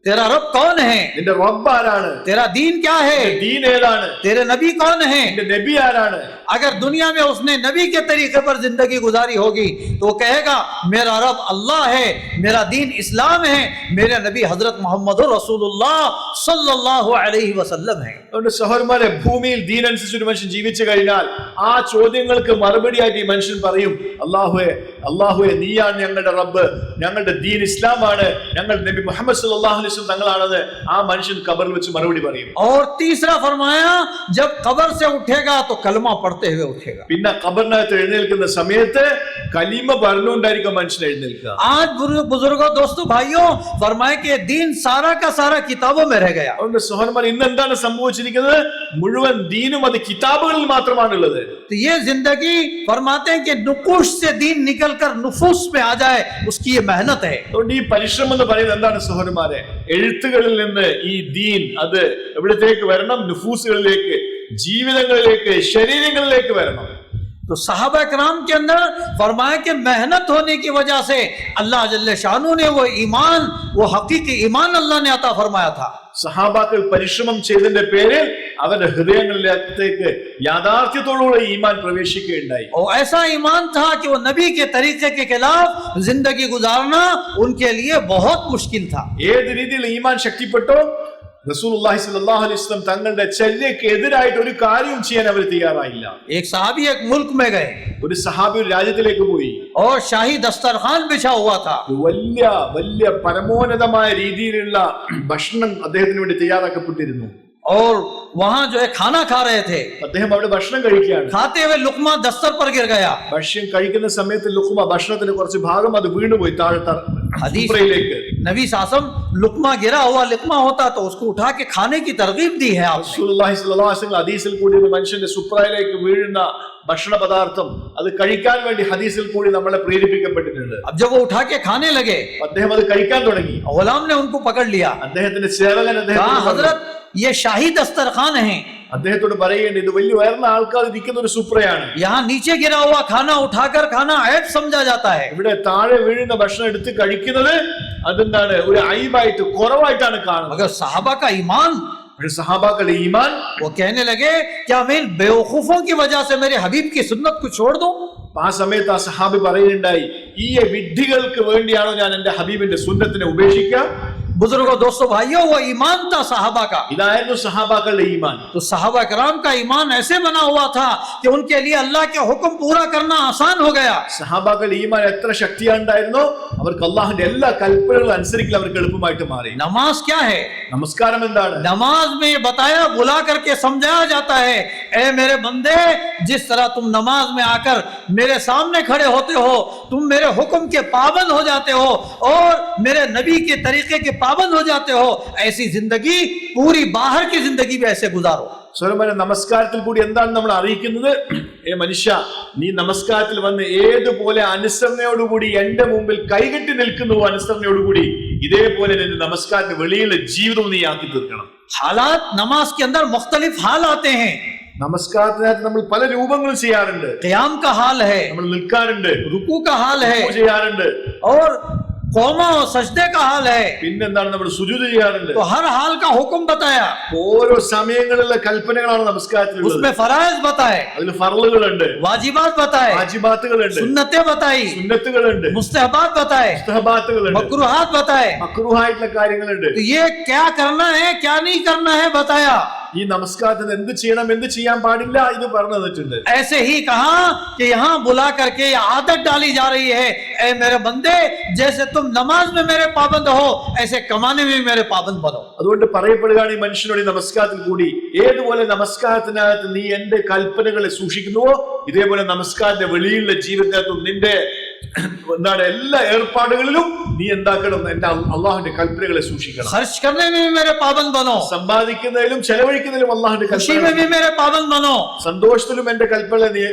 तेरा रब कौन है? നിന്റെ റബ്ബ് ആരാണ്? तेरा दीन क्या है? ദീൻ ഏതാണ്? तेरे नबी कौन है? നിന്റെ നബി ആരാണ്? अगर दुनिया में उसने नबी के तरीके पर जिंदगी गुजारी होगी तो वो कहेगा मेरा रब अल्लाह है, मेरा दीन इस्लाम है, मेरे नबी हजरत मोहम्मद रसूलुल्लाह सल्लल्लाഹു अलैहि वसल्लम है। അതുകൊണ്ട് സഹോദരന്മാരെ, ഭൂമിയിൽ ദീൻ അനുസരിച്ച് ഒരു മനുഷ്യൻ ജീവിച്ചു കഴിഞ്ഞാൽ ആ ചോദ്യങ്ങൾക്ക് മറുപടിയായിട്ട് ഈ മനുഷ്യൻ പറയും, അല്ലാഹുവേ നീയാണ് ഞങ്ങളുടെ റബ്ബ്, ഞങ്ങളുടെ ദീൻ ഇസ്ലാമാണ്, ഞങ്ങളുടെ നബി മുഹമ്മദ് സല്ലല്ലാഹു അലൈഹി വസല്ലം തങ്ങളാണെന്ന് ആ മനുഷ്യൻ ഖബറിൽ വെച്ച് മറുപടി പറയും. और तीसरा फरमाया जब कब्र से उठेगा तो कलमा पढ़ते हुए उठेगा। പിന്നെ ഖബറിനകത്ത് എഴുന്നേൽക്കുന്ന സമയത്ത് കലിമ പറഞ്ഞുകൊണ്ടായിരിക്കും മനുഷ്യൻ എഴുന്നേൽക്കുക. आज बुजुर्गों, दोस्तों, भाइयों, फरमाए कि दीन सारा का सारा किताबों में रह गया। അതുകൊണ്ട് സഹോദരന്മാർ, ഇന്ന് എന്താണ് സംഭവിച്ചിരിക്കുന്നത്? മുഴുവൻ ദീനും അത് കിതാബുകളിൽ മാത്രമാണുള്ളത്. तो ये जिंदगी फरमाते हैं कि नुकूश से दीन निकल कर नुफूस में आ जाए, उसकी ये मेहनत है। അതുകൊണ്ട് ഈ പരിശ്രമം എന്ന് പറയുന്നത് എന്താണ് സഹോദരന്മാരെ? എഴുത്തുകളിൽ നിന്ന് ഈ ദീൻ അത് എവിടത്തേക്ക് വരണം? നുഫൂസുകളിലേക്ക്, ജീവിതങ്ങളിലേക്ക്, ശരീരങ്ങളിലേക്ക് വരണം. तो सहाबा कराम के अंदर फरमाया कि मेहनत होने की वजह से अल्लाह जल्ले शानू ने वो ईमान, वो हकीकी ईमान अल्लाह ने अता फरमाया था। സഹാബാക്കൾ പരിശ്രമം ചെയ്തതിന്റെ പേരിൽ അവരുടെ ഹൃദയങ്ങളിലേക്ക് യാഥാർത്ഥ്യത്തോടുകൂടി ഈമാൻ പ്രവേശിക്കുകയുണ്ടായി. और ऐसा ईमान था कि वो नबी के तरीके के खिलाफ जिंदगी गुजारना उनके लिए बहुत मुश्किल था। ഏത് രീതിയിൽ ഈമാൻ ശക്തിപ്പെട്ടോ, റസൂലുള്ളാഹി സ്വല്ലല്ലാഹു അലൈഹി വസല്ലം തങ്ങളുടെ ചര്യക്ക് എതിരായിട്ട് ഒരു കാര്യം ചെയ്യാൻ അവർ തയ്യാറായില്ല. एक सहाबी एक मुल्क में गए ഒരു സഹാബി ഒരു രാജ്യത്തിലേക്ക് പോയി. और शाही दस्तरखान बिछा हुआ था। വലിയ പരമോന്നതമായ രീതിയിലുള്ള ഭക്ഷണം അദ്ദേഹത്തിന് വേണ്ടി തയ്യാറാക്കപ്പെട്ടിരുന്നു. और वहां जो है खाना खा रहे थे, അദ്ദേഹം അവിടെ ഭക്ഷണം കഴിക്കുകയാണ്. खाते हुए लुकमा दस्तर पर गिर गया। ഭക്ഷ്യം കഴിക്കുന്ന സമയത്ത് ലുക്മ, ഭക്ഷണത്തിന്റെ കുറച്ച് ഭാഗം അത് വീണുപോയി താഴെ हदीस ഊപ്പറയിലേക്ക്. नबी सासम लुकमा गिरा हुआ लुकमा होता तो उसको उठा के खाने की तरगीब दी है आपने। റസൂലുള്ളാഹി സ്വല്ലല്ലാഹു അലൈഹി വസല്ലം ഹദീസിൽ കൂടി ഒരു മനുഷ്യന്റെ സുപ്രയിലേക്ക് വീഴുന്ന ഭക്ഷണ പദാർത്ഥം അത് കഴിക്കാൻ വേണ്ടി ഹദീസിൽ കൂടി നമ്മളെ പ്രേരിപ്പിക്കപ്പെട്ടിട്ടുണ്ട്. अब जब वो उठा के खाने लगे, അദ്ദേഹം അത് കഴിക്കാൻ തുടങ്ങി. गुलाम ने उनको पकड़ लिया, അദ്ദേഹത്തിന്റെ സേവകൻ कहा हजरत ये शाही दस्तरखान है, അദ്ദേഹത്തോട് പറയേണ്ടത് ഇത് വലിയ ഉയർന്ന ആൾക്കാർ ഇരിക്കുന്ന ഒരു സുപ്രയാണ്. यहाँ नीचे गिरा हुआ खाना उठाकर खाना ऐब समझा जाता है. ഇവിടെ താഴെ വീഴുന്ന ഭക്ഷണം എടുത്ത് കഴിക്കുന്നത് അതെന്താണ്, ഒരു ഐബായിട്ട് കുറവായിട്ടാണ് കാണുന്നത്. मगर सहाबा का ईमान, സഹാബാക്കളുടെ ഈമാൻ, वो कहने लगे क्या मैं इन बेवकूफों की वजह से मेरे हबीब की सुन्नत को छोड़ दूं? ആ സമയത്ത് ആ സഹാബി പറയുന്നുണ്ടായി, ഈ വിഡ്ഢികൾക്ക് വേണ്ടിയാണോ ഞാൻ എന്റെ ഹബീബിന്റെ സുന്നത്തിനെ ഉപേക്ഷിക്കാം? बुजुर्गों, दोस्तों, भाइयों, वो ईमान था सहाबा का. ഇതായിരുന്നു സഹാബാക്കളുടെ ഈമാൻ. तो सहाबा कराम का ईमान ऐसे बना हुआ था कि उनके लिए अल्लाह के हुक्म पूरा करना आसान हो गया. സഹാബാക്കളുടെ ഈമാൻ എത്ര ശക്തിയുണ്ടായിരുന്നോ അവർക്ക് അള്ളാഹുവിന്റെ എല്ലാ കൽപ്പനകളും അനുസരിക്കൽ അവർക്ക് എളുപ്പമായിട്ട് മാറി. नमाज क्या है? നമസ്കാരം എന്താണ്? नमाज में बताया, बुला करके समझाया जाता है, ए मेरे बंदे, जिस तरह तुम नमाज में आकर मेरे सामने खड़े होते हो, तुम मेरे हुक्म के पाबंद हो जाते हो और मेरे नबी के तरीके के पाबंद हो जाते हो, ऐसी जिंदगी पूरी बाहर की जिंदगी भी ऐसे गुजारो. സ്വരമന നമസ്കാരത്തിൽ കൂടി എന്താണ് നമ്മൾ അറിയിക്കുന്നത്? മനുഷ്യ, നീ നമസ്കാരത്തിൽ വന്ന് ഏതുപോലെ അനുസരണയോടുകൂടി എന്റെ മുമ്പിൽ കൈകെട്ടി നിൽക്കുന്നു, അനുസരണയോടുകൂടി ഇതേപോലെ നിന്റെ നമസ്കാരത്തിന് വെളിയിലെ ജീവിതം നീ ആക്കി തീർക്കണം. हालात नमाज के अंदर मुख्तलिफ हाल आते हैं. നമസ്കാരത്തിനകത്ത് നമ്മൾ പല രൂപങ്ങളും ചെയ്യാറുണ്ട്. ഖിയാം का हाल है, നമ്മൾ നിൽക്കാറുണ്ട്, रुकू का हाल है, ചെയ്യാറുണ്ട്, और क़ौमा और सजदे का हाल है. പിന്നെന്താണ്, നമ്മൾ സുജൂദ് ചെയ്യാറുണ്ട്. तो हर हाल का हुक्म बताया, ഓരോ സമയങ്ങളിലെ കൽപ്പനകളാണ് നമസ്കാരത്തിൽ. उसमें फराइज बताए, അതിൽ ഫർളുകളുണ്ട്, वाजिबात बताए, വാജിബാത്തുകളുണ്ട്, सुन्नतें बताई, സുന്നത്തുകളുണ്ട്, मुस्तहबात बताए, മുസ്തഹബാത്തുകളുണ്ട്, मकरूहात बताए. മക്രൂഹായിട്ടുള്ള കാര്യങ്ങളുണ്ട്. तो ये क्या करना है, क्या नहीं करना है बताया. ഈ നമസ്കാരത്തിന് എന്ത് ചെയ്യണം, എന്ത് ചെയ്യാൻ പാടില്ല, ഇത് പറഞ്ഞു തന്നിട്ടുണ്ട്. ऐसे ही कहा कि यहाँ बुला करके ये आदत डाली जा रही है, ए मेरे बंदे, जैसे तुम नमाज में मेरे पाबंद हो, ऐसे कमाने में भी मेरे पाबंद बनो. അതുകൊണ്ട് പറയപ്പെടുകയാണ് ഈ മനുഷ്യനോട് ഈ നമസ്കാരത്തിൽ കൂടി, ഏതുപോലെ നമസ്കാരത്തിനകത്ത് നീ എന്റെ കൽപ്പനകളെ സൂക്ഷിക്കുന്നുവോ, ഇതേപോലെ നമസ്കാരത്തിന്റെ വെളിയിലുള്ള ജീവിതത്തിനകത്തും നിന്റെ എന്താണ് എല്ലാ ഏർപ്പാടുകളിലും നീ എന്താക്കണം, എന്റെ അള്ളാഹുവിന്റെ കൽപ്പനകളെ സൂക്ഷിക്കണം. खर्च करने में भी मेरे पाबंद बनो, സമ്പാദിക്കുന്നതിലും ചെലവഴിക്കുന്നതിലും അള്ളാഹുവിന്റെ खुशी में भी मेरे पाबंद बनो, സന്തോഷത്തിലും എന്റെ കൽപ്പനകളെ നീ,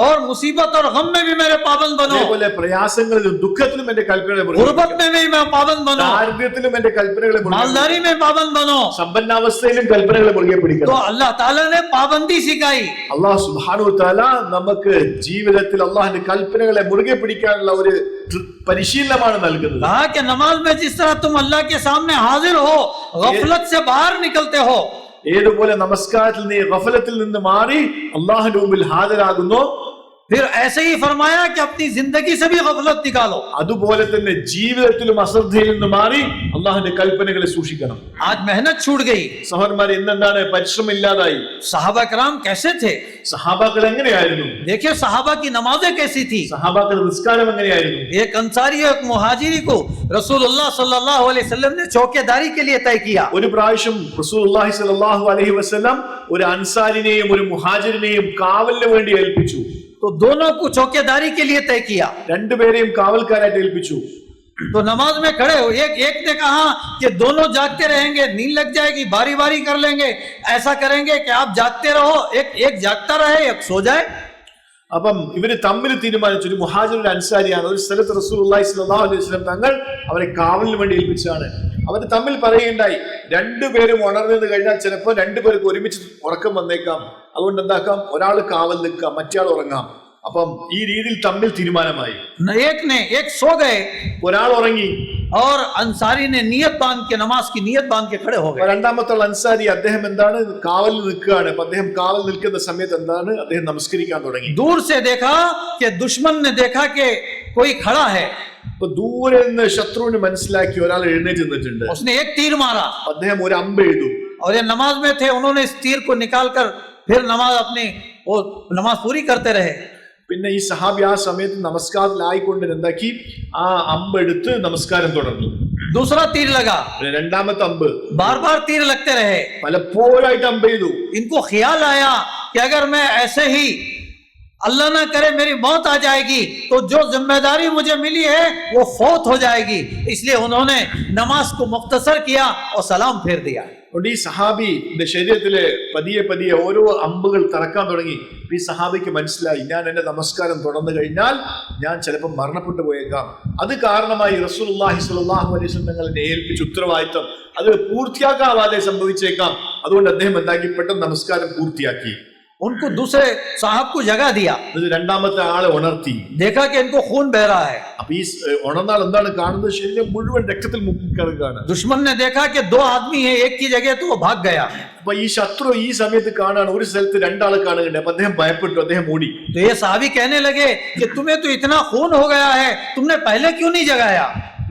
और मुसीबत और गम में भी मेरे पाबंद बनो, അതേപോലെ പ്രയാസങ്ങളിലും ദുഃഖത്തിലും എന്റെ കൽപ്പനകളെ, गुर्बत में भी मैं पाबंद बनो, ദാരിദ്ര്യത്തിലും എന്റെ കൽപ്പനകളെ, मालदारी में पाबंद बनो. സമ്പന്നാവസ്ഥയിലും കൽപ്പനകളെ മുറുകെ तो പിടിക്കണം. अल्लाह ताला ने पाबंदी सिखाई. അള്ളാഹു സുബ്ഹാനഹു വ തആല നമുക്ക് ജീവിതത്തിൽ അള്ളാഹുവിന്റെ കൽപ്പനകളെ മുറുകെ പിടിക്കാനുള്ള ഒരു പരിശീലനമാണ് നൽകുന്നത്. कहा कि नमाज में जिस तरह तुम अल्लाह के सामने हाजिर हो, गफलत से बाहर निकलते हो, ഏതുപോലെ നമസ്കാരത്തിൽ നീ ഗഫലത്തിൽ നിന്ന് മാറി അള്ളാഹുവിന്റെ മുമ്പിൽ ഹാജരാകുന്നു, फिर ऐसे ही फरमाया कि अपनी जिंदगी से भी गफलत निकालो. അതുപോലെ തന്നെ ജീവിതത്തിലും അശ്രദ്ധയിൽ നിന്ന് മാറി അള്ളാഹുവിന്റെ കൽപ്പനകളെ സൂക്ഷിക്കണം. आज मेहनत छूट गई. സഹോദരന്മാരെ, ഇന്നെന്താണ് പരിശ്രമം ഇല്ലാതായി. सहाबा कराम कैसे थे? സഹാബാക്കൾ എങ്ങനെയായിരുന്നു? देखिए सहाबा की नमाजें कैसी थी. സഹാബാക്കളുടെ നിസ്കാരം എങ്ങനെയായിരുന്നു? एक अंसारी और एक मुहाजिरी को रसूलुल्लाह सल्लल्लाहु अलैहि वसल्लम ने चौकीदारी के लिए तय किया. ഒരു പ്രാവശ്യം റസൂലുള്ളാഹി സ്വല്ലല്ലാഹു അലൈഹി വസല്ലം ഒരു അൻസാരിനെയും ഒരു മുഹാജിറിനെയും കാവലിന് വേണ്ടി ഏൽപ്പിച്ചു. तो दोनों को चौकीदारी के लिए तय किया. രണ്ടുപേരെയും കാവൽക്കാരായിട്ട് ഏൽപ്പിച്ചു. तो नमाज में खड़े हो, एक ने कहा कि दोनों जागते रहेंगे, नींद लग जाएगी, बारी बारी कर लेंगे, ऐसा करेंगे कि आप जागते रहो, एक जागता रहे, एक सो जाए. അപ്പം ഇവര് തമ്മിൽ തീരുമാനിച്ചു, ഒരു മുഹാജിർ ഒരു അൻസാരിയാണ്, ഒരു സ്ഥലത്ത് റസൂലുള്ളാഹി സ്വല്ലല്ലാഹു അലൈഹി വസല്ലം തങ്ങൾ അവരെ കാവലിന് വേണ്ടി ഏൽപ്പിച്ചതാണ്. അവർ തമ്മിൽ പറയുകയുണ്ടായി, രണ്ടുപേരും ഉണർന്നു കഴിഞ്ഞാൽ ചിലപ്പോൾ രണ്ടുപേർക്ക് ഒരുമിച്ച് ഉറക്കം വന്നേക്കാം, അതുകൊണ്ട് എന്താക്കാം, ഒരാൾ കാവൽ നിൽക്കാം, മറ്റയാൾ ഉറങ്ങാം. അപ്പം ഈ രീതിയിൽ തമ്മിൽ തീരുമാനമായി. एक सो गए, ഒരാൾ ഉറങ്ങി, और अंसारी ने नियत बांध के, नमाज की नियत बांध के खड़े हो गए. രണ്ടാമത്തെ അൻസാരി അദ്ദേഹം എന്താണ്, കാവലിൽ നിൽക്കുകയാണ്. അപ്പൊ അദ്ദേഹം കാവൽ നിൽക്കുന്ന സമയത്ത് എന്താണ്, അദ്ദേഹം നമസ്കരിക്കാൻ തുടങ്ങി. दूर से देखा कि दुश्मन ने देखा कि कोई खड़ा है. അപ്പൊ ദൂരെ നിന്ന് ശത്രുവിന് മനസ്സിലാക്കി ഒരാൾ എഴുന്നേറ്റ് നിന്നിട്ടുണ്ട്. उसने एक तीर मारा, അദ്ദേഹം ഒരു അമ്പ് എഴുതു. और ये नमाज में थे, उन्होंने इस तीर को निकाल कर फिर नमाज पूरी करते रहे. പിന്നെ ഈ സഹാബി ആ സമയത്ത് നമസ്കാരത്തിലായിക്കൊണ്ട് എന്താക്കി, ആ അമ്പ് എടുത്ത് നമസ്കാരം തുടർന്നു. दूसरा तीर लगा, രണ്ടാമത്തെ അമ്പ്, बार बार तीर लगते रहे. പലപ്പോഴായിട്ട് അമ്പ് ചെയ്തു. इनको ख्याल आया कि अगर मैं ऐसे ही, अल्लाह ना करे मेरी मौत आ जाएगी, तो जो जिम्मेदारी मुझे मिली है वो फौत हो जाएगी. इसलिए उन्होंने नमाज को मुख्तसर किया और सलाम फेर दिया. അതുകൊണ്ട് ഈ സഹാബിന്റെ ശരീരത്തിലെ പതിയെ പതിയെ ഓരോ അമ്പുകൾ തറക്കാൻ തുടങ്ങി. ഈ സഹാബിക്ക് മനസ്സിലായി, ഞാൻ എന്റെ നമസ്കാരം തുടർന്നു കഴിഞ്ഞാൽ ഞാൻ ചിലപ്പോൾ മരണപ്പെട്ടു പോയേക്കാം. അത് കാരണമായി റസൂലുള്ളാഹി സ്വല്ലല്ലാഹു അലൈഹി വസല്ലം തങ്ങളെ ഏൽപ്പിച്ച ഉത്തരവാദിത്തം അത് പൂർത്തിയാക്കാവാതെ സംഭവിച്ചേക്കാം. അതുകൊണ്ട് അദ്ദേഹം എന്താക്കി പെട്ടെന്ന് നമസ്കാരം പൂർത്തിയാക്കി. उनको दूसरे साहब को जगह दिया, രണ്ടാമത്തെ ആളെ ഉണർത്തി. देखा कि इनको खून बह रहा है. അപ്പൊ ഈ ഉണർന്നാൽ എന്താണ് കാണുന്നത്? ശരീരം മുഴുവൻ രക്തത്തിൽ മുക്കിക്കിടക്കുകയാണ്. दुश्मन ने देखा कि दो आदमी है एक की जगह, तो वो भाग गया. അപ്പൊ ഈ ശത്രു ഈ സമയത്ത് കാണാണ് ഒരു സ്ഥലത്ത് രണ്ടാളെ കാണുന്നുണ്ട്. അപ്പൊ അദ്ദേഹം ഭയപ്പെട്ടു, അദ്ദേഹം ഓടി. तो ये साहबी कहने लगे कि तुम्हें तो इतना खून हो गया है, तुमने पहले क्यों नहीं जगाया?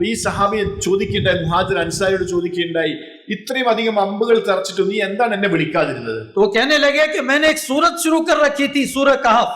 ഈ സഹാബി ചോദിക്കുകയുണ്ടായി, മുഹാജിർ അൻസാരിയോട് ചോദിക്കുകയുണ്ടായി, ഇത്രയും അധികം അമ്പുകൾ തറച്ചിട്ട് നീ എന്താണ് എന്നെ വിളിക്കാതിരുന്നത്? तो कहने लगे कि मैंने एक सूरत शुरू कर रखी थी, सूरह कहफ.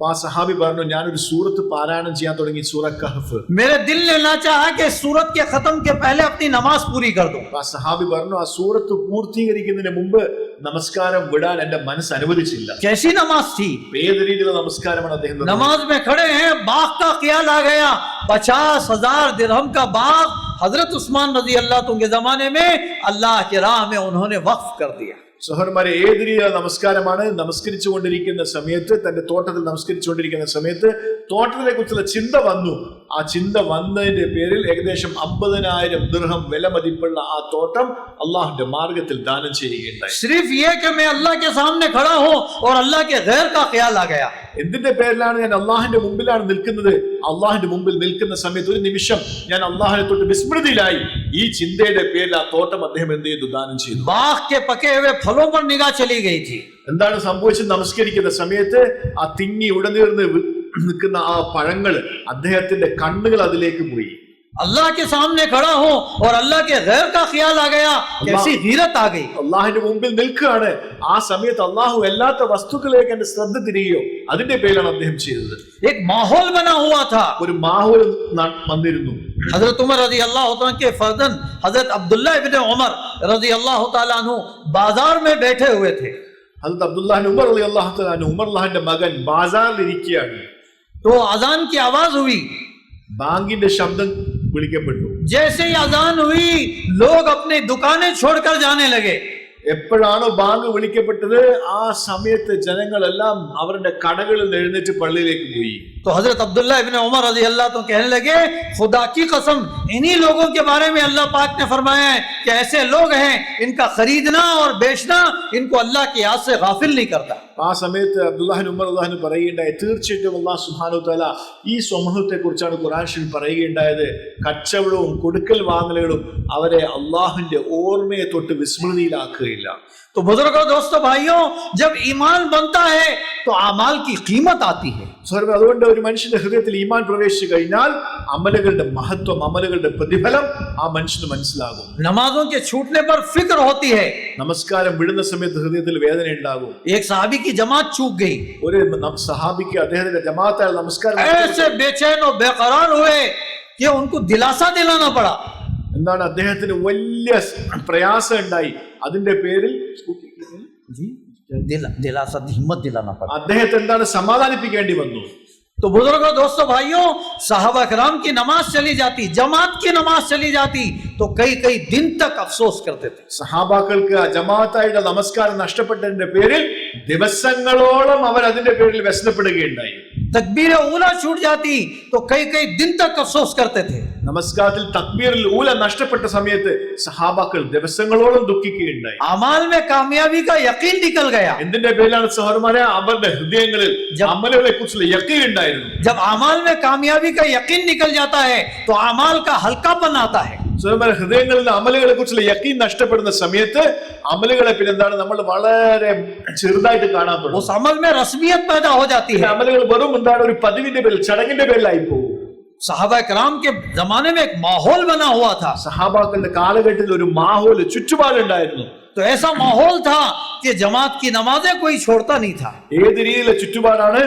ആ സഹാബി പറഞ്ഞു, ഞാനൊരു സൂറത്ത് പാരായണം ചെയ്യാൻ തുടങ്ങി, സൂറ കഹഫ്. मेरे दिल ने ना चाहा कि सूरत के खत्म के पहले अपनी नमाज पूरी कर दूं. ആ സഹാബി പറഞ്ഞു, ആ സൂറത്ത് പൂർത്തീകരിക്കുന്നതിന് മുമ്പ് നമസ്കാരം വിടാൻ എന്റെ മനസ്സ് അനുവദിച്ചില്ല. कैसी नमाज थी? ഏത് രീതിയിലുള്ള നമസ്കാരമാണ് അദ്ദേഹം നിർവഹിച്ചത്? नमाज में खड़े हैं, बाग का ख्याल आ गया. 50,000 दिरहम का बाग हजरत उस्मान रजी अल्लाह के जमाने में अल्लाह की राह में उन्होंने वक्फ कर दिया. സഹോദരന്മാരെ, ഏത് രീതിയിലുള്ള നമസ്കാരമാണ്? നമസ്കരിച്ചുകൊണ്ടിരിക്കുന്ന സമയത്ത്, തന്റെ തോട്ടത്തിൽ നമസ്കരിച്ചുകൊണ്ടിരിക്കുന്ന സമയത്ത് തോട്ടത്തിനെ കുറിച്ചുള്ള ചിന്ത വന്നു. ആ ചിന്ത വന്നതിന്റെ പേരിൽ ഏകദേശം 50,000 ദിർഹം വില മതിപ്പുള്ള ആ തോട്ടം അള്ളാഹുന്റെ മാർഗത്തിൽ ദാനം ചെയ്യുകയുണ്ടായി. सिर्फ ये कि मैं अल्लाह के सामने खड़ा हूं और अल्लाह के गैर का ख्याल आ गया. എന്തിന്റെ പേരിലാണ് ഞാൻ അള്ളാഹിന്റെ മുമ്പിലാണ് നിൽക്കുന്നത്? അള്ളാഹിന്റെ മുമ്പിൽ നിൽക്കുന്ന സമയത്ത് ഒരു നിമിഷം ഞാൻ അള്ളാഹിനെ തൊട്ട് വിസ്മൃതിയിലായി. ഈ ചിന്തയുടെ പേരിൽ ആ തോട്ടം അദ്ദേഹം എന്ത് ചെയ്തു? ദാനം ചെയ്തു. बाग के पके हुए फलों पर निगाह चली गई थी. എന്താണ് സംഭവിച്ചത്? നമസ്കരിക്കുന്ന സമയത്ത് ആ തിങ്ങി ഉടനീർന്ന് നിൽക്കുന്ന ആ പഴങ്ങള് അദ്ദേഹത്തിന്റെ കണ്ണുകൾ അതിലേക്ക് പോയി. अल्लाह के सामने खड़ा हूं और अल्लाह के गैर का ख्याल आ गया. कैसी गीरत आ गई. അള്ളാഹിന്റെ മുമ്പിൽ നിൽക്കുകയാണ്. ആ സമയത്ത് അള്ളാഹു അല്ലാത്ത വസ്തുക്കളിലേക്ക് എന്റെ ശ്രദ്ധ തിരികെയോ അതിന്റെ പേരിലാണ് അദ്ദേഹം ചെയ്തത്. एक माहौल बना हुआ था. ഒരു മാഹോൽ വന്നിരുന്നു. हजरत उमर रजी अल्लाह तआला के फर्जंद हजरत अब्दुल्लाह इब्न उमर रजी अल्लाह तआला अन्हु बाजार में बैठे हुए थे. ഹദരത്ത് അബ്ദുല്ലാഹ് ഉമർ റളിയല്ലാഹു തആല അൻഹു, ഉമർ അല്ലാഹുവിന്റെ മകൻ ബാസാറിൽ ഇരിക്കുകയാണ്. तो अजान की आवाज हुई. ബാങ്കിന്റെ ശബ്ദം വിളിക്കപ്പെട്ടു. जैसे ही अजान हुई, लोग अपनी दुकानें छोड़कर जाने लगे. എപ്പോഴാണോ ബാങ്ക് വിളിക്കപ്പെട്ടത് ആ സമയത്ത് ജനങ്ങളെല്ലാം അവരുടെ കടകളിൽ നിന്ന് എഴുന്നേറ്റ് പള്ളിയിലേക്ക് പോയി. तो हजरत अब्दुल्लाह इब्न उमर रजी अल्लाह तो कहने लगे, खुदा की कसम, इन्हीं लोगों के बारे में अल्लाह पाक ने फरमाया है कि ऐसे लोग हैं, इनका खरीदना और बेचना इनको अल्लाह की याद से गाफिल नहीं करता. ആ സമയത്ത് അബ്ദുല്ലാഹ് ഉമർ അള്ളാഹു പറയുകയുണ്ടായി, തീർച്ചയായിട്ടും അല്ലാഹു സുബ്ഹാനഹു തആല ഈ സമൂഹത്തെ കുറിച്ചാണ് ഖുർആൻ ശരീഫിൽ പറയുകയുണ്ടായത്, കച്ചവടവും കൊടുക്കൽ വാങ്ങലുകളും അവരെ അള്ളാഹുവിന്റെ ഓർമ്മയെ തൊട്ട് വിസ്മൃതിയിലാക്കുകയില്ല. तो बुजुर्गों, दोस्तों, भाइयों, जब ईमान बनता है तो अमाल की कीमत आती है. അതുകൊണ്ട് ഒരു മനുഷ്യന്റെ ഹൃദയത്തിൽ ഈമാൻ പ്രവേശിച്ചു കഴിഞ്ഞാൽ അമലുകളുടെ മഹത്വം, അമലുകളുടെ പ്രതിഫലം ആ മനുഷ്യന് മനസ്സിലാകും. नमाजों के छूटने पर फिक्र होती है. നമസ്കാരം വിടുന്ന സമയത്ത് ഹൃദയത്തിൽ വേദന ഉണ്ടാകും. एक सहाबी की जमात चूक गई. ഒരു സഹാബിക്ക് അദ്ദേഹത്തിന്റെ ജമാഅത്തായ നമസ്കാരം ऐसे बेचैन और बेकरार हुए कि उनको दिलासा दिलाना पड़ा. എന്താണ്? അദ്ദേഹത്തിന് വലിയ പ്രയാസം ഉണ്ടായി. അതിന്റെ പേരിൽ दिलासा, हिम्मत दिलाना पड़ा. അദ്ദേഹത്തെ എന്താണ്? സമാധാനിപ്പിക്കേണ്ടി വന്നു. तो बुजुर्गों, दोस्तों, भाइयों, सहाबा किराम की नमाज चली जाती, जमात की नमाज चली जाती तो कई कई दिन तक अफसोस करते थे. സഹാബാക്കൾക്ക് ജമാഅത്തായുടെ നമസ്കാരം നഷ്ടപ്പെട്ടതിന്റെ പേരിൽ ദിവസങ്ങളോളം അവർ അതിന്റെ പേരിൽ വ്യസനപ്പെടുകയുണ്ടായി. तकबीर ऊला छूट जाती तो कई कई दिन तक अफसोस करते थे. നമസ്കാരത്തിൽ തക്ബീറിൽ ഊല നഷ്ടപ്പെട്ട സമയത്ത് സഹാബാക്കൾ ദിവസങ്ങളോളം ദുഃഖിക്കുകയുണ്ടായി. അമാൽ में कामयाबी का यकीन निकल गया. എന്തിന്റെ പേരിലാണ് സഹോദരന്മാരെ? അവരുടെ ഹൃദയങ്ങളിൽ അമലുകളെ കുറിച്ചുള്ള യഖീൻ ഉണ്ടായിരുന്നു. जब अमाल में कामयाबी का यकीन निकल जाता है तो अमाल का हल्कापन आता है. ഹൃദയങ്ങളിൽ നിന്ന് അമലുകളെ കുറിച്ചുള്ള യഖീൻ നഷ്ടപ്പെടുന്ന സമയത്ത് അമലുകളെ പിന്നെന്താണ്? നമ്മൾ വളരെ ചെറുതായിട്ട് കാണാൻ തുടങ്ങും. उस अमल में रस्मियत पैदा हो जाती है. അമലുകൾ വെറും എന്താണ്? ഒരു പതിവിന്റെ പേരിൽ, ചടങ്ങിന്റെ പേരിലായി പോകും. सहाबा किराम के जमाने में एक माहौल बना हुआ था. സഹാബാക്കളുടെ കാലഘട്ടത്തിൽ ഒരു മാഹോൽ, ചുറ്റുപാടുണ്ടായിരുന്നു. तो ऐसा माहौल था कि जमात की नमाजें कोई छोड़ता नहीं था. ഏത് രീതിയിലെ ചുറ്റുപാടാണ്?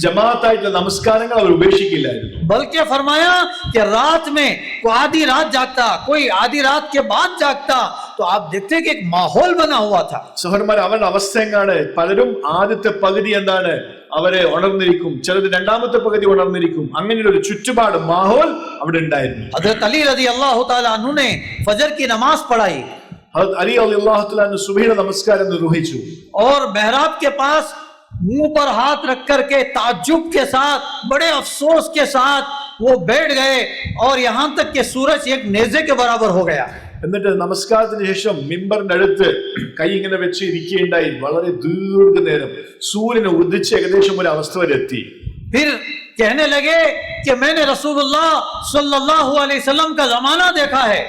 ജമാഅത്തായിട്ടുള്ള നമസ്കാരങ്ങൾ അവർ ഉപേക്ഷിക്കില്ലായിരുന്നു. बल्कि फरमाया कि रात में कोई आधी रात जागता, कोई आधी रात के बाद जागता, तो आप देखते कि एक माहौल बना हुआ था. സഹോദരന്മാർ, അവരുടെ അവസ്ഥ എങ്ങാണ്? പലരും ആദ്യത്തെ പകുതി എന്താണ്? അവരെ ഉണർന്നിരിക്കും, ചിലത് രണ്ടാമത്തെ പകുതി ഉണർന്നിരിക്കും. അങ്ങനെ ഒരു ചുറ്റുപാട്, മാഹോൽ അവിടെ ഉണ്ടായിരുന്നു. हजरत अली रजी अल्लाह तआला अन्हु ने फजर की नमाज पढ़ाई. ഹദരത്ത് അലി റളിയല്ലാഹു തആല അൻഹു സുബഹിയുടെ നമസ്കാരം നിർവഹിച്ചു. और मेहराब के पास मुंह पर हाथ रख करके ताज्जुब के साथ, बड़े अफसोस के साथ वो बैठ गए और यहां तक कि सूरज एक नेज़े के बराबर हो गया. എന്നിട്ട് നമസ്കാരത്തിന് ശേഷം മിമ്പറിന്റെ അടുത്ത് കൈ ഇങ്ങനെ വെച്ച് ഇരിക്കുകയുണ്ടായി. വളരെ ദീർഘനേരം സൂര്യനെ ഉദിച്ച് ഏകദേശം ഒരു അവസ്ഥ വരെ എത്തി. फिर कहने लगे कि मैंने रसूलुल्लाह सल्लल्लाहु अलैहि वसल्लम का जमाना देखा है.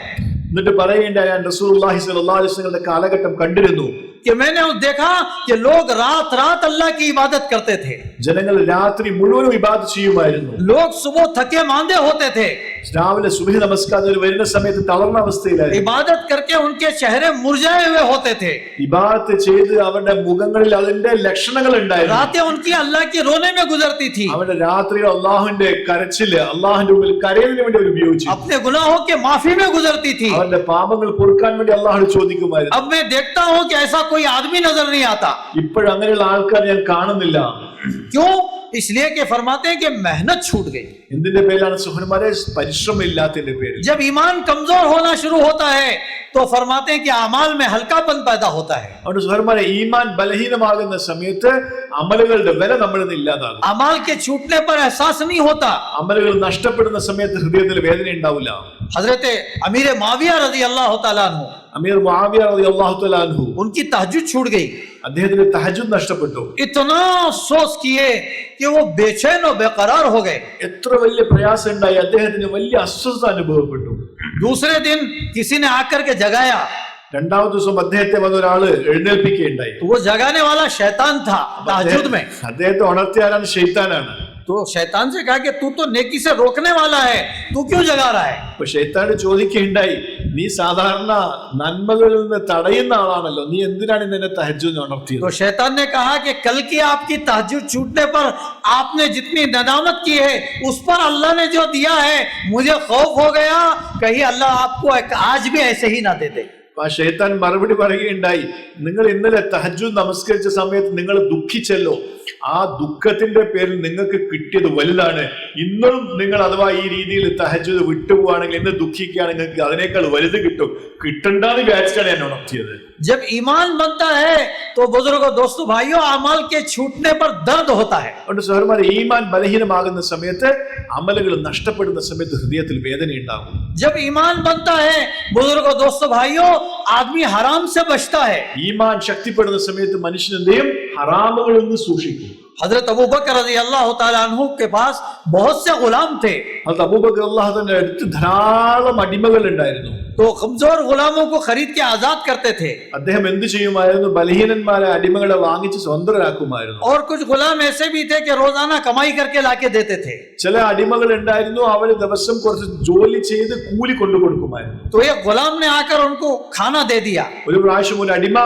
എന്നിട്ട് പറയുകയുണ്ടായി, ഞാൻ റസൂലുള്ളാഹി സ്വല്ലല്ലാഹു അലൈഹി വസല്ലമയുടെ കാലഘട്ടം കണ്ടിരുന്നു. कि मैंने देखा कि लोग रात रात अल्लाह की इबादत करते थे. ജനങ്ങൾ രാത്രി മുഴുവനും ഇബാദത്ത് ചെയ്യുമായിരുന്നു. लोग सुबह थके मांदे होते थे. രാവിലെ സുബഹി നമസ്കാരത്തിന് വരുന്ന സമയത്ത് തളർന്ന അവസ്ഥയിലായിരുന്നു. इबादत करके उनके चेहरे मुरझाए हुए होते थे. ഇബാദത്ത് ചെയ്ത് അവരുടെ മുഖങ്ങളിൽ അതിന്റെ ലക്ഷണങ്ങൾ ഉണ്ടായിരുന്നു. रातें उनकी अल्लाह की रोने में गुजरती थी. അവരുടെ രാത്രിയിൽ അല്ലാഹുവിന്റെ കരച്ചില്, അല്ലാഹുവിന്റെ മുമ്പിൽ കരയുന്നതിന് വേണ്ടി അവർ ഉപയോഗിച്ചു. अपने गुनाहों के माफी में गुजरती थी. അവരുടെ പാപങ്ങൾ പൊറുക്കാൻ വേണ്ടി അല്ലാഹുവോട് ചോദിക്കുമായിരുന്നു. अब मैं देखता हूं कि ऐसा कोई आदमी नजर नहीं आता. ഇപ്പോൾ അങ്ങനെയുള്ള ആൾക്കാർ ഞാൻ കാണുന്നില്ല. क्यों? इसलिए कि फरमाते हैं कि मेहनत छूट गई. എന്തിന്റെ പേരിലാണ് സുഹൃത്തുമാരെ? പരിശ്രമം ഇല്ലാത്തതിന്റെ പേരിൽ. जब ईमान कमजोर होना शुरू होता है तो फरमाते हैं कि अमाल में हल्कापन पैदा होता है. അതുകൊണ്ട് സുഹൃത്തുമാരെ, ഈമാൻ ബലഹീനമാകുന്ന സമയത്ത് അമലുകളുടെ വില നമ്മളിൽ നിന്ന് ഇല്ലാതാകും. अमाल के छूटने पर एहसास नहीं होता. അമലുകൾ നഷ്ടപ്പെടുന്ന സമയത്ത് ഹൃദയത്തിൽ വേദന ഉണ്ടാവില്ല. हजरत अमीर माविया रजी अल्लाह तआला अन्हु, അമീർ മുആവിയ റളിയല്ലാഹു തആല അൻഹു, उनकी तहज्जुद छूट गई. അദ്ദേഹത്തിന്റെ തഹജ്ജുദ് നഷ്ടപ്പെട്ടു. इतना अफसोस किए कि वो बेचैन और बेकरार हो गए. എത്ര വലിയ പ്രയാസം ഉണ്ടായി, അദ്ദേഹത്തിന് വലിയ അസ്വസ്ഥത അനുഭവപ്പെട്ടു. दूसरे दिन किसी ने आकर के जगाया. രണ്ടാമത്തെ ദിവസം അദ്ദേഹത്തെ വന്ന ഒരാള് എഴുന്നേൽപ്പിക്കുകയുണ്ടായി. तो वो जगाने वाला शैतान था तहज्जुद में. അദ്ദേഹത്തെ ഉണർത്തിയ ആരാണ്? ശൈത്താനാണ്. तो शैतान से कहा कि तू तो नेकी से रोकने वाला है, तू क्यों जगा रहा है? അപ്പൊ ശൈത്താൻ ചോദിക്കുകയുണ്ടായി, നീ സാധാരണ നന്മകളിൽ നിന്ന് തടയുന്ന ആളാണല്ലോ, നീ എന്തിനാണ് ഇന്നെ തഹജ്ജുദ് ഉണർത്തിയത്? तो शैतान ने कहा कि कल की आपकी तहज्जुद छूटने पर आपने जितनी नदामत की है उस पर अल्लाह ने जो दिया है, मुझे खौफ हो गया कहीं अल्लाह आपको आज भी ऐसे ही ना दे दे. ആ ശൈത്താൻ മറുപടി പറയുകയുണ്ടായി, നിങ്ങൾ ഇന്നലെ തഹജ്ജുദ് നമസ്കരിച്ച സമയത്ത് നിങ്ങൾ ദുഃഖിച്ചല്ലോ, ആ ദുഃഖത്തിന്റെ പേരിൽ നിങ്ങൾക്ക് കിട്ടിയത് വലുതാണ്. ഇന്നും നിങ്ങൾ അഥവാ ഈ രീതിയിൽ തഹജ്ജുദ് വിട്ടുപോവാണെങ്കിൽ, ഇന്ന് ദുഃഖിക്കുകയാണെങ്കിൽ നിങ്ങൾക്ക് അതിനേക്കാൾ വലുത് കിട്ടും. കിട്ടണ്ടെന്ന് വിചാരിച്ചാണ് ഞാൻ ഉണർത്തിയത്. जब ईमान बनता है तो बुजुर्गों, दोस्तों, भाइयों, अमाल के छूटने पर दर्द होता है. അതുകൊണ്ട് സഹോദരന്മാരെ, ഈമാൻ ബലഹീനമാകുന്ന സമയത്ത്, അമലുകൾ നഷ്ടപ്പെടുന്ന സമയത്ത് ഹൃദയത്തിൽ വേദന ഉണ്ടാകും. जब ईमान बनता है बुजुर्गों, दोस्तों, भाइयों, आदमी हराम से बचता है. ഈമാൻ ശക്തിപ്പെടുന്ന സമയത്ത് മനുഷ്യൻ എന്ത് ചെയ്യും? ഹറാമുകളിൽ നിന്ന് സൂക്ഷിക്കും. हजरत अबू बकर रज़ी अल्लाह तआला अन्हु के पास बहुत से गुलाम थे. അത് അബൂബക്കർ അല്ലാഹു തആലയുടെ അടുത്ത് ധാരാളം അടിമകൾ ഉണ്ടായിരുന്നു. तो कमजोर गुलामों को खरीद के आजाद करते थे. അദ്ദേഹം എന്ത് ചെയ്യുമായിരുന്നു? ബലഹീനന്മാരെ അടിമകളെ വാങ്ങിച്ച് സ്വതന്ത്രരാക്കുമായിരുന്നു. और कुछ गुलाम ऐसे भी थे कि रोजाना कमाई करके लाके देते थे. ചില അടിമകൾ ഉണ്ടായിരുന്നു, അവര് ദിവസം കുറച്ച് ജോലി ചെയ്ത് കൂലി കൊണ്ടു കൊടുക്കുമായിരുന്നു. तो एक गुलाम ने आकर उनको खाना दे दिया. ഒരു പ്രാവശ്യം ഒരു അടിമ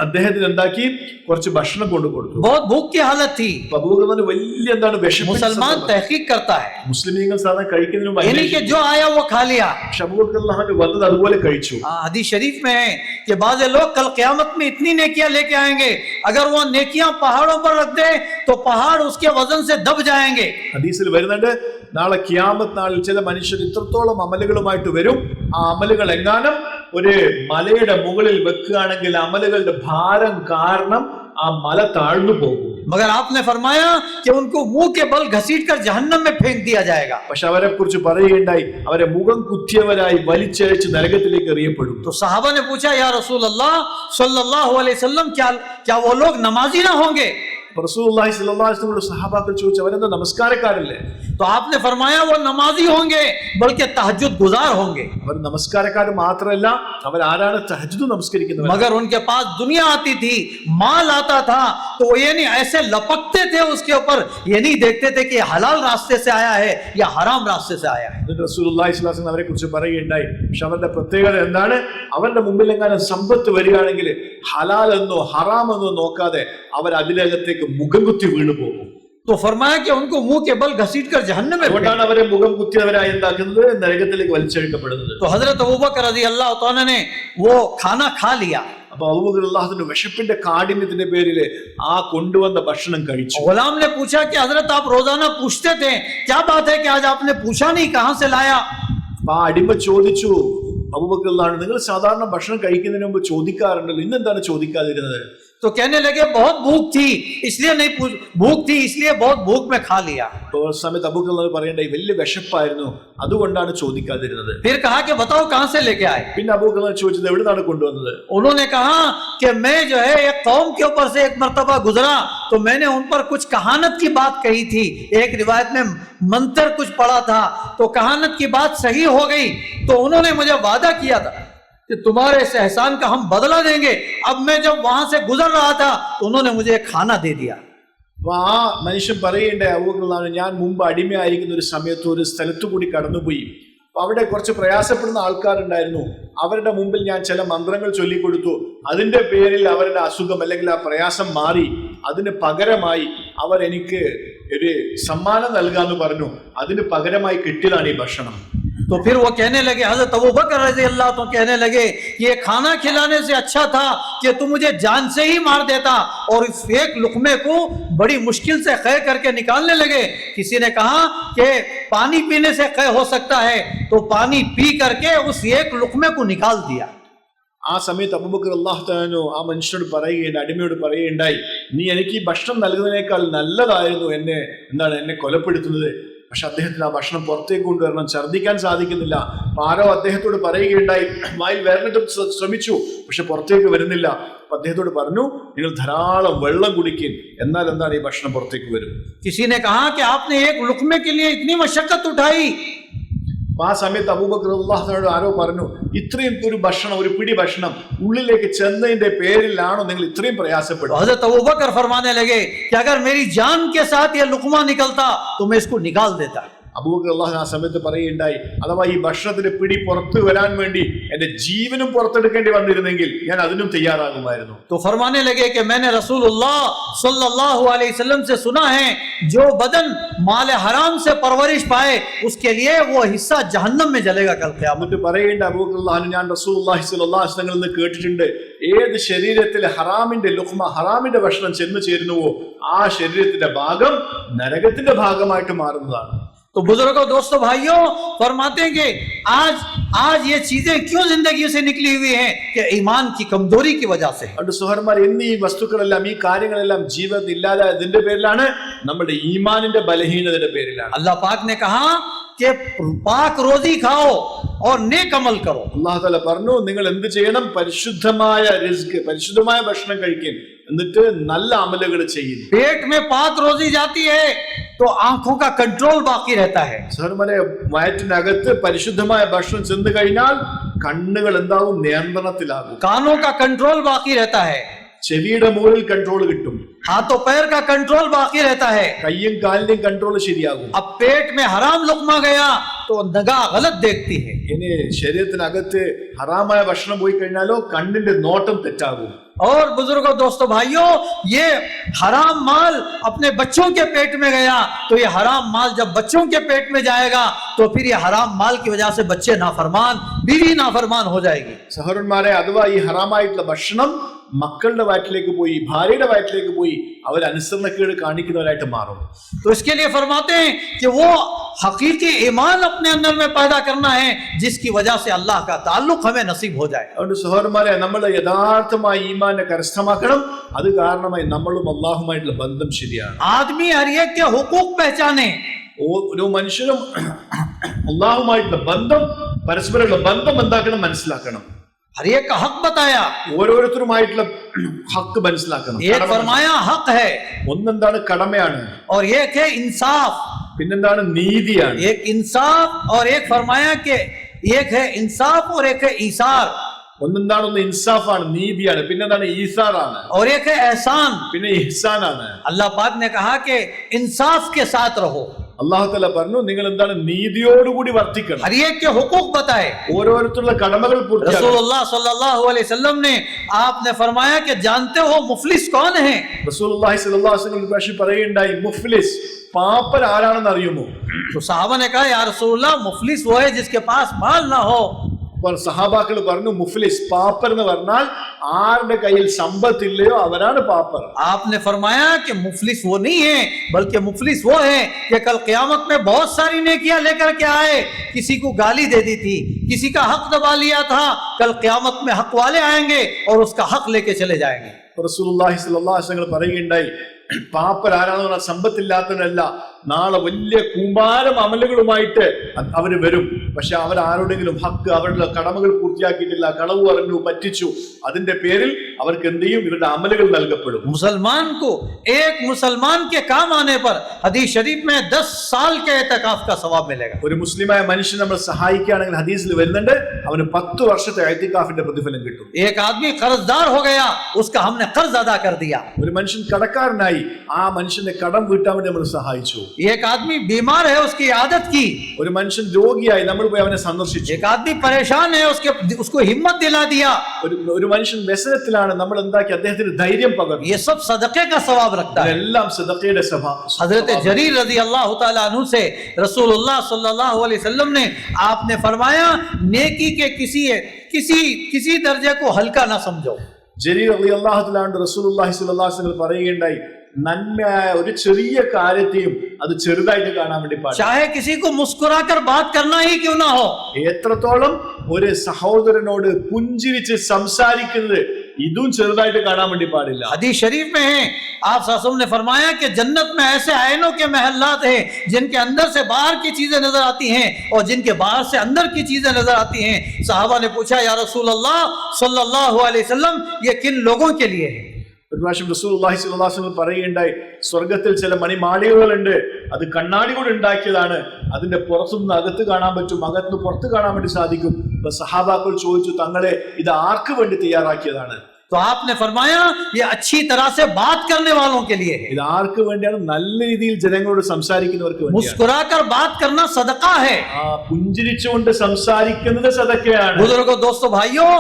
അദ്ദേഹത്തിന് എന്താക്കി? കുറച്ച് ഭക്ഷണം കൊണ്ടു കൊടുത്തു. बहुत भूख की हालत थी. അബൂബക്കർ വലിയ എന്താണ് വിശപ്പ്. मुसलमान तहकीक करता है, മുസ്ലിമീങ്ങൾ സാധാരണ കഴിക്കുന്നതിന് മുമ്പ് यानी कि जो आया वो खा लिया. അബൂബക്കർ റളിയല്ലാഹു വന്നത് അതുപോലെ കഴിച്ചു. हदीस शरीफ में है कि बाज़ लोग कल क़यामत में इतनी नेकियां लेके आएंगे, अगर वो नेकियां पहाड़ों पर रख दे तो पहाड़ उसके वजन से दब जाएंगे. ഹദീസിൽ വരുന്നുണ്ട്, നാളെ ഖിയാമത്ത് നാളിൽ ചില മനുഷ്യർ ഇത്രത്തോളം അമലുകളുമായിട്ട് വരും, ആ അമലുകൾ എങ്ങാനും ഒരു മലയുടെ മുകളിൽ വെക്കുകയാണെങ്കിൽ അമലുകളുടെ ഭാരം കാരണം ആ മല താഴ്ന്നു പോകും. मगर आपने फरमाया कि उनको मुंह के बल घसीट कर जहन्नम में फेंक दिया जाएगा. പക്ഷെ അവരെ കുറിച്ച് പറയുകയുണ്ടായി, അവരെ മുഖം കുത്തിയവരായി വലിച്ചഴിച്ച് നരകത്തിലേക്ക് എറിയപ്പെടും. तो सहाबा ने पूछा, या रसूल अल्लाह सल्लल्लाहु अलैहि वसल्लम, क्या वो लोग नमाजी ना होंगे? റസൂലുള്ളാഹി സ്വല്ലല്ലാഹു അലൈഹി വസല്ലം സഹാബാക്കൾ ചോദിച്ചു, അവരെന്താ നമസ്കാരക്കാരല്ലേ? तो आपने फरमाया वो नमाजी होंगे बल्कि तहज्जुद गुजार होंगे. അവർ നമസ്കാരക്കാർ മാത്രമല്ല, അവരാരാണ്? തഹജ്ജുദ് നമസ്കരിക്കുന്നവർ. मगर उनके पास दुनिया आती थी, माल आता था, तो ये नहीं ऐसे लपकते थे उसके ऊपर, ये नहीं देखते थे कि हलाल रास्ते से आया है या हराम रास्ते से आया है. റസൂലുള്ളാഹി സ്വല്ലല്ലാഹു അലൈഹി വസല്ലം അവരെ കുറിച്ച് പറയുകയുണ്ടായി, പക്ഷെ അവരുടെ പ്രത്യേകത എന്താണ്? അവരുടെ മുമ്പിൽ എങ്ങാനും സമ്പത്ത് വരികയാണെങ്കിൽ ഹലാൽ എന്നോ ഹറാം എന്നോ നോക്കാതെ അവർ അതിനകത്തേക്ക് മുഖം കുത്തി വീണു പോകും. तो फरमाया कि उनको मुंह के बल घसीट कर जहन्नम में. അതുകൊണ്ടാണ് അവരെ മുഖം കുത്തിയവരായി എന്താക്കുന്നത്? നരകത്തിലേക്ക് വലിച്ചെഴുക്കപ്പെടുന്നത്. तो हजरत अबू बकर रज़ी अल्लाह तआला ने वो खाना खा लिया. അപ്പൊ അബൂബക്കർ റളിയല്ലാഹു വിശപ്പിന്റെ കാഠിന്യത്തിന്റെ പേരിൽ ആ കൊണ്ടുവന്ന ഭക്ഷണം കഴിച്ചു. गुलाम ने पूछा कि हजरत आप रोजाना पूछते थे, क्या बात है कि आज आपने पूछा नहीं, कहां से लाया? അപ്പൊ ആ അടിമ ചോദിച്ചു, അബൂബക്കർ റളിയല്ലാഹു, നിങ്ങൾ സാധാരണ ഭക്ഷണം കഴിക്കുന്നതിന് മുമ്പ് ചോദിക്കാറുണ്ടല്ലോ, ഇന്നെന്താണ് ചോദിക്കാതിരുന്നത്? तो कहने लगे बहुत भूख थी इसलिए नहीं भूख थी इसलिए बहुत भूख में खा लिया। സമയത്ത് അബൂബക്കർ പറയണ്ട വലിയ വിശപ്പായിരുന്നു അതുകൊണ്ടാണ് ചോദിക്കാതിരുന്നത്. फिर कहा कि बताओ कहां से लेके आए? പിന്നെ അബൂബക്കർ ചോദിച്ചത് എവിടുന്നാണ് കൊണ്ടുവന്നത്? उन्होंने कहा कि मैं जो है एक कौम के ऊपर से एक मर्तबा गुजरा तो मैंने उन पर कुछ कहानत की बात कही थी, एक रिवायत में मंत्र कुछ पढ़ा था तो कहानत की बात सही हो गई तो उन्होंने मुझे वादा किया था कि तुम्हारे इस एहसान का हम बदला देंगे। अब मैं जब वहां से गुजर रहा था तो उन्होंने मुझे खाना दे दिया। അപ്പൊ ആ മനുഷ്യൻ പറയേണ്ട അബൂബക്കർ ഞാൻ മുമ്പ് അടിമയായിരിക്കുന്ന ഒരു സമയത്ത് ഒരു സ്ഥലത്തു കൂടി കടന്നുപോയി. അപ്പൊ അവിടെ കുറച്ച് പ്രയാസപ്പെടുന്ന ആൾക്കാരുണ്ടായിരുന്നു. അവരുടെ മുമ്പിൽ ഞാൻ ചില മന്ത്രങ്ങൾ ചൊല്ലിക്കൊടുത്തു. അതിന്റെ പേരിൽ അവരുടെ അസുഖം അല്ലെങ്കിൽ ആ പ്രയാസം മാറി. അതിന് പകരമായി അവർ എനിക്ക് ഒരു സമ്മാനം നൽകാന്ന് പറഞ്ഞു. അതിന് പകരമായി കിട്ടിയതാണ് ഈ ഭക്ഷണം. तो फिर वो कहने लगे, हजरत अबू बकर रज़ी अल्लाह तो कहने लगे ये खाना खिलाने से अच्छा था कि तू मुझे जान से ही मार देता। और इस एक लुकमे को बड़ी मुश्किल से क़य करके निकालने लगे। किसी ने कहा कि पानी पीने से क़य हो सकता है तो पानी पी करके उस एक लुकमे को निकाल दिया। ആ സമയത്ത് അബൂബക്കർ അല്ലാഹു തആല ആ മനുഷ്യനോട് പറയുകയുണ്ടായി, അടിമയോട് പറയുകയുണ്ടായി, നീ എനിക്ക് ഈ ഭക്ഷണം നൽകുന്നതിനേക്കാൾ നല്ലതായിരുന്നു എന്നെ കൊലപ്പെടുത്തുന്നത്. പക്ഷെ അദ്ദേഹത്തിന് ആ ഭക്ഷണം പുറത്തേക്ക് കൊണ്ടുവരണം, ഛർദ്ദിക്കാൻ സാധിക്കുന്നില്ല. ആരോ അദ്ദേഹത്തോട് പറയുകയുണ്ടായി, വായിൽ വരണിട്ട് ശ്രമിച്ചു പക്ഷെ പുറത്തേക്ക് വരുന്നില്ല. അപ്പൊ അദ്ദേഹത്തോട് പറഞ്ഞു, നിങ്ങൾ ധാരാളം വെള്ളം കുടിക്കും, എന്നാൽ എന്താണ് ഈ ഭക്ഷണം പുറത്തേക്ക് വരും. किसी ने कहा कि आपने एक लुकमे के लिए इतनी मशक्कत उठाई। ആ സമയത്ത് അബൂബക്കർ അല്ലാഹു തആല ആരോ പറഞ്ഞു, ഇത്രയും ഒരു ഭക്ഷണം, ഒരു പിടി ഭക്ഷണം ഉള്ളിലേക്ക് ചെന്നതിന്റെ പേരിലാണോ നിങ്ങൾ ഇത്രയും പ്രയാസപ്പെടുന്നത്? हज़रत अबू बकर फरमाने लगे कि अगर मेरी जान के साथ ये लुकमा निकलता तो मैं इसको निकाल देता। അബൂബക്കർ അല്ലാഹു ആ സമയത്ത് പറയുകയുണ്ടായി, അഥവാ ഈ ഭക്ഷണത്തിന്റെ പിടി പുറത്തു വരാൻ വേണ്ടി എന്റെ ജീവനും പുറത്തെടുക്കേണ്ടി വന്നിരുന്നെങ്കിൽ ഞാൻ അതിനും തയ്യാറാകുമായിരുന്നു. तो फरमाने लगे कि मैंने रसूलुल्लाह सल्लल्लाहु अलैहि वसल्लम से सुना है जो बदन माल हराम से परवरिश पाए उसके लिए वो हिस्सा जहन्नम में जलेगा कल क़यामत। എന്നിട്ട് പറയേണ്ട അബൂബക്കർ അല്ലാഹു ഞാൻ റസൂലുള്ളാഹി സ്വല്ലല്ലാഹു അലൈഹി വസല്ലം നിന്ന് കേട്ടിട്ടുണ്ട്, ഏത് ശരീരത്തിൽ ഹറാമിന്റെ ലുഖ്മ, ഹറാമിന്റെ ഭക്ഷണം ചെന്ന് ചേരുന്നുവോ ആ ശരീരത്തിന്റെ ഭാഗം നരകത്തിന്റെ ഭാഗമായിട്ട് മാറുന്നതാണ്. तो बुजुर्गों, दोस्तों, भाइयों, फरमाते हैं कि आज ये चीजें क्यों जिंदगी से निकली हुई हैं कि ईमान की कमजोरी की वजह से। അതുകൊണ്ട് സുഹൃത്തുക്കളെ, ഇന്ന് ഈ വസ്തുക്കളെല്ലാം, ഈ കാര്യങ്ങളെല്ലാം ജീവിതത്തിൽ ഇല്ലാതായതിന്റെ പേരിലാണ്, നമ്മുടെ ഈമാനിന്റെ ബലഹീനതയുടെ പേരിലാണ്. अल्लाह पाक ने कहा कि पाक रोजी खाओ और नेक अमल करो। അല്ലാഹു തആല പറഞ്ഞു, നിങ്ങൾ എന്ത് ചെയ്യണം? പരിശുദ്ധമായ റിസ്ക്, പരിശുദ്ധമായ ഭക്ഷണം കഴിക്കും, എന്നിട്ട് നല്ല അമലുകൾ ചെയ്യും. पेट में पाक रोजी जाती है तो आंखों का कंट्रोल बाकी रहता है। സുഹൃത്തുക്കളെ, വയറ്റിനകത്ത് പരിശുദ്ധമായ ഭക്ഷണം ചെന്ന് കഴിഞ്ഞാൽ കണ്ണുകൾ എന്താവും? നിയന്ത്രണത്തിലാകും. कानों का कंट्रोल बाकी रहता है, ചെവിയുടെ മുകളിൽ കൺട്രോൾ കിട്ടും. हाथों पैर का कंट्रोल बाकी रहता है। കയ്യും കാലിന്റെയും കൺട്രോൾ ശരിയാകും. अब पेट में हराम लुकमा गया तो निगाह गलत देखती है। ഇനി ശരീരത്തിനകത്ത് ഹറാമായ ഭക്ഷണം പോയി കഴിഞ്ഞാലോ കണ്ണിന്റെ നോട്ടം തെറ്റാകും. और बुजुर्गों, दोस्तों, भाइयों, ये हराम माल अपने बच्चों के पेट में गया तो ये हराम माल जब बच्चों के पेट में जाएगा तो फिर ये हराम माल की वजह से बच्चे नाफरमान, बीवी नाफरमान हो जाएगी। സഹോദരന്മാരെ, അഥവാ ഈ ഹറാമായിട്ടുള്ള ഭക്ഷണം മക്കളുടെ വയറ്റിലേക്ക് പോയി, ഭാര്യയുടെ വയറ്റിലേക്ക് പോയി, അവർ അനുസരണക്കേട് കാണിക്കുന്നവരായിട്ട് മാറും. तो इसके लिए फरमाते हैं कि वो हकीकी ईमान अपने अंदर में पैदा करना है जिसकी वजह से अल्लाह का ताल्लुक हमें नसीब हो जाए। അതുകൊണ്ട് സഹോദരന്മാരെ, നമ്മൾ യഥാർത്ഥമായ ഈമാനെ കരസ്ഥമാക്കണം. അത് കാരണമായി നമ്മളും അള്ളാഹുമായിട്ടുള്ള ബന്ധം ശരിയാണ്. आदमी हर एक के हुकूक पहचाने। ഓരോ മനുഷ്യനും അള്ളാഹുമായിട്ടുള്ള ബന്ധം, പരസ്പരമുള്ള ബന്ധം എന്താക്കണം? മനസ്സിലാക്കണം. हर एक का हक बताया, ഓരോരുത്തരുമായിട്ടുള്ള ഹക്ക് മനസ്സിലാക്കണം. एक फरमाया हक है ഒന്നെന്താണ്? കടമയാണ്. और एक है इंसाफ। പിന്നെന്താണ്? നീതിയാണ്. एक इंसाफ और एक फरमाया कि एक है इंसाफ और एक है ईसार। ഒന്നെന്താണ്? ഒന്ന് ഇൻസാഫാണ്, നീതിയാണ്. പിന്നെന്താണ്? ഈസാറാണ്. और एक है एहसान। പിന്നെ ഇഹ്സാനാണ്. अल्लाह पाक ने कहा कि इंसाफ के साथ रहो। അല്ലാഹു തആല പറഞ്ഞു, നിങ്ങൾ എന്താണ്? നീതിയോടുകൂടി വർത്തിക്കണം. हर एक के हुकूक बताए। ഓരോരുത്തരുടെ കടമകൾ പൂർത്തിയാക്കണം. रसूलुल्लाह सल्लल्लाहु अलैहि वसल्लम ने आपने फरमाया कि जानते हो मुफलिस कौन है? റസൂലുള്ളാഹി സ്വല്ലല്ലാഹു അലൈഹി വസല്ലം ഒരു പറയുണ്ടായി, മുഫ്ലിസ്, പാപ്പൻ ആരാണെന്ന് അറിയുമോ? तो साहबा ने कहा, या रसूलुल्लाह, मुफलिस वो है जिसके पास माल ना हो। അപ്പോൾ സഹാബാക്കൾ പറഞ്ഞു മുഫ്ലിസ് പാപ്പർ എന്ന് പറഞ്ഞാൽ ആരുടെ കയ്യിൽ സമ്പത്തില്ലയോ അവരാണ് പാപ്പർ. आपने फरमाया कि मुफलिस वो नहीं है बल्कि मुफलिस वो है कि कल क़यामत में बहुत सारी नेकियां लेकर के आए, किसी को गाली दे दी थी, किसी का हक दबा लिया था, कल क़यामत में हक वाले आएंगे और उसका हक लेके चले जाएंगे. റസൂലുള്ളാഹി സ്വല്ലല്ലാഹു അലൈഹി വസല്ലം പറയുകയുണ്ടായി, പാപ്പർ ആരാണെന്ന് പറഞ്ഞാൽ സമ്പത്തില്ലാത്തവനല്ല, നാളെ വലിയ കൂമ്പാരം അമലുകളുമായിട്ട് അവര് വരും. പക്ഷെ അവരാരോടെങ്കിലും ഹക്ക്, അവരുടെ കടമകൾ പൂർത്തിയാക്കിയിട്ടില്ല, കളവ് പറഞ്ഞു, പറ്റിച്ചു, അതിന്റെ പേരിൽ അവർക്ക് എന്ത് ചെയ്യും? ഇവരുടെ അമലുകൾ നൽകപ്പെടും. मुसलमान को एक मुसलमान के काम आने पर हदीस शरीफ में 10 साल के एतकाफ का सवाब मिलेगा. ഒരു മുസ്ലിമായ മനുഷ്യൻ നമ്മൾ സഹായിക്കുകയാണെങ്കിൽ ഹദീസിൽ വരുന്നുണ്ട്, അവന് 10 വർഷത്തെ ഇഅ്തികാഫിന്റെ പ്രതിഫലം കിട്ടും. एक आदमी कर्जदार हो गया, उसका हमने कर्ज अदा कर दिया. ഒരു മനുഷ്യൻ കടക്കാരനായി, ആ മനുഷ്യന്റെ കടം വീട്ടാൻ വേണ്ടി നമ്മൾ സഹായിച്ചു. एक आदमी बीमार है, उसकी आदत की. ഒരു മനുഷ്യൻ രോഗിയായി, നമ്മൾ പോയി അവനെ സന്ദർശിച്ചു. एक आदमी परेशान है, उसको हिम्मत दिला दिया. ഒരു മനുഷ്യൻ വ്യസനത്തിലാണ്, നമ്മൾ എന്താക്കി അദ്ദേഹത്തിന് ധൈര്യം പകർന്നു. ये सब सदक़े का सवाब रखता है. എല്ലാം സദഖയുടെ സ്വഭാവം. हजरत जरीर रज़ी अल्लाह तआला अन्हु से रसूलुल्लाह सल्लल्लाहु अलैहि वसल्लम ने आपने फरमाया, नेकी के किसी दर्जे को हल्का ना समझो. ജരീർ റളിയല്ലാഹു തആല അൻഹു റസൂലുള്ളാഹി സ്വല്ലല്ലാഹു അലൈഹി വസല്ലം പറയുകയുണ്ടായി, നന്മയായ ഒരു ചെറിയ കാര്യത്തെയും അത് ചെറുതായിട്ട് കാണാൻ വേണ്ടി പാടില്ല. चाहे किसी को मुस्कुराकर बात करना ही क्यों ना हो. എത്രത്തോളം ഒരു സഹോദരനോട് പുഞ്ചിരിച്ച് സംസാരിക്കുന്നത് ഇതും ചെറുതായിട്ട് കാണാൻ വേണ്ടി പാടില്ല. हदीस शरीफ में है, आप सल्लल्लाहु ने फरमाया कि जन्नत में ऐसे आयनों के महल्लात हैं जिनके अंदर से बाहर की चीजें नजर आती हैं और जिनके बाहर से अंदर की चीजें नजर आती हैं. सहाबा ने पूछा, या रसूल अल्लाह सल्लल्लाहु अलैहि वसल्लम, ये किन लोगों के लिए है? ഒരു പ്രാവശ്യം റസൂലുള്ളാഹി സ്വല്ലല്ലാഹു അലൈഹി വസല്ലം പറയുകയുണ്ടായി, സ്വർഗത്തിൽ ചില മണിമാളികകളുണ്ട്, അത് കണ്ണാടി കൊണ്ട് ഉണ്ടാക്കിയതാണ്, അതിന്റെ പുറത്തുനിന്ന് അകത്ത് കാണാൻ പറ്റും, അകത്തുനിന്ന് പുറത്ത് കാണാൻ വേണ്ടി സാധിക്കും. അപ്പൊ സഹാബാക്കൾ ചോദിച്ചു, തങ്ങളെ ഇത് ആർക്ക് വേണ്ടി തയ്യാറാക്കിയതാണ്? तो आपने फरमाया, ये अच्छी तरह से बात करने वालों के लिए है. ഇത് ആർക്ക് വേണ്ടിയാണ്? നല്ല രീതിയിൽ ജനങ്ങളോട് സംസാരിക്കുന്നവർക്ക് വേണ്ടിയാണ്. मुस्कुराकर बात करना सदका है. പുഞ്ചിരിച്ചുകൊണ്ട് സംസാരിക്കുന്നത് സദക്കയാണ്. बुजुर्गों, दोस्तों, भाइयों,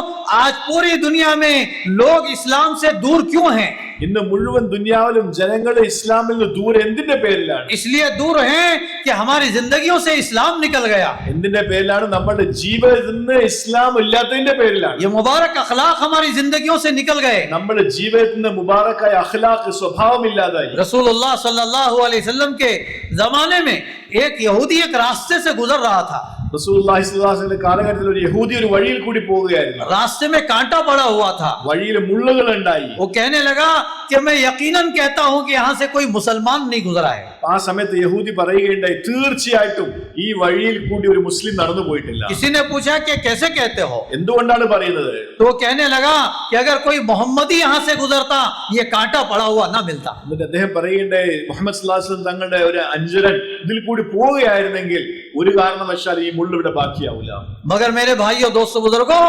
आज पूरी दुनिया में लोग इस्लाम से दूर क्यों हैं? ഇന്ന് മുഴുവൻ ദുനിയാവിലും ജനങ്ങൾ ഇസ്ലാമിൽ നിന്ന് ദൂരെ എന്തിന്റെ പേരിലാണ്? इसलिए दूर हैं कि हमारी जिंदगियों से इस्लाम निकल गया. എന്തിന്റെ പേരിലാണ്? നമ്മുടെ ജീവിതത്തിൽ നിന്ന് ഇസ്ലാം ഇല്ലാത്തതിന്റെ പേരിലാണ്. ये मुबारक अखलाक हमारी जिंदगियों से निकल गए. നമ്മുടെ ജീവിതത്തിൽ നിന്ന് മുബാറക്കായ അഖ്ലാഖ് സ്വഭാവം ഇല്ലാതായി. रसूलुल्लाह सल्लल्लाहु अलैहि वसल्लम के जमाने में एक यहूदी एक रास्ते से गुजर रहा था. റസൂലുള്ളാഹി സ്വല്ലല്ലാഹു അലൈഹി വസല്ലം കാലഘട്ടത്തിൽ ഒരു യഹൂദി ഒരു വഴിയിൽ കൂടി പോവുകയായിരുന്നു. रास्ते में कांटा पड़ा हुआ था. വഴിയിൽ മുള്ളുകൾ ഉണ്ടായി. वो कहने लगा कि मैं यकीनन कहता हूं कि यहाँ से कोई मुसलमान नहीं गुजरा है. ആ സമയത്ത് യഹൂദി പറയുകയുണ്ടായി, തീർച്ചയായിട്ടും ഈ വഴിയിൽ കൂടി ഒരു മുസ്ലിം നടന്നു പോയിട്ടില്ല. किसी ने पूछा कि कैसे कहते हो? എന്തുകൊണ്ടാണ് പറയുന്നത്? तो वो कहने लगा कि अगर कोई मोहम्मदी यहाँ से गुजरता, ये कांटा पड़ा हुआ ना मिलता. എന്നിട്ട് അദ്ദേഹം പറയുകയുണ്ടായി, മുഹമ്മദ് സ്വല്ലല്ലാഹു അലൈഹി വസല്ലം തങ്ങളുടെ ഒരു അഞ്ചരൻ ഇതിൽ കൂടി പോവുകയായിരുന്നെങ്കിൽ ഒരു കാരണവശാൽ ഈ മുള്ള് ഇവിടെ ബാക്കിയാവില്ല. मगर मेरे भाइयों, दोस्तों, बुजुर्गों,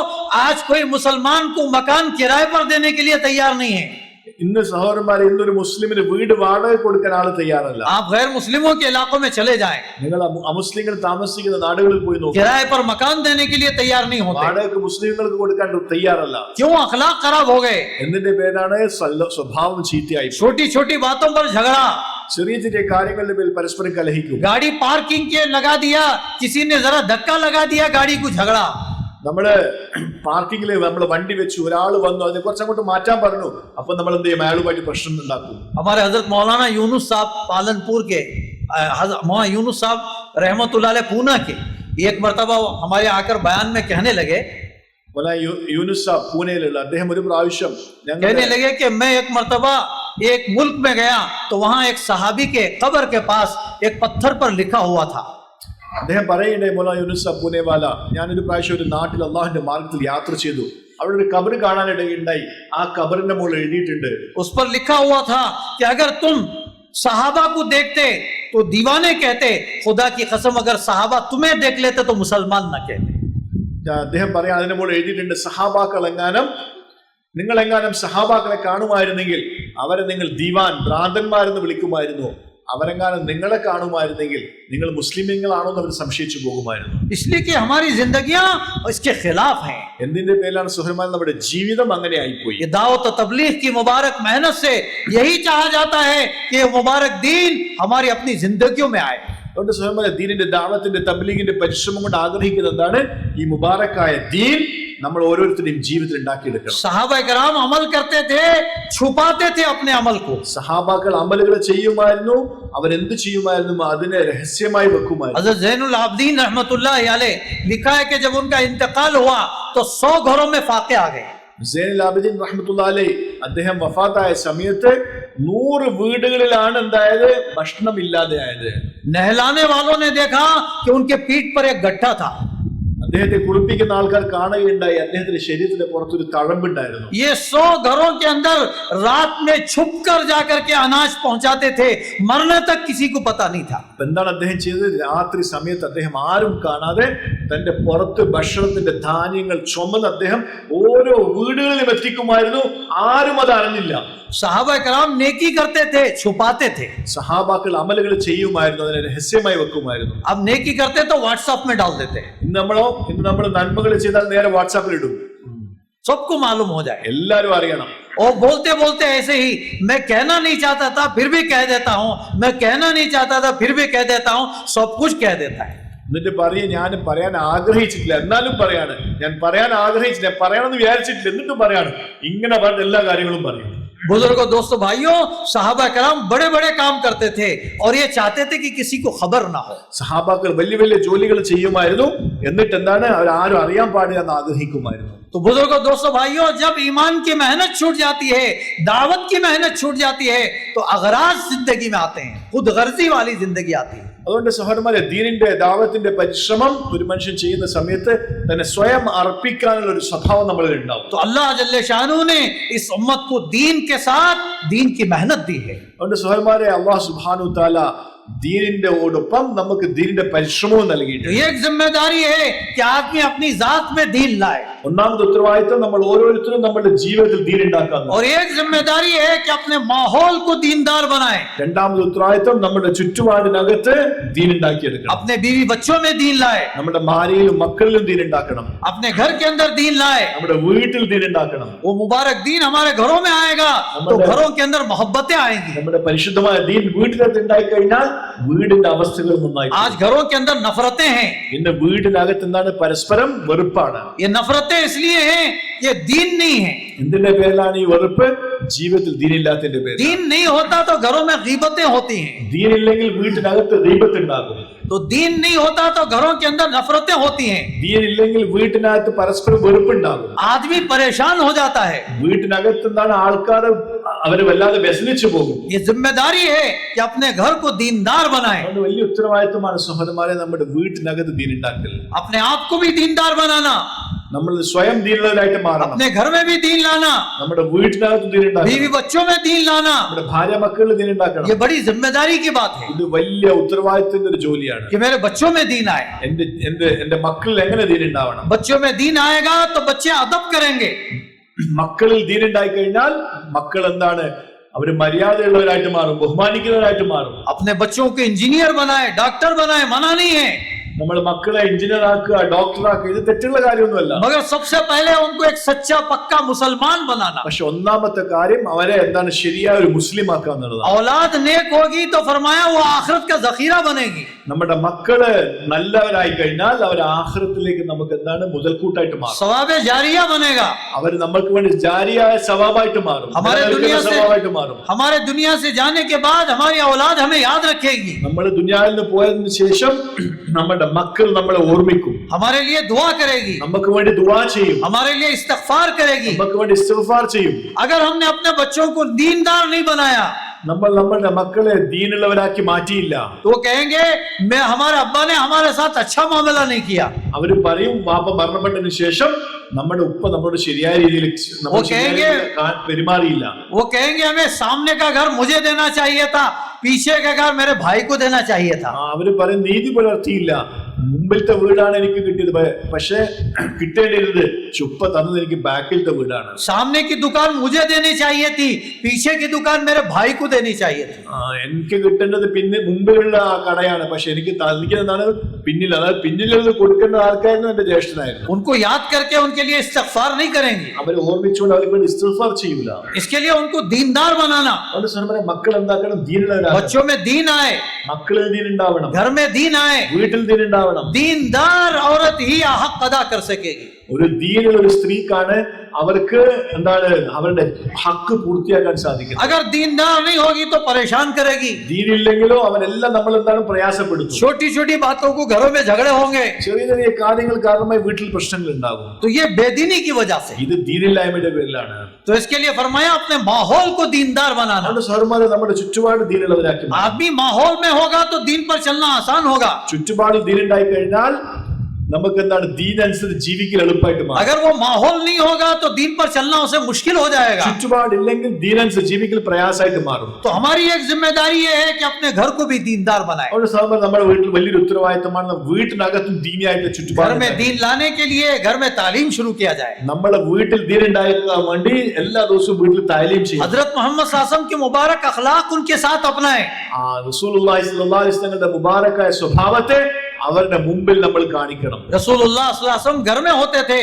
आज कोई मुसलमान को मकान किराए पर देने के लिए तैयार नहीं है. ഇന്ന് സഹോദരന്മാരെ, ഇന്നൊരു മുസ്ലിമിന് വീട് വാടക കൊടുക്കാൻ ആള് തയ്യാറല്ല. आप गैर मुस्लिमों के इलाकों में चले जाएं, നിങ്ങൾ അമുസ്ലിങ്ങൾ താമസിക്കുന്ന നാടുകളിൽ പോയി നോക്കുക, किराए पर मकान देने के लिए तैयार नहीं होते. വാടകക്ക് മുസ്ലിങ്ങൾക്ക് കൊടുക്കാൻ തയ്യാറല്ല. क्यों? अखलाक खराब हो गए. എന്തിന്റെ പേരാണ്? സ്വഭാവം ചീത്തയായി. छोटी छोटी बातों पर झगड़ा, ചെറിയ ചെറിയ കാര്യങ്ങളുടെ പേരിൽ പരസ്പരം കലഹിക്കും. गाड़ी पार्किंग के लगा दिया, किसी ने जरा धक्का लगा दिया, गाड़ी को झगड़ा. നമ്മള് പാർക്കിങ്ങില് നമ്മള് വണ്ടി വെച്ചു, ഒരാൾ വന്നു, അതിനെ കുറച്ച് അങ്ങോട്ട് മാറ്റാൻ പറഞ്ഞു, അപ്പൊ നമ്മൾ എന്ത് ചെയ്യും? അയാളുമായിട്ട് പ്രശ്നം ഉണ്ടാക്കും. हमारे हजरत मौलाना यूनुस साहब पालनपुर के, मौलाना यूनुस साहब रहमतुल्लाह अलैह पूना के, एक मरतबा हमारे आकर बयान में कहने लगे, യൂനുസ് സാബ് പൂനെയിലുള്ള അദ്ദേഹം ഒരു പ്രാവശ്യം कहने लगे कि मैं एक मरतबा एक मुल्क में गया तो वहां एक सहाबी के कब्र के पास एक पत्थर पर लिखा हुआ था. അദ്ദേഹം പറയുന്നുണ്ട്, മൗലാന യൂനുസ് സാബ് പൂനെവാല, ഞാനൊരു പ്രാവശ്യം ഒരു നാട്ടിൽ അള്ളാഹുവിന്റെ മാർഗത്തിൽ യാത്ര ചെയ്തു, അവിടെ ഒരു ഖബർ കാണാനിടയുണ്ടായി. ആ ഖബറിന്റെ മുകളിൽ എഴുതിയിട്ടുണ്ട്, उस पर लिखा हुआ था कि अगर तुम सहाबा को देखते तो दीवाने कहते, खुदा की कसम अगर सहाबा तुम्हें देख लेते तो मुसलमान ना कहते. അദ്ദേഹം പറയാൻ അതിന്റെ മുകളിൽ എഴുതിയിട്ടുണ്ട്, സഹാബാക്കൾ നിങ്ങൾ എങ്ങാനും സഹാബാക്കളെ കാണുമായിരുന്നെങ്കിൽ അവരെ നിങ്ങൾ ദീവാൻ, ഭ്രാന്തന്മാരെന്ന് വിളിക്കുമായിരുന്നു. അവരെങ്ങാനും നിങ്ങളെ കാണുമായിരുന്നെങ്കിൽ നിങ്ങൾ മുസ്ലിമീങ്ങളാണോ എന്ന് അവർ സംശയിച്ചു പോകുമായിരുന്നു. इसलिए कि हमारी जिंदगियां इसके खिलाफ हैं. എന്തിന്റെ പേരിലാണ് സുഹൃമാൻ? നമ്മുടെ ജീവിതം അങ്ങനെ ആയിപ്പോയി. ये दावत और तबलीग की मुबारक मेहनत से यही चाहा जाता है कि ये मुबारक दीन हमारी अपनी जिंदगियों में आए. അതുകൊണ്ട് സഹോദരന്മാരെ, ദീനിന്റെ ദഅവത്തിന്റെ തബ്ലീഗിന്റെ പരിശ്രമം കൊണ്ട് ആഗ്രഹിക്കുന്നത് എന്താണ്? ഈ മുബാറക്കായ ദീൻ നമ്മൾ ഓരോരുത്തരുടെയും ജീവിതത്തിൽ ഉണ്ടാക്കിയെടുക്കണം. സഹാബാക്കളാം അമൽ करते थे, छुपाते थे अपने अमल को. സഹാബാക്കൾ അമലുകൾ ചെയ്യുമായിരുന്നു, അവരെന്ത് ചെയ്യുമായിരുന്നു? അതിനെ രഹസ്യമായി വെക്കുമായിരുന്നു. हज़रत ज़ैनुल आबिदीन रहमतुल्लाहि अलैह लिखा है कि जब उनका इंतकाल हुआ तो 100 घरों में फाके आ गए. സൈനുൽ ആബിദീൻ റഹ്മത്തുള്ളാഹി അലൈഹി അദ്ദേഹം വഫാത്തായ സമയത്ത് 100 വീടുകളിലാണ് എന്തായത്? ഭക്ഷണം ഇല്ലാതെയായത്. नहलाने वालों ने देखा कि उनके पीठ पर एक गड्ढा था. അദ്ദേഹത്തെ കുളിപ്പിക്കുന്ന ആൾക്കാർ കാണുകയുണ്ടായി, അദ്ദേഹത്തിന്റെ ശരീരത്തിന്റെ പുറത്തൊരു തഴമ്പുണ്ടായിരുന്നു. ये 100 घरों के अंदर रात में छुप कर जाकर के अनाज पहुंचाते थे, मरने तक किसी को पता नहीं था. എന്താണ് അദ്ദേഹം ചെയ്തത്? രാത്രി സമയത്ത് അദ്ദേഹം ആരും കാണാതെ തന്റെ പുറത്ത് ഭക്ഷണത്തിന്റെ ധാന്യങ്ങൾ ചുമന്ന് അദ്ദേഹം ഓരോ വീടുകളിലും എത്തിക്കുമായിരുന്നു. ആരും അത് അറിഞ്ഞില്ല. സഹാബാ കറാം नेकी करते थे, छुपाते थे. സഹാബാക്കൾ അമലുകൾ ചെയ്യുമായിരുന്നു, അതിനെ രഹസ്യമായി വെക്കുമായിരുന്നു. अब नेकी करते तो व्हाट्सएप में डाल देते. ഇന്ന് നമ്മൾ നന്മകൾ ചെയ്താൽ നേരെ വാട്സാപ്പിൽ ഇടും, सबको मालूम हो जाए. എല്ലാരും അറിയണം. और बोलते बोलते ऐसे ही, मैं कहना नहीं चाहता था फिर भी कह देता हूं, मैं कहना नहीं चाहता था फिर भी कह देता हूं, सब कुछ कह देता है. എന്നിട്ട് പറയും, ഞാൻ പറയാൻ ആഗ്രഹിച്ചിട്ടില്ല എന്നാലും പറയാണ്, ഞാൻ പറയാൻ ആഗ്രഹിച്ചില്ല, പറയണമെന്ന് വിചാരിച്ചിട്ടില്ല എന്നിട്ടും പറയാണ്. ഇങ്ങനെ പറഞ്ഞ എല്ലാ കാര്യങ്ങളും പറയും. बुजुर्गों, दोस्तों, भाइयों, सहाबा कराम बड़े बड़े काम करते थे और ये चाहते थे कि किसी को खबर ना हो. സഹാബാക്കൾ വലിയ വലിയ ജോലികൾ ചെയ്യുമായിരുന്നു, എന്നിട്ട് എന്താണ്? അവർ ആരും അറിയാൻ പാടില്ല എന്ന് ആഗ്രഹിക്കുമായിരുന്നു. तो बुजुर्गों, दोस्तों, भाइयों, जब ईमान की मेहनत छूट जाती है, दावत की मेहनत छूट जाती है, तो अगराज जिंदगी में आते हैं, खुद गर्जी वाली जिंदगी आती है. അതുകൊണ്ട് സഹോദരന്മാരെ, ദീനിന്റെ ദാവത്തിന്റെ പരിശ്രമം ഒരു മനുഷ്യൻ ചെയ്യുന്ന സമയത്ത് തന്നെ സ്വയം അർപ്പിക്കാനുള്ള ഒരു സ്വഭാവം നമ്മളിൽ ഉണ്ടാവും. तो अल्लाह जल्ले शानू ने इस उम्मत को दीन के साथ दीन की मेहनत दी है. അതുകൊണ്ട് സഹോദരന്മാരെ, അല്ലാഹു സുബ്ഹാനഹു തആല ദീനിന്റെ ഓടൊപ്പം നമുക്ക് ദീനിന്റെ പരിശ്രമവും നൽകിയിട്ടുണ്ട്. एक जिम्मेदारी है कि आदमी अपनी जात में दीन लाए. ഒന്നാമത്തെ ഉത്തരവാദിത്തം നമ്മൾ ഓരോരുത്തരും നമ്മുടെ ജീവിതത്തിൽ ദീൻ ഉണ്ടാക്കാൻ. और एक जिम्मेदारी है कि अपने माहौल को दीनदार बनाए. രണ്ടാമത്തെ ഉത്തരവാദിത്തം നമ്മുടെ ചുറ്റുപാടിനകത്ത് ദീൻ ഉണ്ടാക്കിയെടുക്കണം. अपने बीवी बच्चों में दीन लाए. നമ്മുടെ ഭാര്യയിലും മക്കളിലും ദീൻ ഉണ്ടാക്കണം. अपने घर के अंदर दीन लाए. നമ്മുടെ വീട്ടിൽ ദീൻ ഉണ്ടാക്കണം. वो मुबारक दीन हमारे घरों में आएगा तो घरों के अंदर मोहब्बतें आएंगी. നമ്മുടെ പരിശുദ്ധമായ ദീൻ വീട്ടിനകത്ത് ഉണ്ടായി കഴിഞ്ഞാൽ വീടിന്റെ അവസ്ഥകൾ നന്നായി. आज घरों के अंदर नफरतें हैं. ഇന്ന് വീടിനകത്ത് എന്താണ്? പരസ്പരം വെറുപ്പാണ്. ये नफरतें इसलिए हैं, ये दीन नहीं है. എന്തിന്റെ പേരിലാണ് ഈ വെറുപ്പ്? ജീവിതത്തിൽ ദീനില്ലാത്തതിന്റെ പേര്. दीन नहीं होता तो घरों में गीबतें होती हैं. ദീനില്ലെങ്കിൽ വീട്ടിനകത്ത് ഗീബത്ത് ഉണ്ടാകും. तो दीन नहीं होता तो घरों के अंदर नफरतें होती हैं. ദീനില്ലെങ്കിൽ വീട്ടിനകത്ത് പരസ്പരം വെറുപ്പുണ്ടാകും. आदमी परेशान हो जाता है. വീട്ടിനകത്ത് എന്താണ്? ആൾക്കാർ അവര് വല്ലാതെ വ്യസനിച്ചു പോകും. ये जिम्मेदारी है कि अपने घर को दीनदार बनाए. അതുകൊണ്ട് വലിയ ഉത്തരവാദിത്വമാണ് സഹോദരന്മാരെ നമ്മുടെ വീട്ടിനകത്ത് ദീൻ ഉണ്ടാക്കൽ. अपने आप को भी दीनदार बनाना, നമ്മൾ സ്വയം ദീനുള്ളവരായിട്ട് മാറണം. अपने घर में भी दीन लाना, നമ്മുടെ വീട്ടിനകത്ത് ദീൻ ഉണ്ടാക്കണം. बीवी बच्चों में दीन लाना, നമ്മുടെ ഭാര്യ മക്കളിൽ ദീൻ ഉണ്ടാക്കണം. ये बड़ी जिम्मेदारी की बात है ഇത് വലിയ ഉത്തരവാദിത്തത്തിന്റെ ഒരു ജോലിയാണ്. कि मेरे बच्चों में दीन आए. എന്റെ മക്കളിൽ എങ്ങനെ ദീൻ ഉണ്ടാവണം? बच्चों में दीन आएगा तो बच्चे अदब करेंगे. മക്കളിൽ ദീൻ ഉണ്ടായി കഴിഞ്ഞാൽ മക്കൾ എന്താണ്? അവര് മര്യാദയുള്ളവരായിട്ട് മാറും, ബഹുമാനിക്കുന്നവരായിട്ട് മാറും. अपने बच्चों को इंजीनियर बनाए, डॉक्टर बनाए, मना नहीं है. നമ്മൾ മക്കളെ എഞ്ചിനീയർ ആക്കുക, ഡോക്ടർ ആക്കുക, ഇത് തെറ്റുള്ള കാര്യമൊന്നുമല്ല. मगर सबसे पहले उनको एक सच्चा पक्का मुसलमान बनाना. പക്ഷെ ഒന്നാമത്തെ കാര്യം അവരെ എന്താണ്? ശരിയായ ഒരു മുസ്ലിം ആക്കുക എന്നുള്ളതാണ്. औलाद नेक होगी तो फरमाया वो आखिरत का जखीरा बनेगी. നമ്മുടെ മക്കള് നല്ലവരായി കഴിഞ്ഞാൽ അവർ ആഖിറത്തിലേക്ക് നമുക്ക് എന്താണ്? മുതൽക്കൂട്ടായിട്ട് മാറും. सवाबे जारिया बनेगा. അവർ നമ്മൾക്ക് വേണ്ടി ജാരിയായ സവാബായിട്ട് മാറും, हमारे दुनिया से जाने के बाद हमारी औलाद हमें याद रखेगी. നമ്മൾ ദുനിയാവിൽ നിന്ന് പോയതിനു ശേഷം നമ്മുടെ മക്കൾ നമ്മളെ ഓർമ്മിക്കും, हमारे लिए दुआ करेगी, നമുക്ക് വേണ്ടി ദുആ ചെയ്യും, हमारे लिए इस्तगफार करेगी. നമുക്ക് വേണ്ടി ഇസ്തിഗ്ഫാർ ചെയ്യും. अगर हमने अपने बच्चों को दीनदार नहीं बनाया നമ്മൾ നമ്മുടെ മക്കളെ ദീനുള്ളവരാക്കി മാറ്റിയില്ല, तो कहेंगे मैं हमारे अब्बा ने हमारे साथ अच्छा मामला नहीं किया. അവര് പറയും വാപ്പ മരണപ്പെട്ടതിന് ശേഷം നമ്മുടെ ഉപ്പ നമ്മളോട് ശരിയായ രീതിയിൽ പെരുമാറിയില്ല. वो कहेंगे हमें सामने का घर मुझे देना चाहिए था, पीछे का घर मेरे भाई को देना चाहिए था. അവര് പറയും നീതി പുലർത്തിയില്ല, മുമ്പിലത്തെ വീടാണ് എനിക്ക് കിട്ടിയത്, പക്ഷെ കിട്ടേണ്ടിരുന്നത് ചുപ്പ തന്നത് എനിക്ക് ബാക്കിലത്തെ വീടാണ്. सामने की दुकान मुझे देनी चाहिए थी, पीछे की दुकान मेरे भाई को देनी चाहिए थी. എനിക്ക് കിട്ടേണ്ടത് പിന്നെ മുമ്പിലുള്ള ആ കടയാണ്, പക്ഷെ എനിക്ക് തന്നിരിക്കുന്നതാണ് പിന്നിൽ. അതായത് പിന്നിലുള്ളത് കൊടുക്കേണ്ട ആൾക്കാരും എന്റെ ജ്യേഷ്ഠനായിരുന്നു. उनको याद करके उनके लिए इस्तिग़फ़ार नहीं करेंगे, അവരെ ഓർമ്മിച്ചുകൊണ്ട് അവർക്ക് വേണ്ടി ഇസ്തിഗ്ഫാർ ചെയ്യൂല. इसके लिए उनको दीनदार बनाना. മക്കൾ എന്താക്കണം? ദീനുള്ളവരാകണം. बच्चों में दीन आए, മക്കളിൽ ദീൻ ഉണ്ടാവണം, घर में दीन आए, വീട്ടിൽ ദീൻ ഉണ്ടാവണം. दीनदार औरत ही हक अदा कर सकेगी. ഒരു ദീനുള്ള ഒരു സ്ത്രീക്കാണ് അവർക്ക് എന്താണ് അവരുടെ ഹക്ക് പൂർത്തിയാക്കാൻ സാധിക്കുന്നത്. अगर दीनदार नहीं होगी तो परेशान करेगी. ദീനില്ലെങ്കിലോ അവരെല്ലാം നമ്മൾ എന്താണ് പ്രയാസപ്പെടുത്തും. छोटी छोटी बातों को घरों में झगड़े होंगे, ചെറിയ ചെറിയ കാര്യങ്ങൾ കാരണമായി വീട്ടിൽ പ്രശ്നങ്ങൾ ഉണ്ടാകും. तो ये बेदीनी की वजह से. ഇത് ദീനില്ലായ്മയുടെ പേരിലാണ്. तो इसके लिए फरमाया अपने माहौल को दीनदार बनाना. നമ്മുടെ സഹോദരന്മാരെ നമ്മുടെ ചുറ്റുപാട് ദീനുള്ളവരാക്കി മാറ്റണം. आदमी माहौल में होगा तो दीन पर चलना आसान होगा. ചുറ്റുപാടിൽ ദീനുണ്ടായി കഴിഞ്ഞാൽ നമുക്ക് എന്താണ് ദീനനുസരിച്ച് ജീവിക്കൽ എളുപ്പമായിട്ട് മാറും. अगर वो माहौल नहीं होगा तो दीन पर चलना उसे मुश्किल हो जाएगा. ചുറ്റുപാടില്ലെങ്കിൽ ദീനനുസരിച്ച് ജീവിക്കൽ പ്രയാസമായിട്ട് മാറും. तो हमारी एक जिम्मेदारी ये है कि अपने घर को भी दीनदार बनाए. ഒരു സഹോദരൻ നമ്മുടെ വീട്ടിൽ വലിയൊരു ഉത്തരവാദിത്തമാണ് വീട്ടിനകത്തും ദീനിയായിട്ട് घर ചുറ്റുപാട്. में दीन लाने के लिए घर में तालीम शुरू किया जाए. നമ്മളെ വീട്ടിൽ ദീൻ ഉണ്ടായിരിക്കാൻ വേണ്ടി എല്ലാ ദിവസവും വീട്ടിൽ താലീം ചെയ്യും. हजरत मोहम्मद सल्लल्लाहु अलैहि वसल्लम के मुबारक अखलाक उनके साथ अपनाएं. റസൂലുള്ളാഹി സ്വല്ലല്ലാഹു അലൈഹി വസല്ലമയുടെ മുബാറക്കായ സ്വഭാവത്തെ അവരുടെ മുമ്പിൽ നമ്മൾ കാണിക്കണം. रसूलुल्लाह सल्लल्लाहु अलैहि वसल्लम घर में होते थे,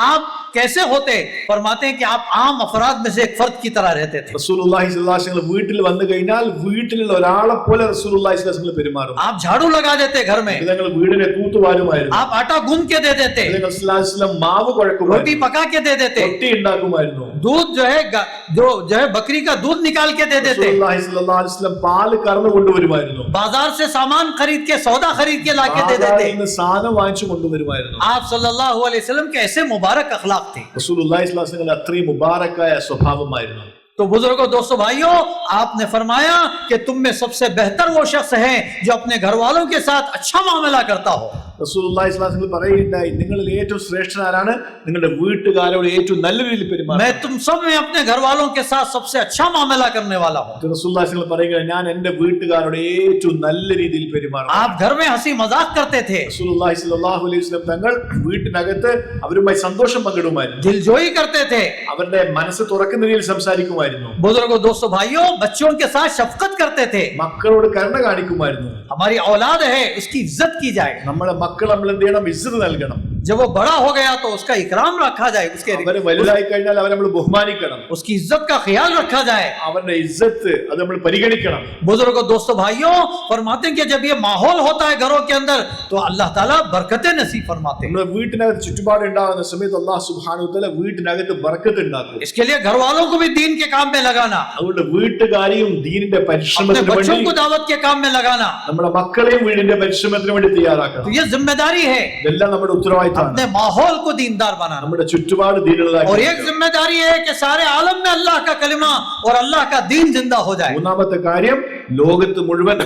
आप कैसे होते? फरमाते हैं कि आप आम अफराद में से एक फर्द की तरह रहते थे. റസൂലുള്ളാഹി സ്വല്ലല്ലാഹു അലൈഹി വസല്ലം വീട്ടിൽ വന്നു കഴിഞ്ഞാൽ വീട്ടിലുള്ള ഒരാളെ പോലെ റസൂലുള്ളാഹി സ്വല്ലല്ലാഹു അലൈഹി വസല്ലം പെരുമാറും. आप झाड़ू लगा देते घर में, ഞങ്ങൾ വീടിനെ തൂത്തുവാരുമായിരുന്നു. आप आटा गूंद के दे देते, ഞങ്ങൾ സ്വല്ലല്ലാഹു അലൈഹി വസല്ലം മാവ് रोटी കുഴക്കുമായിരുന്നു, पका के दे देते, റൊട്ടി ഉണ്ടാക്കുമായിരുന്നു. दूध जो है बकरी का दूध निकाल के दे देते, റസൂലുള്ളാഹി സ്വല്ലല്ലാഹു അലൈഹി വസല്ലം പാല് കറന്നു കൊണ്ടുവരുമായിരുന്നു. बाजार से सामान खरीद के सौदा खरीद के लाके दे देते. ബാദാറിൽ നിന്ന് സാധനം വാങ്ങിച്ചു കൊണ്ടുവരുമായിരുന്നു. आप सल्लल्लाहु अलैहि वसल्लम के ऐसे मुबारक अखलाक थे. റസൂലുള്ളാഹി സ്വല്ലല്ലാഹു അലൈഹി വസല്ലം അത്രയും മുബാറക്കായ സ്വഭാവമായിരുന്നു. तो बुजुर्गों, दोस्तों, भाइयों, आपने फरमाया कि तुम में सबसे बेहतर वो शख्स है जो अपने घर वालों के साथ अच्छा मामला करता हो. റസൂലുള്ളാഹി സ്വല്ലല്ലാഹു അലൈഹി വസല്ലം പറയുകയുണ്ടായി, നിങ്ങളിൽ ഏറ്റവും ശ്രേഷ്ഠനാരാണ്? നിങ്ങളുടെ വീട്ടുകാരോട് ഏറ്റവും നല്ല രീതിയിൽ പെരുമാറുക. मैं तुम सब में अपने घर वालों के साथ सबसे अच्छा मामला करने वाला हूँ. റസൂലുള്ളാഹി സ്വല്ലല്ലാഹു അലൈഹി വസല്ലം പറയുക, ഞാൻ എന്റെ വീട്ടുകാരോട് ഏറ്റവും നല്ല രീതിയിൽ പെരുമാറും. आप घर में हंसी मजाक करते थे, റസൂലുള്ളാഹി സ്വല്ലല്ലാഹു അലൈഹി വസല്ലം തങ്ങൾ വീട്ടിനകത്ത് അവരുമായി സന്തോഷം പങ്കിടുമായിരുന്നു. दिलजोई करते थे. അവരുടെ മനസ്സ് തുറക്കുന്ന രീതിയിൽ സംസാരിക്കുമായിരുന്നു. बुजुर्गों, दोस्तों, भाइयों, बच्चों के साथ शफकत करते थे. മക്കളോട് കരുണ കാണിക്കുമായിരുന്നു. हमारी औलाद है, उसकी इज्जत की जाए. നമ്മളെ മക്കൾ നമ്മൾ എന്ത് ചെയ്യണം? ഇസ്സത്ത് നൽകണം. जब वो बड़ा हो गया तो उसका इकराम रखा जाए, അവരെ വലുതായി കഴിഞ്ഞാൽ അവരെ നമ്മൾ ബഹുമാനിക്കണം. उसकी इज्जत का ख्याल रखा जाए. അവരുടെ ഇസ്സത്ത് അത് നമ്മൾ പരിഗണിക്കണം. बुजुर्गों, दोस्तों, भाइयों, फरमाते हैं कि जब ये माहौल होता है घरों के अंदर तो अल्लाह ताला बरकतें नसीब फरमाते हैं. നമ്മുടെ വീട്ടിനകത്ത് ചുറ്റുപാട് ഉണ്ടാകുന്ന സമയത്ത് അല്ലാഹു സുബ്ഹാനഹു വ തആല വീട്ടിനകത്ത് ബർക്കത്ത് ഉണ്ടാക്കും. इसके लिए घर वालों को भी दीन के काम में लगाना, അതുകൊണ്ട് വീട്ടുകാരെയും ദീനിന്റെ अपने പരിശ്രമത്തിന് बच्चों വേണ്ടി को दावत के काम में लगाना, നമ്മുടെ മക്കളെയും വീടിന്റെ പരിശ്രമത്തിന് വേണ്ടി तो തയ്യാറാക്കണം. ये जिम्मेदारी है. ഇതെല്ലാം നമ്മുടെ ഉത്തരവാദിത്തമാണ്. अपने माहौल को दीनदार बनाना. നമ്മുടെ ചുറ്റുപാട് ദീനുള്ളതാക്കി. और एक जिम्मेदारी है कि सारे आलम में अल्लाह का कलिमा और अल्लाह का दीन जिंदा हो जाए. മൂന്നാമത്തെ കാര്യം, ലോകത്ത് മുഴുവൻ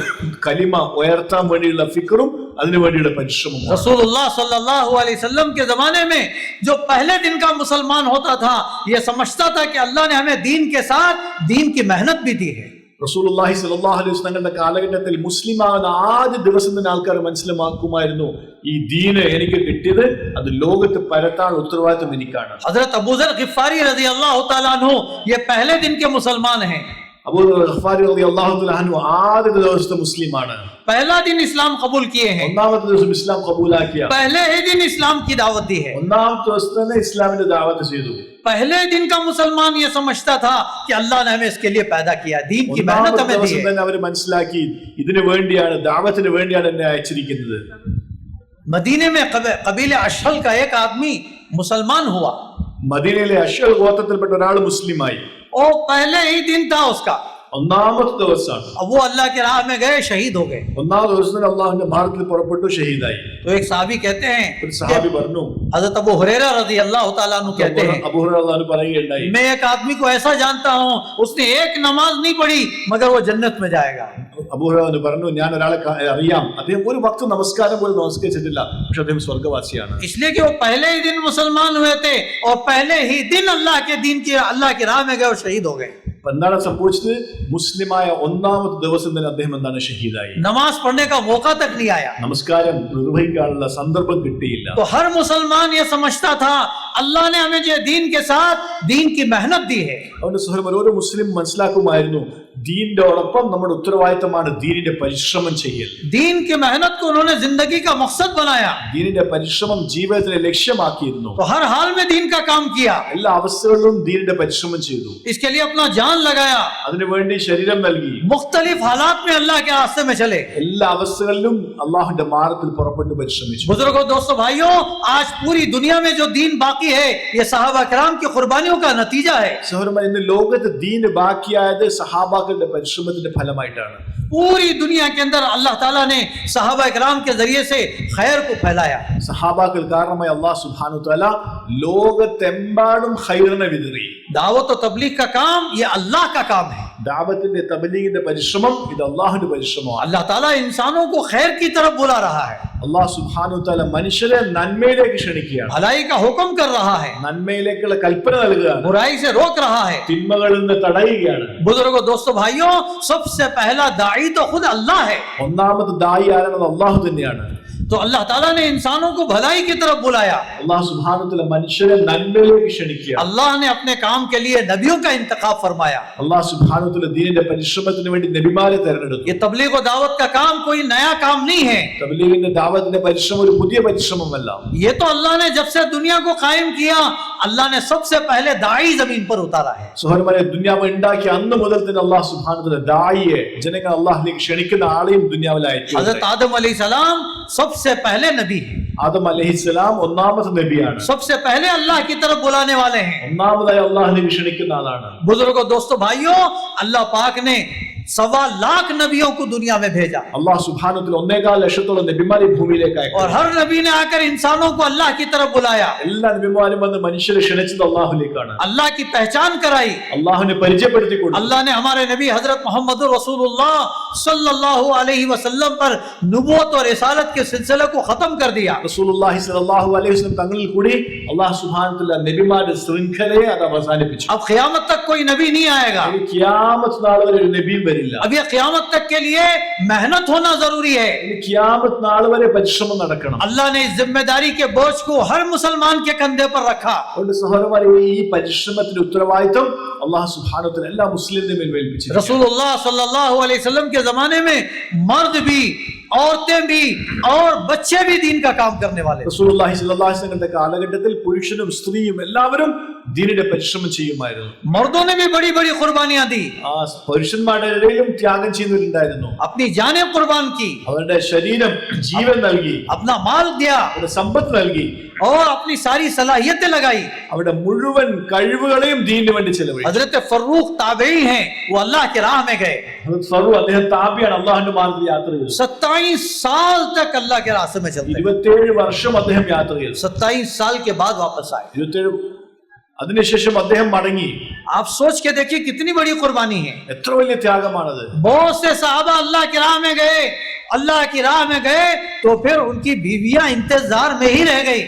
കലിമ ഉയർത്താൻ വേണ്ടിയുള്ള ഫിക്റും അതിനു വേണ്ടിയുള്ള പരിശ്രമവും. रसूलुल्लाह सल्लल्लाहु अलैहि वसल्लम के जमाने में जो पहले दिन का मुसलमान होता था, ये समझता था कि अल्लाह ने हमें दीन के साथ दीन की मेहनत भी दी है. റസൂലുള്ളാഹി സ്വല്ലല്ലാഹു അലൈഹി വസല്ലം തങ്ങളുടെ കാലഘട്ടത്തിൽ മുസ്ലിമാകുന്ന ആദ്യ ദിവസം തന്നെ ആൾക്കാർ മനസ്സിലാക്കുമായിരുന്നു, ഈ ദീന് എനിക്ക് കിട്ടിയത് അത് ലോകത്ത് പരത്താനുള്ള ഉത്തരവാദിത്വം എനിക്കാണ്. हजरत अबू ज़र गिफ़ारी रज़ी अल्लाह तआला अन्हु ये पहले दिन के मुसलमान हैं. അബൂ ഗഫാരി റളിയല്ലാഹു തആല അൻഹു ആദ്യ ദിവസത്തെ മുസ്ലിമാണ്. पहला दिन इस्लाम कबूल किए हैं, ഒന്നാമത്തെ ദിവസം ഇസ്ലാം കബൂലാക്കിയ, पहले ही दिन इस्लाम की दावत दी है. ഒന്നാമത്തെ ദിവസം തന്നെ ഇസ്ലാമിന്റെ ദഅവത്ത് ചെയ്തു. पहले दिन का मुसलमान ये समझता था कि अल्लाह ने हमें इसके लिए पैदा किया, दीन की मेहनत ഒന്നാമത്തെ हमें दी ദിവസം है. തന്നെ അവർ മനസ്സിലാക്കി, ഇതിനു വേണ്ടിയാണ്, ദഅവത്തിന് വേണ്ടിയാണ് എന്നെ അയച്ചിരിക്കുന്നത്. मदीने में कबीले अशहल का एक आदमी मुसलमान हुआ. മദീനയിലെ അശ്അൽ ഗോത്രത്തിൽപ്പെട്ട ഒരാൾ മുസ്ലിമായി. और पहले ही दिन था उसका. ഒന്നാമത്തെ ദിവസമാണ്. अब वो अल्लाह के राह में गए, शहीद हो गए. ഒന്നാമത്തെ ദിവസം തന്നെ അള്ളാഹുവിന്റെ മാർഗത്തിൽ പുറപ്പെട്ടു ഷഹീദായി. तो एक सहाबी कहते हैं, ഒരു സഹാബി പറഞ്ഞു, हजरत अबू हुरैरा रज़ी अल्लाह तआला अन्हु कहते हैं, അബൂ ഹുറൈറ റളിയല്ലാഹു അൻഹു പറയുകയുണ്ടായി, मैं एक आदमी को ऐसा जानता हूँ, उसने एक नमाज नहीं पढ़ी मगर वो जन्नत में जाएगा. അബൂ ഹുറൈറ പറഞ്ഞു, ഞാൻ ഒരാളെ അറിയാം, അദ്ദേഹം ഒരു വക്ത് നമസ്കാരം പോലും നമസ്കരിച്ചിട്ടില്ല, പക്ഷെ അദ്ദേഹം സ്വർഗ്ഗവാസിയാണ്. इसलिए कि वो पहले ही दिन मुसलमान हुए थे और पहले ही दिन अल्लाह के दीन की अल्लाह की राह में गए और शहीद हो गए. എന്താണ് സംഭവിച്ചത്? മുസ്ലിമായ ഒന്നാമത്തെ ദിവസം തന്നെ അദ്ദേഹം എന്താണ് ഷഹീദായി. नमाज पढ़ने का मौका तक नहीं आया. നമസ്കാരം നിർവഹിക്കാനുള്ള സന്ദർഭം കിട്ടിയില്ല. तो हर मुसलमान ये समझता था अल्लाह ने हमें जो दीन के साथ दीन की मेहनत दी है. അതുകൊണ്ട് സഹോദരൻ, ഓരോ മുസ്ലിം മനസ്സിലാക്കുമായിരുന്നു ദീനിനോടൊപ്പം നമ്മുടെ ഉത്തരവാദിത്തമാണ് ദീനിന്റെ പരിശ്രമം ചെയ്യൽ. दीन की मेहनत को उन्होंने जिंदगी का मकसद बनाया. ദീനിന്റെ പരിശ്രമം ജീവിതത്തിലെ ലക്ഷ്യമാക്കിയിരുന്നു. तो हर हाल में दीन का काम किया. എല്ലാ അവസ്ഥകളിലും ദീനിന്റെ പരിശ്രമം ചെയ്തു. इसके लिए अपना जान लगाया. അതിനുവേണ്ടി ശരീരം നൽകി. मुख्तलिफ हालात में अल्लाह के रास्ते में चले. എല്ലാ അവസ്ഥകളിലും അള്ളാഹുവിന്റെ മാർഗത്തിൽ പുറപ്പെട്ട് പരിശ്രമിച്ചു. बुजुर्गों, दोस्तों, भाइयों, आज पूरी दुनिया में जो दीन बाकी है ये सहाबा किराम की कुर्बानियों का नतीजा है. സഹോദരന്മാരെ, ഇന്ന് ലോകത്ത് ദീന് ബാക്കിയായത് സഹാബാക്കളുടെ പരിശ്രമത്തിന്റെ ഫലമായിട്ടാണ്. पूरी दुनिया के अंदर अल्लाह ताला ने सहाबा किराम के जरिए से खैर को फैलाया. സഹാബാക്കൾ കാരണമായി അല്ലാഹു സുബ്ഹാനഹു വ തആല ലോകത്തെമ്പാടും ഖൈറിനെ വിതറി. दावत और तबलीग का काम ये अल्लाह का काम है. ദാവത്തിന്റെ തബ്ലീഗിന്റെ പരിശ്രമം ഇത് അല്ലാഹുവിന്റെ പരിശ്രമമാണ്. अल्लाह ताला इंसानों को खैर की तरफ बुला रहा है. അല്ലാഹു സുബ്ഹാനഹു വ തആല മനുഷ്യരെ നന്മയിലേക്ക് ക്ഷണിക്കുകയാണ്. भलाई का हुक्म कर रहा है, നന്മയിലേക്കുള്ള കൽപ്പന നൽകുകയാണ്. बुराई से रोक रहा है. തിന്മകളിൽ നിന്ന് തടയുകയാണ്. बुजुर्गों, दोस्तों, भाइयों, सबसे पहला दाई तो खुद अल्लाह है. ഒന്നാമത്തെ ദായി ആരാണെന്ന് അല്ലാഹു തന്നെയാണ്. तो अल्लाह ताला ने इंसानों को भलाई की तरफ बुलाया. അല്ലാഹു സുബ്ഹാനഹു വ തആല മനുഷ്യരെ നന്മയിലേക്ക് ക്ഷണിക്കുക. अल्लाह ने अपने काम के लिए नबियों का इंतखाब फरमाया. അല്ലാഹു സുബ്ഹാനഹു വ തആല ദീനിന്റെ പരിശ്രമത്തിന് വേണ്ടി നബിമാരെ തിരഞ്ഞെടുത്തു. ये तबलीग और दावत का काम कोई नया काम नहीं है. തബ്ലീഗിന്റെ ദാവത്തിന്റെ പരിശ്രമം ഒരു പുതിയ പരിശ്രമമല്ല. ये तो अल्लाह ने जब से दुनिया को कायम किया, अल्लाह ने सबसे पहले दाई जमीन पर उतारा है. സഹോദരന്മാരെ, ദുനിയാവ് ഉണ്ടാക്കിയ അന്ന് മുതൽ തന്നെ അല്ലാഹു സുബ്ഹാനഹു വ തആല ദായിയെ, ജനങ്ങൾ അല്ലാഹുവിലേക്ക് ക്ഷണിക്കുന്ന ആളെയും ദുനിയാവിൽ അയച്ചു. हजरत आदम अलैहिस्सलाम सबसे पहले नबी है. ആദം അലൈഹിസ്സലാം ഒന്നാമത്തെ നബിയാണ്. सबसे पहले अल्लाह की तरफ बुलाने वाले हैं. ഒന്നാമതായി അല്ലാഹുവിനെ ക്ഷണിക്കുന്ന ആളാണ്. बुजुर्गों, दोस्तों, भाइयों, अल्लाह पाक ने 1.25 लाख नबियों को दुनिया में भेजा. അല്ലാഹു സുബ്ഹാനഹു വ തആല 1.25 ലക്ഷത്തോളം നബിമാരെ ഭൂമിയിലേക്ക് അയച്ചു. और हर नबी ने आकर इंसानों को अल्लाह की तरफ बुलाया. എല്ലാ നബിമാരും വന്ന് മനുഷ്യരെ ക്ഷണിച്ചത് അല്ലാഹുവിലേക്കാണ്. अल्लाह की पहचान कराई. അല്ലാഹുവിനെ പരിചയപ്പെടുത്തി കൊടുത്തു. अल्लाह ने हमारे नबी हजरत मोहम्मद रसूलुल्लाह सल्लल्लाहु अलैहि वसल्लम पर नबूवत और रिसालत के सिलसिले को खत्म कर दिया. റസൂലുള്ളാഹി സ്വല്ലല്ലാഹു അലൈഹി വസല്ലം തങ്ങളിൽ കൂടി അല്ലാഹു സുബ്ഹാനഹു വ തആല നബിമാരുടെ ശൃംഖലയെ അത് അവസാനിപ്പിച്ചു. अब क़यामत तक कोई नबी नहीं आएगा. ഇനി ഖിയാമത്ത് നാൾ വരെ ഒരു നബിയും വരില്ല. अब ये क़यामत तक के लिए मेहनत होना जरूरी है. ഇനി ഖിയാമത്ത് നാൾ വരെ പരിശ്രമം നടക്കണം. अल्लाह ने इस जिम्मेदारी के बोझ को हर मुसलमान के कंधे पर रखा. അതുകൊണ്ട് സഹോദരന്മാരെ, ഈ പരിശ്രമത്തിന്റെ ഉത്തരവാദിത്വം അല്ലാഹു സുബ്ഹാനഹു വ തആല എല്ലാ മുസ്ലിമിന്റെ മേൽ ഏൽപ്പിച്ചിരിക്കുന്നു. रसूलुल्लाह सल्लल्लाहु अलैहि वसल्लम के जमाने में मर्द भी, औरतें भी और बच्चे भी दीन का काम करने वाले. റസൂലുള്ളാഹി സ്വല്ലല്ലാഹു അലൈഹി വസല്ലമയുടെ കാലഘട്ടത്തിൽ പുരുഷനും സ്ത്രീയും എല്ലാവരും ദീനിന്റെ പരിശ്രമം ചെയ്യുമായിരുന്നു. मर्दों ने भी बड़ी बड़ी कुर्बानियां दी. ആ പുരുഷന്മാരുടെ ഇടയിലും ത്യാഗം ചെയ്യുന്നവരുണ്ടായിരുന്നു. अपनी जानें कुर्बान की, അവരുടെ ശരീരം ജീവൻ നൽകി, अपना माल दिया അവരുടെ സമ്പത്ത് നൽകി, और अपनी सारी सलाहियतें लगाई. അവരുടെ മുഴുവൻ കഴിവുകളെയും ദീനിന് വേണ്ടി ചെലവഴിച്ചു. हजरत फर्रुख ताबई हैं, वो अल्लाह की राह में गए. ഫറൂഖ് അദ്ദേഹം താബിയാണ്, അള്ളാഹുവിന്റെ മാർഗ്ഗത്തിൽ യാത്ര ചെയ്തു. 27 साल तक अल्लाह के रास्ते में चलते. 27 വർഷം അദ്ദേഹം യാത്ര ചെയ്തു. 27 साल के बाद वापस आए. 27 അതിനുശേഷം അദ്ദേഹം മടങ്ങി. आप सोच के देखिए कितनी बड़ी कुर्बानी है. എത്ര വലിയ ത്യാഗമാണത്. बहुत से सहाबा अल्लाह की राह में गए, अल्लाह की राह में गए तो फिर उनकी बीवियां इंतजार में ही रह गई.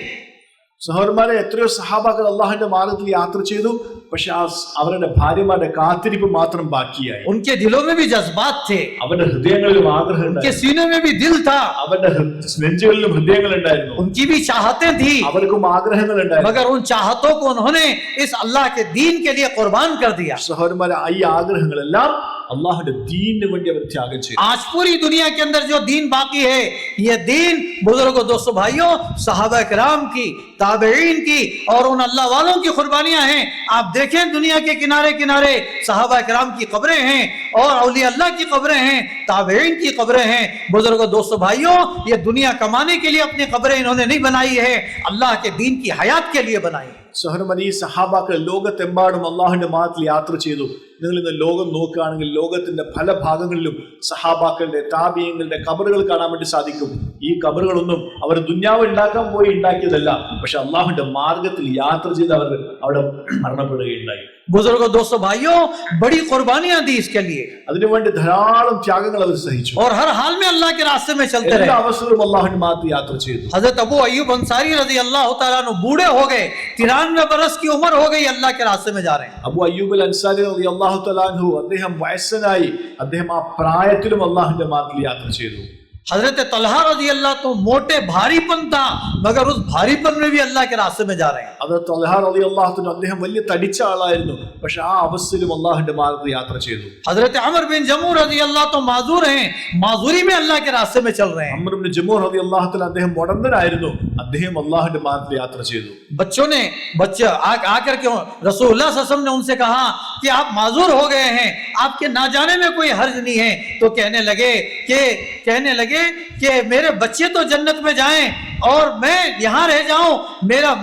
സഹോദരന്മാരെ, എത്രയോ സഹാബാക്കൾ അള്ളാഹുവിന്റെ മാർഗ്ഗത്തിൽ യാത്ര ചെയ്തു, പക്ഷെ അവരുടെ ഭാര്യമാരുടെ കാത്തിരിപ്പ് മാത്രം ബാക്കിയായി. उनके दिलों में भी जज्बात थे, അവരുടെ ഹൃദയങ്ങളിലും ആഗ്രഹം उनके ഉണ്ടായിരുന്നു. सीनों में भी दिल था, അവരുടെ നെഞ്ചുകളിലും ഹൃദയങ്ങൾ ഉണ്ടായിരുന്നു. उनकी भी चाहतें थी, അവർക്കും ആഗ്രഹങ്ങൾ ഉണ്ടായിരുന്നു. मगर उन चाहतों को उन्होंने इस अल्लाह के दीन के लिए कुर्बान कर दिया. സഹോദരന്മാരെ, ഈ ആഗ്രഹങ്ങളെല്ലാം അള്ളാഹുവിന്റെ ദീനിന് വേണ്ടി അവർ ത്യാഗം ചെയ്തു. आज पूरी दुनिया के अंदर जो दीन बाकी है, ये दीन, बुजुर्गों, दोस्तों, भाइयों, सहाबा किराम की, ताबईन की और उन अल्लाह वालों की कुर्बानियां हैं. आप देखें, दुनिया के किनारे किनारे सहाबा किराम की कब्रें हैं और औलिया अल्लाह की कब्रें हैं, ताबईन की कब्रें हैं. बुजुर्गों, दोस्तों, भाइयों, ये दुनिया कमाने के लिए अपनी कब्रें इन्होंने नहीं बनाई है, अल्लाह के दीन की हयात के लिए बनाई. സഹോദരന്മാരെ, ഈ സഹാബാക്കൾ ലോകത്തെമ്പാടും അള്ളാഹുവിന്റെ മാർഗ്ഗത്തിൽ യാത്ര ചെയ്തു. നിങ്ങൾ ഇന്ന് ലോകം നോക്കുകയാണെങ്കിൽ ലോകത്തിന്റെ പല ഭാഗങ്ങളിലും സഹാബാക്കളുടെ താബിഈങ്ങളുടെ ഖബറുകൾ കാണാൻ വേണ്ടി സാധിക്കും. ഈ ഖബറുകളൊന്നും അവർ ദുനിയാവ് ഉണ്ടാക്കാൻ പോയി ഉണ്ടാക്കിയതല്ല, പക്ഷെ അള്ളാഹുവിന്റെ മാർഗ്ഗത്തിൽ യാത്ര ചെയ്ത് അവർ അവിടെ മരണപ്പെടുകയുണ്ടായി. बुजुर्गों, दोस्तों, भाइयों, बड़ी कुर्बानियां दी इसके लिए അതിനുവേണ്ടി ധാരാളം ത്യാഗങ്ങൾ അവർ സഹിച്ചു. और हर हाल में अल्लाह के रास्ते में चलते എല്ലാ रहे. അവസരവും അള്ളാഹുവിന്റെ മാർഗ്ഗത്തിൽ യാത്ര ചെയ്തു. हजरत अबू अय्यूब अंसारी रजी अल्लाह तआला अन्हु बूढ़े हो गए, 93 बरस की उम्र हो गई, अल्लाह के रास्ते में जा रहे हैं. അബൂ അയ്യൂബ് അൽ അൻസാരി റളിയല്ലാഹു റളിയല്ലാഹു തആല അൻഹു അദ്ദേഹം വയസ്സനായി അദ്ദേഹം ആ പ്രായത്തിലും അല്ലാഹുവിന്റെ മാർഗത്തിൽ യാത്ര ചെയ്തു. हजरत तलहा रजी अल्लाह तो मोटे भारीपन था, मगर उस भारीपन में भी अल्लाह के रास्ते में जा रहे हैं. അത് തൽഹ റളിയല്ലാഹു അൻഹു അദ്ദേഹം വലിയ തടിച്ച ആളായിരുന്നു, പക്ഷെ ആ അവസ്ഥയിലും അല്ലാഹുവിന്റെ മാർഗത്തിൽ യാത്ര ചെയ്തു. हजरत अमर बिन जमूह रजी अल्लाह तो माजूर हैं, माजूरी में अल्लाह के रास्ते में चल रहे हैं. അംർ ഇബ്നു ജമൂഹ് റളിയല്ലാഹു തആല അദ്ദേഹം മുടന്തനായിരുന്നു, അദ്ദേഹം അല്ലാഹുവിന്റെ മാർഗത്തിൽ യാത്ര ചെയ്തു. बच्चों ने आकर के रसूलुल्लाह सल्लल्लाहु अलैहि वसल्लम ने उनसे कहा कि आप माजूर हो गए हैं, आपके ना जाने में कोई हर्ज नहीं है. तो कहने लगे कि मेरे बच्चे तो जन्नत में जाएं और मैं यहाँ रह जाऊं,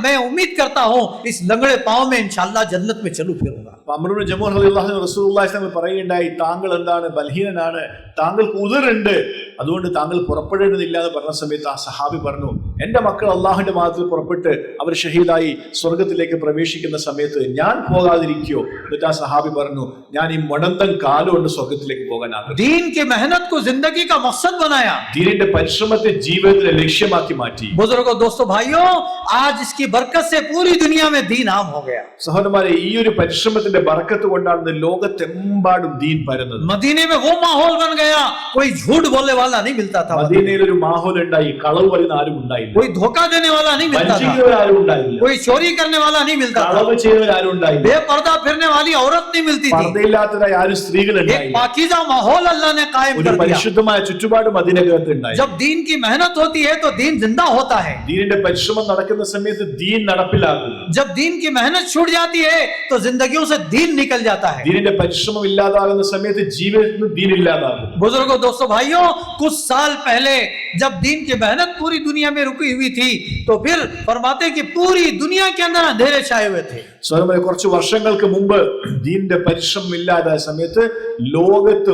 मैं उम्मीद करता हूं इस लंगड़े पांव में इंशाअल्लाह जन्नत में चलू फिरूंगा. അംർ ഇബ്നു ജമൂഹ് റളിയല്ലാഹു അൻഹു റസൂലുള്ളാഹി സ്വല്ലല്ലാഹു അലൈഹി വസല്ലം പറയുകയുണ്ടായി, താങ്കൾ എന്താണ് ബലഹീനനാണ്, താങ്കൾക്ക് ഉദറുണ്ട്, അതുകൊണ്ട് താങ്കൾ പുറപ്പെടേണ്ടതില്ല എന്ന് പറഞ്ഞ സമയത്ത് ആ സഹാബി പറഞ്ഞു, എന്റെ മക്കൾ അള്ളാഹുവിന്റെ മാർഗത്തിൽ പുറപ്പെട്ട് അവർ ഷഹീദായി സ്വർഗത്തിലേക്ക് പ്രവേശിക്കുന്ന സമയത്ത് ഞാൻ പോകാതിരിക്കോ? എന്നിട്ട് ആ സഹാബി പറഞ്ഞു, ഞാൻ ഈ മുടന്തൻ കാലുകൊണ്ട് സ്വർഗത്തിലേക്ക് പോകാൻ ആഗ്രഹിക്കുന്നു. दीन की मेहनत को जिंदगी का मकसद बनाया, ദീനിന്റെ പരിശ്രമത്തെ ജീവിതത്തിലെ ലക്ഷ്യമാക്കി മാറ്റി. बुजुर्गों दोस्तों भाइयों, आज इसकी बरकत से पूरी दुनिया में दीन आम हो गया. സഹോദരന്മാരെ, ഈ ഒരു പരിശ്രമത്തിന്റെ ബർക്കത്ത് കൊണ്ടാണ് ലോകത്തെമ്പാടും ദീൻ പരന്നത്. मदीने में वो माहौल बन गया, कोई झूठ बोलने वाला नहीं मिलता था. മദീനയിൽ ഒരു മാഹോൽ ഉണ്ടായി, കളവ് പറയുന്ന ആരും ഉണ്ടായില്ല, कोई धोखा देने वाला नहीं मिलता था, വഞ്ചിക്കുന്നവരാരും ഉണ്ടായില്ല, कोई चोरी करने वाला नहीं मिलता था, കളവ് ചെയ്യുന്നവരാരും ഉണ്ടായില്ല, बेपर्दा फिरने वाली औरत नहीं मिलती थी. പർദ്ദയില്ലാത്തവരായ ആരും സ്ത്രീകൾ एक ഉണ്ടായില്ല. पाकीज़ा माहौल अल्लाह ने कायम ഒരു कर दिया. പരിശുദ്ധമായ ചുറ്റുപാട് മദീനകത്ത് ഉണ്ടായി. जब दीन की मेहनत होती है तो दीन जिंदा होता है. ദീനിന്റെ പരിശ്രമം നടക്കുന്ന സമയത്ത് ദീൻ നടപ്പിലാകും. जब दीन की मेहनत छूट जाती है तो जिंदगियों से दीन निकल जाता है. ദീനിന്റെ പരിശ്രമം ഇല്ലാതാകുന്ന സമയത്ത് ജീവിതത്തിൽ നിന്ന് ദീൻ ഇല്ലാതാകും. बुजुर्गों दोस्तों भाइयों, कुछ साल पहले जब दीन की मेहनत पूरी दुनिया में रुकी हुई थी तो फिर फरमाते कि पूरी दुनिया के अंदर अंधेरे छाए हुए थे. സ്വതന്ത്രമായി കുറച്ച് വർഷങ്ങൾക്ക് മുമ്പ് ദീനിന്റെ പരിശ്രമം ഇല്ലാതായ സമയത്ത് ലോകത്ത്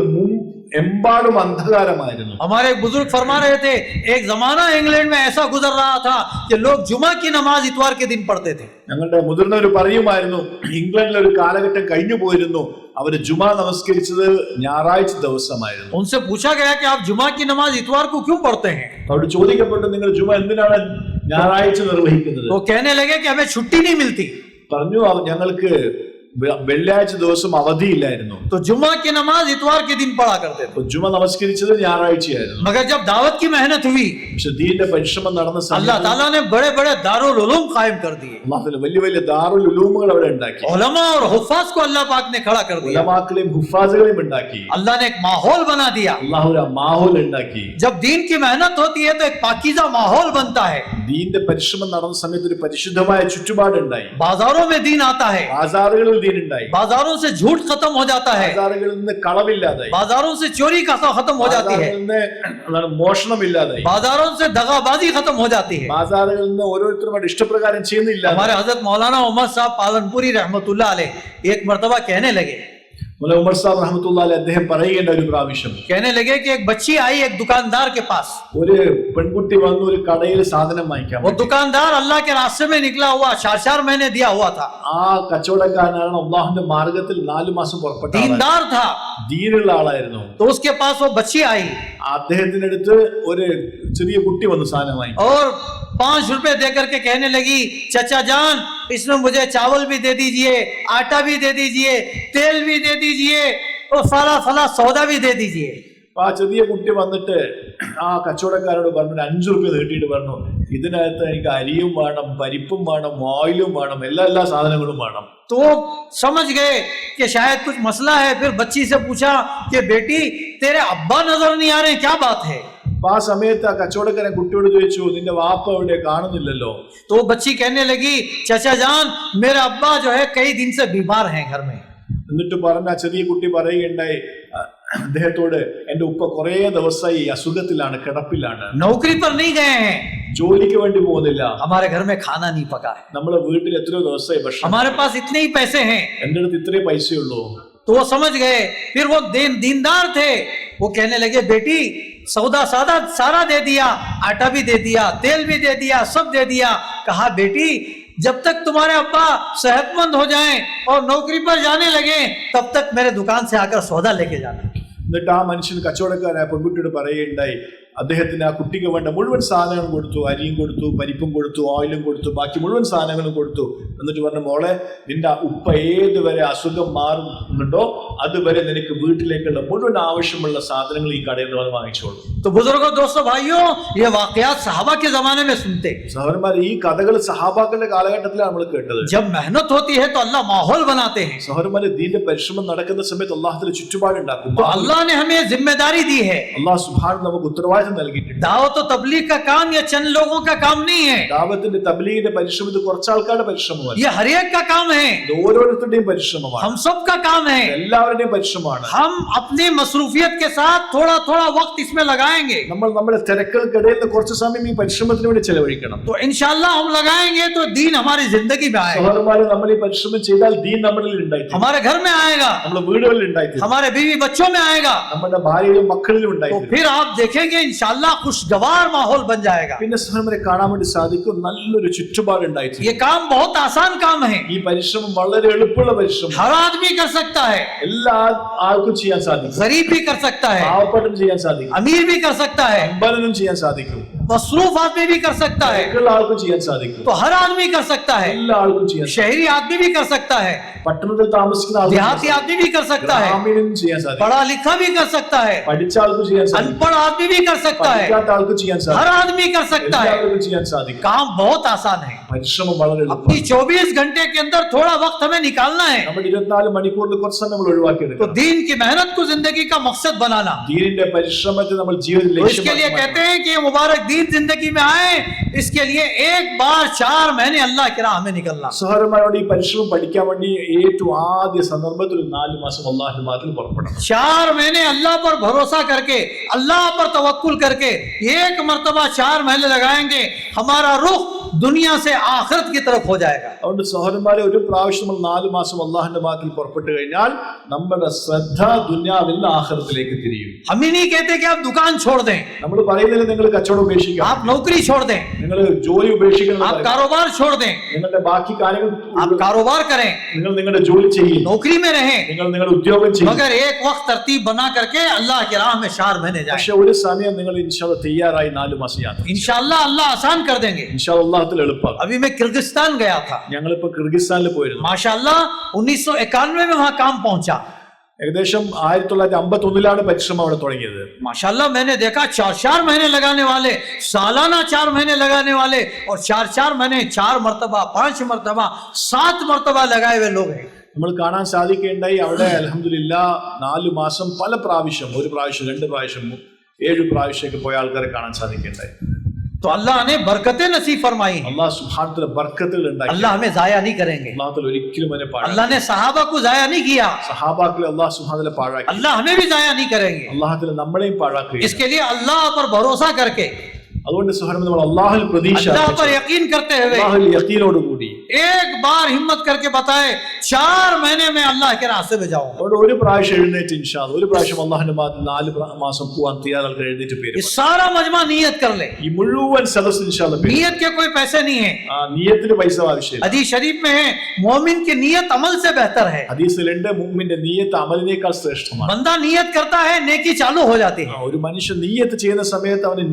എമ്പാടും അന്ധകാരമായിരുന്നു. हमारे एक बुजुर्ग फरमा रहे थे, एक जमाना इंग्लैंड में ऐसा गुजर रहा था कि लोग जुमा की नमाज इतवार के दिन पढ़ते थे. ഞങ്ങളുടെ മുതിർന്നവർ പറയുമായിരുന്നു, ഇംഗ്ലണ്ടിലെ ഒരു കാലഘട്ടം കഴിഞ്ഞു പോയിരുന്നു, അവര് ജുമാ നമസ്കരിച്ചത് ഞായറാഴ്ച ദിവസമായിരുന്നു. उनसे पूछा गया कि आप जुमा की नमाज इतवार को क्यों पढ़ते हैं? അവരോട് ചോദിക്കപ്പെട്ടു, നിങ്ങൾ ജുമാ എന്തിനാണ് ഞായറാഴ്ച നിർവഹിക്കുന്നത്? वो कहने लगे कि हमें छुट्टी नहीं मिलती. പറഞ്ഞു, ഞങ്ങൾക്ക് വെള്ളിയാഴ്ച ദിവസം അവധിയില്ലായിരുന്നു. तो जुम्मा की नमाज इतवार के दिन पढ़ा करते थे. ജുമ നമസ്കരിച്ചത് ഞായറാഴ്ചയായിരുന്നു. मगर जब दावत की मेहनत हुई, പക്ഷെ ദീനിന്റെ പരിശ്രമം നടന്ന अल्लाह സമയത്ത് ताला ने बड़े बड़े दारुल उलूम कायम कर दिए. അല്ലാഹു വലിയ വലിയ ദാറുൽ ഉലൂമുകൾ അവിടെ ഉണ്ടാക്കി. उलमा और हुफ़ाज़ को अल्लाह पाक ने खड़ा कर दिया. ഉലമാക്കളെയും ഹുഫാസുകളെയും ഉണ്ടാക്കി. अल्लाह ने एक माहौल बना दिया. അല്ലാഹു ഒരു മാഹോൽ ഉണ്ടാക്കി. जब दीन की मेहनत होती है तो एक पाकीज़ा माहौल बनता है. ദീനിന്റെ പരിശ്രമം നടന്ന സമയത്ത് ഒരു പരിശുദ്ധമായ ചുറ്റുപാടുണ്ടായി. बाजारों में दीन आता है, ബാസാറുകളിൽ ദീൻ ഉണ്ടായി. बाजारों से झूठ खत्म हो जाता है, ബാസാറുകളിൽ നിന്ന് കളവില്ലാതായി. बाजारों से चोरी खत्म हो जाती है, ബാസാറുകളിൽ നിന്ന് മോഷണം ഇല്ലാതായി. बाजारों से दगाबाजी खत्म हो जाती है. ബാസാറുകളിൽ നിന്ന് ഓരോരുത്തരും ഇഷ്ടപ്രകാരം ചെയ്യുന്നില്ല. हमारे हजरत मौलाना उमर साहब पालनपुरी रहमतुल्लाह अलैह एक मर्तबा कहने लगे, ഉമർ സാഹിബ് റഹ്മത്തുള്ളാഹി അലൈഹി അദ്ദേഹം പറയുകയുണ്ട ഒരു പ്രാവശ്യം, कहने लगे कि एक बच्ची आई एक दुकानदार के पास. ഒരു പെൺകുട്ടി വന്നു ഒരു കടയിൽ സാധനം വാങ്ങിക്കാൻ. वो दुकानदार अल्लाह के रास्ते में निकला हुआ 4 महीने दिया हुआ था. ആ കച്ചവടക്കാരനാണ് അല്ലാഹുവിന്റെ മാർഗത്തിൽ 4 മാസം പുറപ്പെട്ട ആളായിരുന്നു. दीनदार था, ദീനുള്ള ആളായിരുന്നു. तो उसके पास वो बच्ची आई അദ്ദേഹത്തിന്റെ അടുത്ത് ഒരു ചെറിയ കുട്ടി വന്നു സാധനം വാങ്ങി. और 5 रुपए दे करके कहने लगी, चचा जान इसमें मुझे चावल भी दे दीजिए, आटा भी दे दीजिए, तेल भी दे दीजिए और फला सौदा भी दे दीजिए. ആ ചെറിയ കുട്ടി വന്നിട്ട് ആ കച്ചവടക്കാരോട് പറഞ്ഞു, 5 രൂപ നീട്ടിയിട്ട് പറഞ്ഞു, ഇതിനകത്ത് എനിക്ക് അരിയും വേണം, പരിപ്പും വേണം, ഓയിലും വേണം, എല്ലാ സാധനങ്ങളും വേണം. तो समझ गए कि शायद कुछ मसला है. फिर बच्ची से पूछा कि बेटी तेरे अब्बा नजर नहीं आ रहे, क्या बात है? അപ്പൊ ആ സമയത്ത് ആ കച്ചവടക്കാരൻ കുട്ടിയോട് ചോദിച്ചു, നിന്റെ വാപ്പ എവിടെ, കാണുന്നില്ലല്ലോ. तो बच्ची कहने लगी, चचा जान मेरा अब्बा जो है कई दिन से बीमार हैं घर में. എന്നിട്ട് പറഞ്ഞ ചെറിയ കുട്ടി പറയുകയുണ്ടായി അദ്ദേഹത്തോട്, എന്റെ ഉപ്പ കുറെ ദിവസമായി അസുഖത്തിലാണ്, കിടപ്പിലാണ്, नौकरी पर नहीं गए हैं, ജോലിക്ക് വേണ്ടി പോകുന്നില്ല, हमारे घर में खाना नहीं पका है, നമ്മളെ വീട്ടിൽ എത്രയോ ദിവസമായി ഭക്ഷണം, हमारे पास इतने ही पैसे हैं. എന്റെ അടുത്ത് ഇത്രേ പൈസയുള്ളൂ. तो वो समझ गए. फिर वो दीनदार थे, वो कहने लगे, बेटी सौदा सारा दे दिया, आटा भी दे दिया, तेल भी दे दिया, सब दे दिया. कहा बेटी जब तक तुम्हारे अब्बा सेहतमंद हो जाएं और नौकरी पर जाने लगे तब तक मेरे दुकान से आकर सौदा लेके जाना. എന്നിട്ട് ആ മനുഷ്യൻ കച്ചവടക്കാരായ പെൺകുട്ടിയോട് പറയുകയുണ്ടായി, അദ്ദേഹത്തിന് ആ കുട്ടിക്ക് വേണ്ട മുഴുവൻ സാധനങ്ങളും കൊടുത്തു. അരിയും കൊടുത്തു, പരിപ്പും കൊടുത്തു, ഓയിലും കൊടുത്തു, ബാക്കി മുഴുവൻ സാധനങ്ങളും കൊടുത്തു. എന്നിട്ട് പറഞ്ഞു, മോളെ, നിന്റെ ഉപ്പ ഏതുവരെ അസുഖം മാറുന്നുണ്ടോ അതുവരെ നിനക്ക് വീട്ടിലേക്കുള്ള മുഴുവൻ ആവശ്യമുള്ള സാധനങ്ങൾ ഈ കടയിൽ നിന്ന് വാങ്ങിച്ചോളൂ. तो बुजुर्गों, दोस्तों, भाइयों, ये वाकयात सहाबा के जमाने में सुनते. സഹോദരന്മാർ, ഈ കഥകൾ സഹാബാക്കളുടെ കാലഘട്ടത്തിലാണ് നമ്മൾ കേട്ടത്. जब मेहनत होती है तो अल्लाह माहौल बनाते हैं. സഹോദരന്മാരെ, ദീന്റെ പരിശ്രമം നടക്കുന്ന സമയത്ത് അള്ളാഹുവിന്റെ ചുറ്റുപാടുണ്ടാക്കും. तो अल्लाह ने हमें जिम्मेदारी दी है. അള്ളാഹു സുബ്ഹാനഹു നമുക്ക് ഉത്തരവാദിത്തം നൽകിയിട്ടുണ്ട്. दावत और तबलीग का काम ये चंद लोगों का काम नहीं है. ദാവത്തിന്റെ തബ്ലീഗിന്റെ പരിശ്രമം ഇത് കുറച്ച് ആൾക്കാരുടെ പരിശ്രമമല്ല. ये हर एक का काम है. ഇത് ഓരോരുത്തരുടെയും പരിശ്രമമാണ്. हम सब का काम है. എല്ലാവരുടെയും പരിശ്രമമാണ്. हम अपनी मसरूफियत के साथ थोड़ा थोड़ा वक्त इसमें लगाएंगे. നമ്മൾ നമ്മുടെ തിരക്കുകൾക്കിടയിൽ കുറച്ച് സമയം ഈ പരിശ്രമത്തിന് വേണ്ടി ചെലവഴിക്കണം. तो इंशाल्लाह हम लगाएंगे तो दीन हमारी जिंदगी में आएगा. സഹോദരന്മാരെ, നമ്മൾ ഈ പരിശ്രമം ചെയ്താൽ ദീൻ നമ്മളിൽ ഉണ്ടായിത്തീരും. हमारे घर में आएगा, നമ്മുടെ വീടുകളിൽ ഉണ്ടായിത്തീരും. हमारे बीवी बच्चों में आएगा. നമ്മുടെ ഭാര്യയിലും മക്കളിലും तो ഉണ്ടായിത്തീരും. फिर आप देखेंगे इंशाल्लाह खुशगवार माहौल बन जाएगा. പിന്നെ സഹോദരന്മാരെ, കാണാൻ വേണ്ടി സാധിക്കും നല്ലൊരു ചുറ്റുപാട് ഉണ്ടായിത്തീരും. ये काम बहुत आसान काम है. ഈ പരിശ്രമം വളരെ എളുപ്പമുള്ള പരിശ്രമം. हर आदमी कर सकता है. എല്ലാ ആൾക്കും ചെയ്യാൻ സാധിക്കും. गरीब भी कर सकता है, പാവപ്പെട്ടവനും ചെയ്യാൻ സാധിക്കും. अमीर भी कर सकता है, സമ്പന്നനും ചെയ്യാൻ സാധിക്കും. मसरूफ आदमी भी कर सकता है. എല്ലാ ആൾക്കും ചെയ്യാൻ സാധിക്കും. तो हर आदमी कर सकता है. എല്ലാ ആൾക്കും ചെയ്യാൻ സാധിക്കും. शहरी आदमी भी कर सकता है, പട്ടണത്തിൽ താമസിക്കുന്ന देहाती आदमी भी कर सकता है, ഗ്രാമീണനും ചെയ്യാൻ സാധിക്കും. पढ़ा लिखा भी कर सकता है, പഠിച്ച ആൾക്കും ചെയ്യാൻ സാധിക്കും. अनपढ़ आदमी भी कर सकता है, പഠിക്കാത്ത ആൾക്കും ചെയ്യാൻ हर സാധിക്കും. आदमी कर सकता है. എല്ലാവർക്കും ചെയ്യാൻ സാധിക്കും. काम बहुत आसान है. പരിശ്രമം വളരെ अपनी എളുപ്പമാണ്. 24 घंटे के अंदर थोड़ा वक्त हमें निकालना है. നമ്മുടെ 24 മണിക്കൂറിൽ കുറച്ച് സമയം നമ്മൾ ഒഴിവാക്കിയെടുക്കണം. तो दीन की मेहनत को जिंदगी का मकसद बनाना. ദീനിന്റെ പരിശ്രമത്തെ നമ്മൾ ജീവിതത്തിൽ तो इसके लिए कहते हैं कि ये मुबारक दीन जिंदगी में आए, इसके लिए एक बार 4 महीने अल्लाह की राह में निकलना. സഹോദരന്മാരോട് ഈ പരിശ്രമം പഠിക്കാൻ വേണ്ടി ഏറ്റവും ആദ്യ സന്ദർഭത്തിൽ 4 മാസം അല്ലാഹുവിന്റെ മാർഗത്തിൽ പുറപ്പെടണം. 4 महीने अल्लाह पर भरोसा करके, अल्लाह पर तवक्कुल करके एक मर्तबा 4 महीने लगाएंगे, हमारा रुख दुनिया से आखिरत की तरफ हो जाएगा. അതുകൊണ്ട് സഹോദരന്മാരെ, ഒരു പ്രാവശ്യം നമ്മൾ 4 മാസം അല്ലാഹുവിന്റെ മാർഗത്തിൽ പുറപ്പെട്ടു കഴിഞ്ഞാൽ നമ്മുടെ ശ്രദ്ധ ദുനിയാവിൽ നിന്ന് ആഖിറത്തിലേക്ക് തിരിയും. हम ही नहीं कहते कि आप दुकान छोड़ दें, നമ്മൾ പറയുന്നില്ല നിങ്ങൾ കച്ചവടം ഉപേക്ഷിക്കണം, आप नौकरी छोड़ दें, നിങ്ങൾ ജോലി ഉപേക്ഷിക്കണം, आप कारोबार छोड़ दें, നിങ്ങളുടെ ബാക്കി കാര്യങ്ങൾ आप कारोबार करें, നിങ്ങൾ നിങ്ങളുടെ ജോലി ചെയ്യും, नौकरी में रहें, നിങ്ങൾ നിങ്ങളുടെ ഉദ്യോഗം ചെയ്യും. मगर एक वक्त तरतीब बना करके अल्लाह की राह में 4 महीने जाए. പക്ഷെ ഒരു സമയം നിങ്ങൾ ഇൻഷാല്ലാഹ് തയ്യാറായി 4 മാസം യാത്ര. इंशाल्लाह अल्लाह आसान कर देंगे. ഇൻഷാല്ലാഹ് അല്ലാഹുവിൽ എളുപ്പമാണ്. अभी मैं किर्गिस्तान गया था, ഞങ്ങളിപ്പോ കിർഗിസ്ഥാനിൽ പോയിരുന്നു. माशाल्लाह 1991 में वहां काम पहुंचा. ഏകദേശം 1951 പരിശ്രമം അവിടെ തുടങ്ങിയത്. माशाल्लाह मैंने देखा 4 महीने लगाने वाले, सालाना 4 महीने लगाने वाले, और 4 महीने 4 मरतबा, 5 मरतबा, 7 मरतबा लगाए हुए लोग हैं. നമ്മൾ കാണാൻ സാധിക്കുകയുണ്ടായി അവിടെ അൽഹംദുലില്ലാഹ് 4 മാസം പല പ്രാവശ്യം, 1 പ്രാവശ്യം, 2 പ്രാവശ്യം, 7 പ്രാവശ്യമൊക്കെ പോയ ആൾക്കാരെ കാണാൻ സാധിക്കുകയുണ്ടായി. तो अल्लाह ने बरकतें नसीब फरमाई हैं. അല്ലാഹു സുബ്ഹാനഹു വ തആല ബർക്കത്തുകൾ ഉണ്ടാക്കി. अल्लाह हमें जाया नहीं करेंगे. അല്ലാഹു തആല ഒരിക്കലും അതിനെ പാഴാക്കി. अल्लाह ने सहाबा को जाया नहीं किया, സഹാബാക്കളെ അല്ലാഹു സുബ്ഹാനഹു വ തആല പാഴാക്കി. अल्लाह हमें भी जाया नहीं करेंगे. അല്ലാഹു തആല നമ്മളെയും പാഴാക്കി. इसके लिए अल्लाह पर भरोसा करके, അതുകൊണ്ട് സഹോദരൻ, നമ്മൾ അല്ലാഹുവിൽ പ്രതീക്ഷ अल्लाह पर यकीन करते हुए അല്ലാഹുവിൽ യഖീനോട് കൂടി एक बार हिम्मत करके बताए 4 महीने में अल्लाह के रास्ते में जाऊं. അതുകൊണ്ട് ഒരു പ്രാവശ്യം എഴുന്നേറ്റ് ഇൻഷാല്ലാഹ്, ഒരു പ്രാവശ്യം അല്ലാഹുവിന്റെ മാർഗ്ഗത്തിൽ 4 മാസം പോവാൻ തയ്യാറാൾക്ക് എഴുന്നേറ്റ് പേര് ये सारा मजमा नियत कर ले. ഈ മുഴുവൻ സദസ്സ് ഇൻഷാല്ലാഹ് പേര്. नियत के कोई पैसे नहीं है. നിയത്തിന് പൈസ ആവശ്യമില്ല. हदीस शरीफ में है, मोमिन की नियत अमल से बेहतर है. ഹദീസിലുണ്ട്, മുഅ്മിന്റെ നിയത്ത് അമലിനേക്കാൾ ശ്രേഷ്ഠമാണ്. बंदा नियत करता है, नेकी चालू हो जाती है. ഒരു മനുഷ്യൻ നിയത്ത് ചെയ്യുന്ന സമയത്ത് അവന്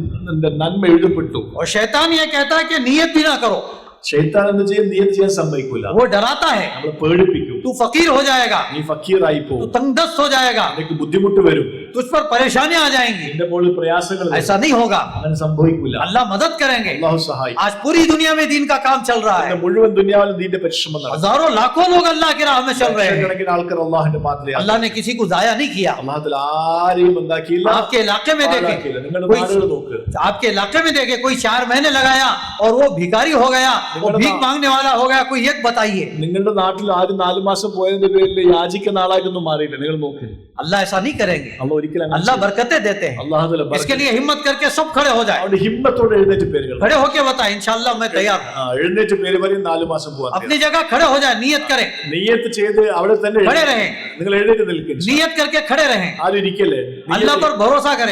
നന്മ എഴുതപ്പെട്ടു. और शैतान ये कहता है कि नियत भी ना करो, ശൈത്താൻ എന്ത് ചെയ്യും? നിയത്ത് ചെയ്യാൻ സമ്മതിക്കൂല. वो डराता है, നമ്മളെ പേടിപ്പിക്കും. तू फकीर हो जाएगा, നീ ഫക്കീറായി तू പോകും, तंगदस्त हो जाएगा, നിനക്ക് ബുദ്ധിമുട്ട് വരും, तुझ पर परेशानियां आ जाएंगी. നിന്റെ മുകളിൽ പ്രയാസങ്ങൾ വരും. ऐसा नहीं होगा. അങ്ങനെ സംഭവിക്കൂല. अल्लाह मदद करेंगे. അല്ലാഹു സഹായിക്കും. आज पूरी दुनिया में दीन का काम चल रहा है. മുഴുവൻ ദുനിയാവിലും നീന്റെ പരിശ്രമം നടക്കും. हजारों लाखों लोग अल्लाह की राह में चल रहे हैं. ലക്ഷക്കണക്കിന് ആൾക്കാർ അല്ലാഹുവിന്റെ മാർഗ്ഗത്തിൽ अल्लाह ने किसी को जाया नहीं किया. അല്ലാഹു തആല ആരെയും എന്താക്കിയില്ല. आपके इलाके में देखे, പാഴാക്കിയില്ല. നിങ്ങളുടെ നാടുകൾ നോക്ക്. आपके इलाके में देखे कोई 4 महीने लगाया और वो भिखारी हो गया, वो भीख मांगने वाला हो गया, कोई एक बताइए. നിങ്ങളുടെ നാട്ടിൽ ആരും 4 മാസം പോയതിന്റെ പേരിൽ യാചിക്കുന്ന ആളായിട്ടൊന്നും മാറിയില്ല. നിങ്ങൾ നോക്ക്. अल्लाह ऐसा नहीं करेंगे. അല്ലാഹു ഒരിക്കലും अल्लाह बरकतें देते हैं. അല്ലാഹു തആല इसके लिए हिम्मत करके सब खड़े हो जाए. അവിടെ ഹിമ്മത്തോടെ എഴുന്നേറ്റ് പേരുകൾ खड़े होके बताए इंशाल्लाह मैं तैयार हूं. എഴുന്നേറ്റ് പേര് പറയും 4 മാസം പോവാൻ. अपनी जगह खड़े हो जाए, नियत करें, നിയ്യത്ത് ചെയ്ത് അവിടെ തന്നെ खड़े रहें, നിങ്ങൾ എഴുന്നേറ്റ് നിൽക്കും. नियत करके खड़े रहें, ആരും ഇരിക്കല്ലേ. अल्लाह पर भरोसा करें.